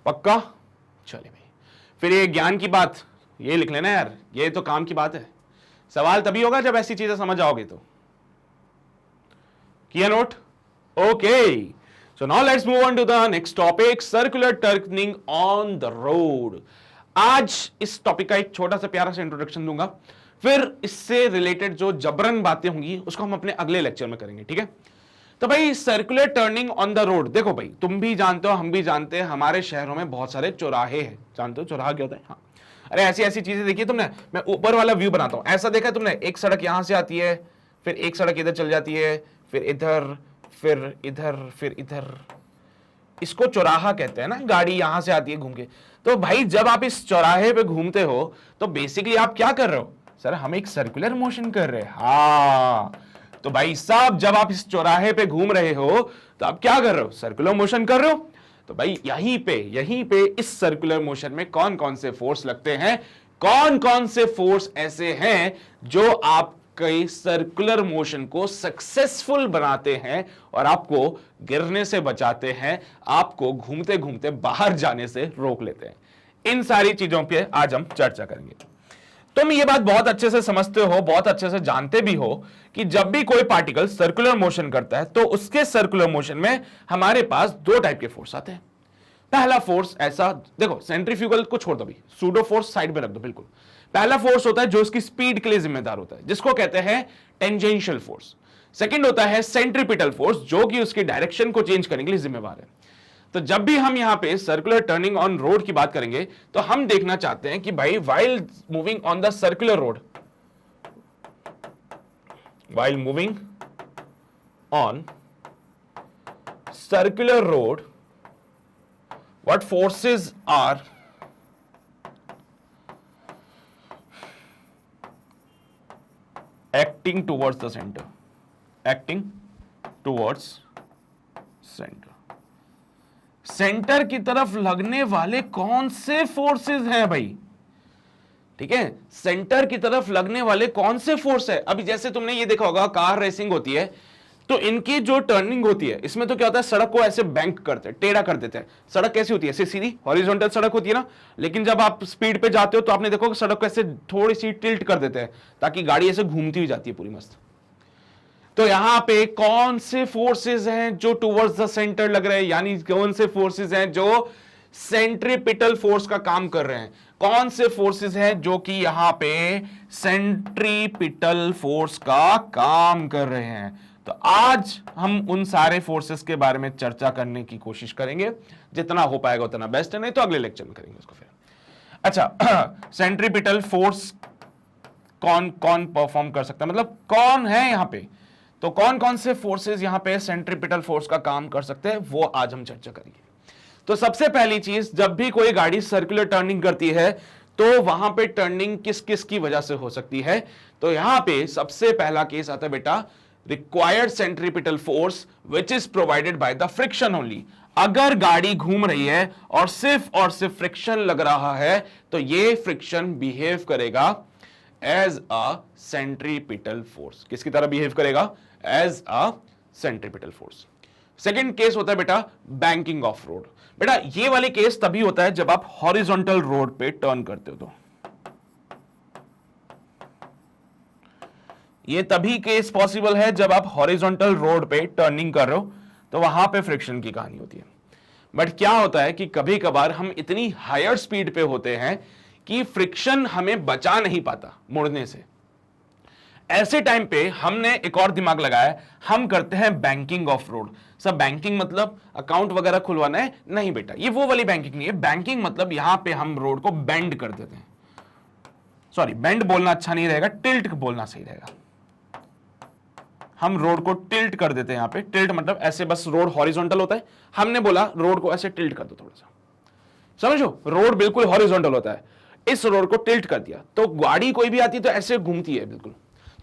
पक्का? चलिए भाई, फिर ये ज्ञान की बात ये लिख लेना यार, ये तो काम की बात है। सवाल तभी होगा जब ऐसी चीजें समझ आओगे। तो किया note? Okay, so now let's move on to the next topic, circular turning on the road. आज इस टॉपिक का एक छोटा सा प्यारा सा इंट्रोडक्शन दूंगा, फिर इससे रिलेटेड जो जबरन बातें होंगी उसको हम अपने अगले लेक्चर में करेंगे, ठीक है। तो भाई circular turning on the road, देखो भाई तुम भी जानते हो, हम भी जानते हैं, हमारे शहरों में बहुत सारे चौराहे हैं। जानते हो चौराहा क्या होता है? हाँ, अरे ऐसी ऐसी चीजें देखिए तुमने। मैं ऊपर वाला व्यू बनाता हूं, ऐसा देखा तुमने, एक सड़क यहां से आती है, फिर एक सड़क इधर चल जाती है, फिर इधर, फिर इधर, फिर इधर। इसको चौराहा कहते हैं ना, गाड़ी यहां से आती है घूम के। तो भाई जब आप इस चौराहे पे घूमते हो तो बेसिकली आप क्या कर रहे हो? सर हम एक सर्कुलर मोशन कर रहे हैं। हाँ, तो भाई साहब जब आप इस चौराहे पे घूम रहे हो तो आप क्या कर रहे हो? सर्कुलर मोशन कर रहे हो। तो भाई यहीं पे इस सर्कुलर मोशन में कौन कौन से फोर्स लगते हैं, कौन कौन से फोर्स ऐसे हैं जो आपके सर्कुलर मोशन को सक्सेसफुल बनाते हैं और आपको गिरने से बचाते हैं, आपको घूमते घूमते बाहर जाने से रोक लेते हैं। इन सारी चीजों पे आज हम चर्चा करेंगे। तुम ये बात बहुत अच्छे से समझते हो, बहुत अच्छे से जानते भी हो कि जब भी कोई पार्टिकल सर्कुलर मोशन करता है तो उसके सर्कुलर मोशन में हमारे पास दो टाइप के फोर्स आते हैं। पहला फोर्स ऐसा, देखो सेंट्रीफ्यूगल को छोड़ दो, भी सूडो फोर्स साइड में रख दो बिल्कुल। पहला फोर्स होता है जो उसकी स्पीड के लिए जिम्मेदार होता है, जिसको कहते हैं टेंजेंशियल फोर्स। सेकंड होता है सेंट्रीपिटल फोर्स, जो कि उसकी डायरेक्शन को चेंज करने के लिए जिम्मेवार है। तो जब भी हम यहां पे सर्कुलर टर्निंग ऑन रोड की बात करेंगे तो हम देखना चाहते हैं कि भाई while moving on the circular road, while moving on circular road, what forces are acting towards the center, acting towards center। Centre की तरफ लगने वाले कौन से फोर्सेस हैं भाई? ठीक है, सेंटर की तरफ लगने वाले कौन से फोर्स है? अभी जैसे तुमने ये देखा होगा, कार रेसिंग होती है तो इनकी जो टर्निंग होती है, इसमें तो क्या होता है, सड़क को ऐसे बैंक करते हैं, टेढ़ा कर देते हैं। सड़क कैसी होती है? ऐसे सीधी हॉरिजॉन्टल सड़क होती है ना, लेकिन जब आप स्पीड पे जाते हो तो आपने देखो कि सड़क को ऐसे थोड़ी सी टिल्ट कर देते हैं ताकि गाड़ी ऐसे घूमती हुई जाती है पूरी मस्त। तो यहां पे कौन से फोर्सेस हैं जो टुवर्ड्स द सेंटर लग रहे हैं, यानी कौन से फोर्सेस हैं जो सेंट्रीपिटल फोर्स का काम कर रहे हैं। कौन से फोर्सेस हैं जो कि यहां पे सेंट्रीपिटल फोर्स का काम कर रहे हैं? तो आज हम उन सारे फोर्सेस के बारे में चर्चा करने की कोशिश करेंगे, जितना हो पाएगा उतना बेस्ट है, नहीं तो अगले लेक्चर में करेंगे उसको फिर। अच्छा, सेंट्रीपिटल फोर्स कौन कौन परफॉर्म कर सकता है, मतलब कौन है यहां पे, तो कौन कौन से फोर्सेस यहां पे सेंट्रीपिटल फोर्स का काम कर सकते हैं वो आज हम चर्चा करेंगे। तो सबसे पहली चीज, जब भी कोई गाड़ी सर्कुलर टर्निंग करती है तो वहां पे टर्निंग किस किस की वजह से हो सकती है? तो यहां पे सबसे पहला केस आता है बेटा, required centripetal force which is provided by the friction only. अगर गाड़ी घूम रही है और सिर्फ फ्रिक्शन लग रहा है तो ये फ्रिक्शन बिहेव करेगा एज अ सेंट्रीपिटल फोर्स। किसकी तरह बिहेव करेगा? As a centripetal force. Second case होता है बेटा बैंकिंग ऑफ रोड। बेटा ये वाले केस तभी होता है जब आप हॉरिजॉन्टल रोड पे टर्न करते हो, तो ये तभी केस पॉसिबल है जब आप हॉरिजॉन्टल रोड पे टर्निंग कर रहे हो, तो वहां पे फ्रिक्शन की कहानी होती है। बट क्या होता है कि कभी कभार हम इतनी हायर स्पीड पे होते हैं कि फ्रिक्शन हमें बचा नहीं पाता मुड़ने से। ऐसे टाइम पे हमने एक और दिमाग लगाया, हम करते हैं बैंकिंग ऑफ रोड। सब बैंकिंग मतलब अकाउंट वगैरह खुलवाना है? नहीं बेटा, ये वो वाली बैंकिंग नहीं है। बैंकिंग मतलब यहां पे हम रोड को बेंड कर देते हैं। सॉरी, बेंड बोलना अच्छा नहीं रहेगा, टिल्ट बोलना सही रहेगा। हम रोड को टिल्ट कर देते हैं। यहां पे टिल्ट मतलब ऐसे, बस रोड हॉरिजॉन्टल होता है, हमने बोला रोड को ऐसे टिल्ट कर दो थोड़ा सा, समझो, रोड बिल्कुल हॉरिजॉन्टल होता है, इस रोड को टिल्ट कर दिया तो गाड़ी कोई भी आती है तो ऐसे घूमती है बिल्कुल।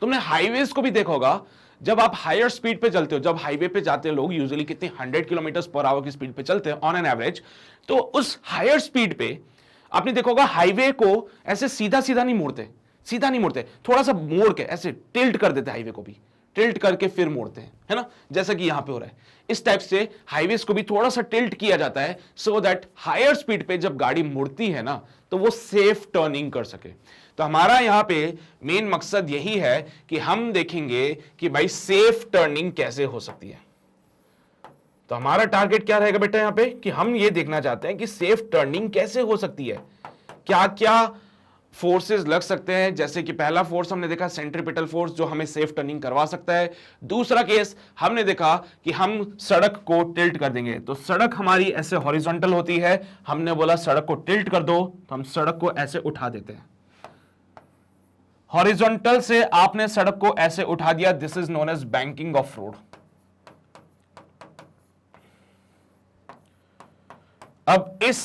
तुमने हाईवेज को भी देखा होगा, जब आप हायर स्पीड पे चलते हो, जब हाईवे पे जाते हैं लोग यूजुअली कितनी 100 किलोमीटर पर आवर की स्पीड पे चलते हैं ऑन एन एवरेज, तो उस हायर स्पीड पे आपने देखा होगा हाईवे को ऐसे सीधा सीधा नहीं मोड़ते, थोड़ा सा मोड़ के ऐसे टिल्ट कर देते, हाईवे को भी टिल्ट करके फिर मोड़ते हैं, है ना, जैसा कि यहां पे हो रहा है। इस टाइप से हाईवेज को भी थोड़ा सा टिल्ट किया जाता है सो दैट हायर स्पीड पे जब गाड़ी मुड़ती है ना तो वो सेफ टर्निंग कर सके। तो हमारा यहां पे मेन मकसद यही है कि हम देखेंगे कि भाई सेफ टर्निंग कैसे हो सकती है। तो हमारा टारगेट क्या रहेगा बेटा यहां पे, कि हम ये देखना चाहते हैं कि सेफ टर्निंग कैसे हो सकती है, क्या क्या फोर्सेस लग सकते हैं। जैसे कि पहला फोर्स हमने देखा सेंट्रीपिटल फोर्स, जो हमें सेफ टर्निंग करवा सकता है। दूसरा केस हमने देखा कि हम सड़क को टिल्ट कर देंगे, तो सड़क हमारी ऐसे हॉरिजॉन्टल होती है, हमने बोला सड़क को टिल्ट कर दो, तो हम सड़क को ऐसे उठा देते हैं। हॉरिजॉन्टल से आपने सड़क को ऐसे उठा दिया, this is known as banking of road. अब इस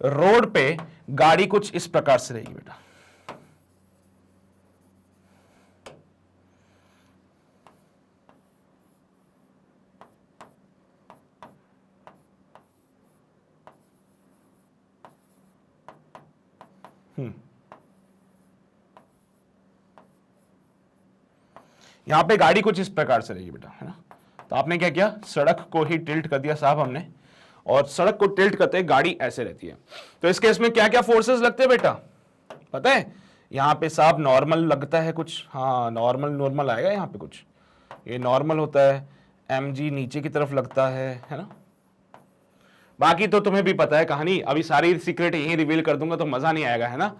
रोड पे गाड़ी कुछ इस प्रकार से रहेगी बेटा, यहां पे गाड़ी कुछ इस प्रकार से रहेगी बेटा, है ना। तो आपने क्या किया, सड़क को ही टिल्ट कर दिया साहब हमने, और सड़क को टिल्ट करते गाड़ी ऐसे रहती है। तो इस केस में क्या क्या फोर्सेस लगते हैं बेटा पता है? यहां पे साहब नॉर्मल लगता है कुछ, हाँ नॉर्मल आएगा यहां पे कुछ, ये नॉर्मल होता है। mg नीचे की तरफ लगता है ना। बाकी तो तुम्हें भी पता है कहानी, अभी सारी सीक्रेट यही रिवील कर दूंगा तो मजा नहीं आएगा, है ना।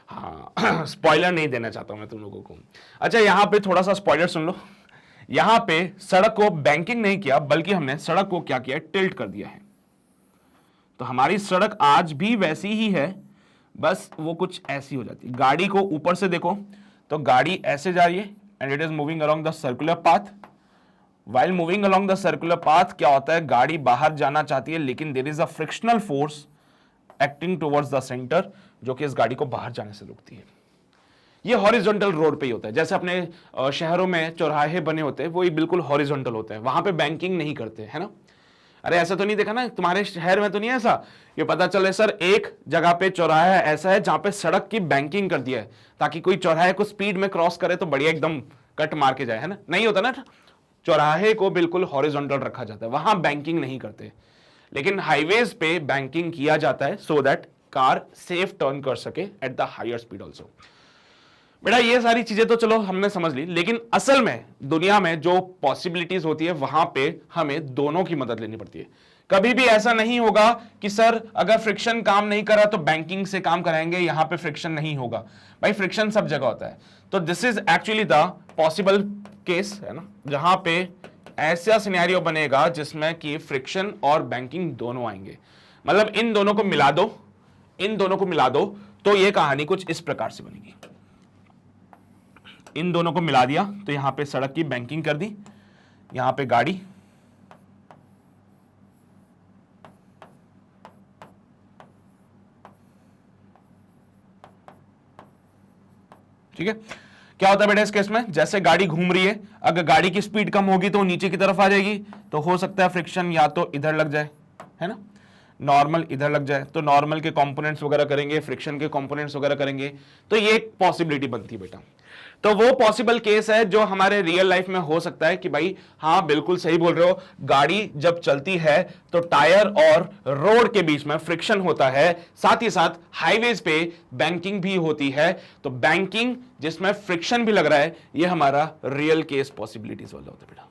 हाँ स्पॉइलर नहीं देना चाहता हूं मैं तुम लोगों को। अच्छा यहां पे थोड़ा सा स्पॉइलर सुन लो। यहां पे सड़क को बैंकिंग नहीं किया, बल्कि हमने सड़क को क्या किया, टिल्ट कर दिया है। तो हमारी सड़क आज भी वैसी ही है, बस वो कुछ ऐसी हो जाती है। गाड़ी को ऊपर से देखो तो गाड़ी ऐसे जा रही है and it is moving along the circular path. While moving along the circular path क्या होता है, गाड़ी बाहर जाना चाहती है, लेकिन there is a frictional force acting towards the center, जो कि इस गाड़ी को बाहर जाने से रोकती है। ये हॉरिजॉन्टल रोड पे ही होता है। जैसे अपने शहरों में चौराहे बने होते हैं, वो ही बिल्कुल हॉरिजॉन्टल होते हैं, वहां पे बैंकिंग नहीं करते, है ना। अरे ऐसा तो नहीं देखा ना तुम्हारे शहर में, तो नहीं ऐसा ये पता चले सर एक जगह पे चौराहा ऐसा है जहां पे सड़क की बैंकिंग कर दिया है, ताकि कोई चौराहे को स्पीड में क्रॉस करे तो बढ़िया एकदम कट मार के जाए, है ना। नहीं होता ना, चौराहे को बिल्कुल हॉरिजॉन्टल रखा जाता है, वहां बैंकिंग नहीं करते। लेकिन हाईवेज पे बैंकिंग किया जाता है so that car safe turn कर सके at the higher speed also. बेटा ये सारी चीजें तो चलो हमने समझ ली, लेकिन असल में दुनिया में जो पॉसिबिलिटीज होती है वहां पे हमें दोनों की मदद लेनी पड़ती है। कभी भी ऐसा नहीं होगा कि सर अगर फ्रिक्शन काम नहीं करा तो बैंकिंग से काम कराएंगे, यहां पे फ्रिक्शन नहीं होगा। भाई फ्रिक्शन सब जगह होता है। तो this is actually the possible case, है ना, जहां पे ऐसा सिनेरियो बनेगा जिसमें कि फ्रिक्शन और बैंकिंग दोनों आएंगे। मतलब इन दोनों को मिला दो, इन दोनों को मिला दो तो ये कहानी कुछ इस प्रकार से बनेगी। इन दोनों को मिला दिया तो यहां पे सड़क की बैंकिंग कर दी, यहां पे गाड़ी, ठीक है। क्या होता है बेटा इस केस में, जैसे गाड़ी घूम रही है, अगर गाड़ी की स्पीड कम होगी तो नीचे की तरफ आ जाएगी, तो हो सकता है फ्रिक्शन या तो इधर लग जाए, है ना, नॉर्मल इधर लग जाए, तो नॉर्मल के कंपोनेंट्स वगैरह करेंगे, फ्रिक्शन के कंपोनेंट्स वगैरह करेंगे, तो ये एक पॉसिबिलिटी बनती है बेटा। तो वो पॉसिबल केस है जो हमारे रियल लाइफ में हो सकता है कि भाई हाँ बिल्कुल सही बोल रहे हो, गाड़ी जब चलती है तो टायर और रोड के बीच में फ्रिक्शन होता है, साथ ही साथ हाईवेज पे बैंकिंग भी होती है। तो बैंकिंग जिसमें फ्रिक्शन भी लग रहा है, ये हमारा रियल केस पॉसिबिलिटीज वाला होता है बेटा।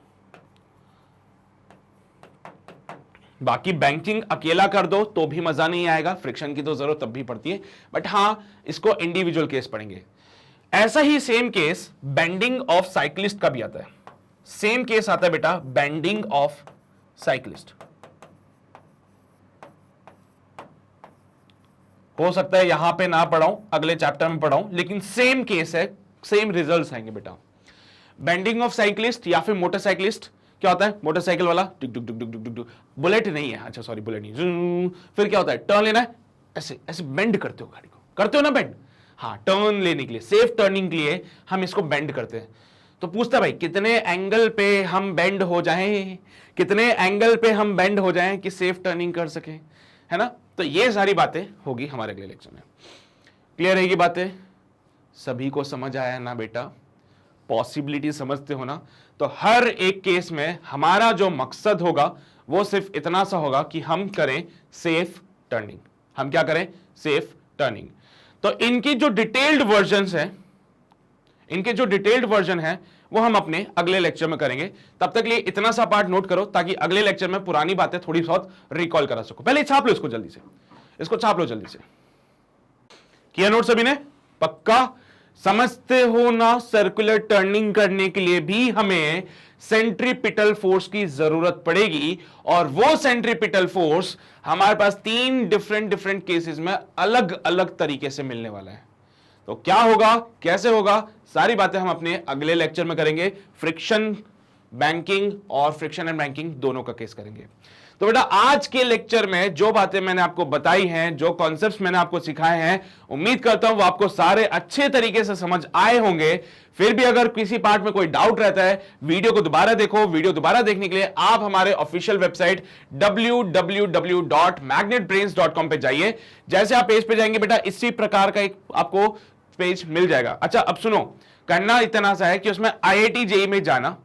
बाकी बैंकिंग अकेला कर दो तो भी मजा नहीं आएगा, फ्रिक्शन की तो जरूरत तब भी पड़ती है, बट हां इसको इंडिविजुअल केस पढ़ेंगे। ऐसा ही same case bending of cyclist का भी आता है। सेम केस आता है बेटा बेंडिंग ऑफ साइक्लिस्ट। हो सकता है यहां पे ना पढ़ाऊं, अगले चैप्टर में पढ़ाऊं, लेकिन सेम केस है, सेम रिजल्ट्स आएंगे बेटा। बेंडिंग ऑफ साइक्लिस्ट या फिर मोटरसाइक्लिस्ट, क्या होता है मोटरसाइकिल वाला टुक टुक टुक टुक टुक, बुलेट नहीं है, अच्छा सॉरी बुलेट नहीं, फिर क्या होता है टर्न लेना है, ऐसे ऐसे बेंड करते हो गाड़ी को, करते हो ना बेंड, हाँ टर्न लेने के लिए, सेफ टर्निंग के लिए हम इसको बेंड करते हैं। तो पूछता भाई कितने एंगल पे हम बेंड हो जाएं, कितने एंगल पे हम बेंड हो जाएं कि सेफ टर्निंग कर सके, है ना। तो ये सारी बातें होगी हमारे अगले लेक्चर में। क्लियर रहेगी बातें, सभी को समझ आया ना बेटा, पॉसिबिलिटी समझते हो ना। तो हर एक केस में हमारा जो मकसद होगा वो सिर्फ इतना सा होगा कि हम करें सेफ टर्निंग। हम क्या करें, सेफ टर्निंग। तो इनकी जो डिटेल्ड वर्जन्स हैं, इनके जो डिटेल्ड वर्जन है वो हम अपने अगले लेक्चर में करेंगे। तब तक लिए इतना सा पार्ट नोट करो ताकि अगले लेक्चर में पुरानी बातें थोड़ी बहुत रिकॉल करा सको। पहले छाप लो इसको जल्दी से, इसको छाप लो जल्दी से। किया नोट सभी ने, पक्का समझते हो ना। सर्कुलर टर्निंग करने के लिए भी हमें सेंट्रीपिटल फोर्स की जरूरत पड़ेगी, और वो सेंट्रीपिटल फोर्स हमारे पास 3 डिफरेंट केसेस में अलग अलग तरीके से मिलने वाला है। तो क्या होगा, कैसे होगा, सारी बातें हम अपने अगले लेक्चर में करेंगे। फ्रिक्शन बैंकिंग और फ्रिक्शन एंड बैंकिंग दोनों का केस करेंगे। तो बेटा आज के लेक्चर में जो बातें मैंने आपको बताई हैं, जो कॉन्सेप्ट्स मैंने आपको सिखाए हैं, उम्मीद करता हूं वो आपको सारे अच्छे तरीके से समझ आए होंगे। फिर भी अगर किसी पार्ट में कोई डाउट रहता है, वीडियो को दोबारा देखो। वीडियो दोबारा देखने के लिए आप हमारे ऑफिशियल वेबसाइट www.magnetbrains.com पे जाइए। जैसे आप पेज पे जाएंगे बेटा इसी प्रकार का एक आपको पेज मिल जाएगा। अच्छा अब सुनो, करना इतना सा है कि उसमें IIT JEE में जाना।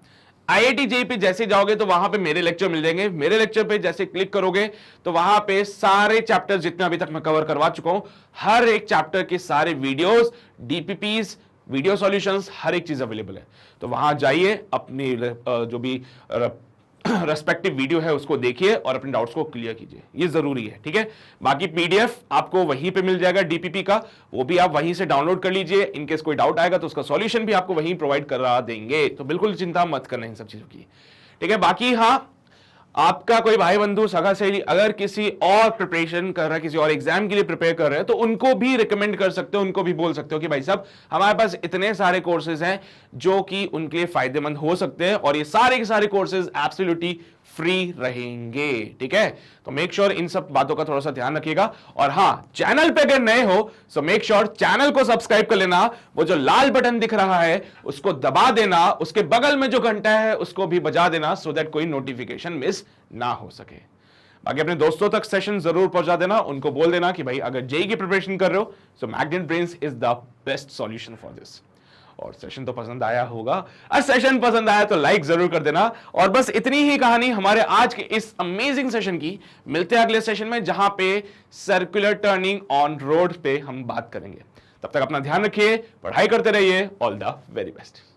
IIT JEE पे जैसे जाओगे तो वहां पे मेरे लेक्चर मिल जाएंगे। मेरे लेक्चर पे जैसे क्लिक करोगे तो वहां पे सारे चैप्टर जितने अभी तक मैं कवर करवा चुका हूं, हर एक चैप्टर के सारे वीडियोस, DPPs, वीडियो सॉल्यूशंस, हर एक चीज अवेलेबल है। तो वहां जाइए, अपनी जो भी रेस्पेक्टिव वीडियो है उसको देखिए और अपने डाउट्स को क्लियर कीजिए, ये जरूरी है, ठीक है। बाकी PDF आपको वहीं पे मिल जाएगा DPP का, वो भी आप वहीं से डाउनलोड कर लीजिए। इनकेस कोई डाउट आएगा तो उसका सॉल्यूशन भी आपको वहीं प्रोवाइड करा देंगे, तो बिल्कुल चिंता मत करना इन सब चीजों की, ठीक है। बाकी हाँ, आपका कोई भाई बंधु सगा सहेली अगर किसी और प्रिपरेशन कर रहा है, किसी और एग्जाम के लिए प्रिपेयर कर रहे हैं, तो उनको भी रिकमेंड कर सकते हो, उनको भी बोल सकते हो कि भाई साहब हमारे पास इतने सारे कोर्सेज हैं जो कि उनके लिए फायदेमंद हो सकते हैं, और ये सारे के सारे कोर्सेज एब्सोल्युटली फ्री रहेंगे, ठीक है। तो मेक श्योर इन सब बातों का थोड़ा सा ध्यान रखिएगा। और हाँ, चैनल पे अगर नए हो सो मेक श्योर चैनल को सब्सक्राइब कर लेना। वो जो लाल बटन दिख रहा है उसको दबा देना, उसके बगल में जो घंटा है उसको भी बजा देना, सो दैट कोई नोटिफिकेशन मिस ना हो सके। बाकी अपने दोस्तों तक सेशन जरूर पहुंचा देना, उनको बोल देना कि भाई अगर JEE की प्रिपरेशन कर रहे हो so magnet brains is the best solution for this. और सेशन तो पसंद आया होगा, सेशन पसंद आया तो लाइक जरूर कर देना। और बस इतनी ही कहानी हमारे आज के इस अमेजिंग सेशन की। मिलते हैं अगले सेशन में जहां पे सर्कुलर टर्निंग ऑन रोड पे हम बात करेंगे। तब तक अपना ध्यान रखिए, पढ़ाई करते रहिए। All the very best.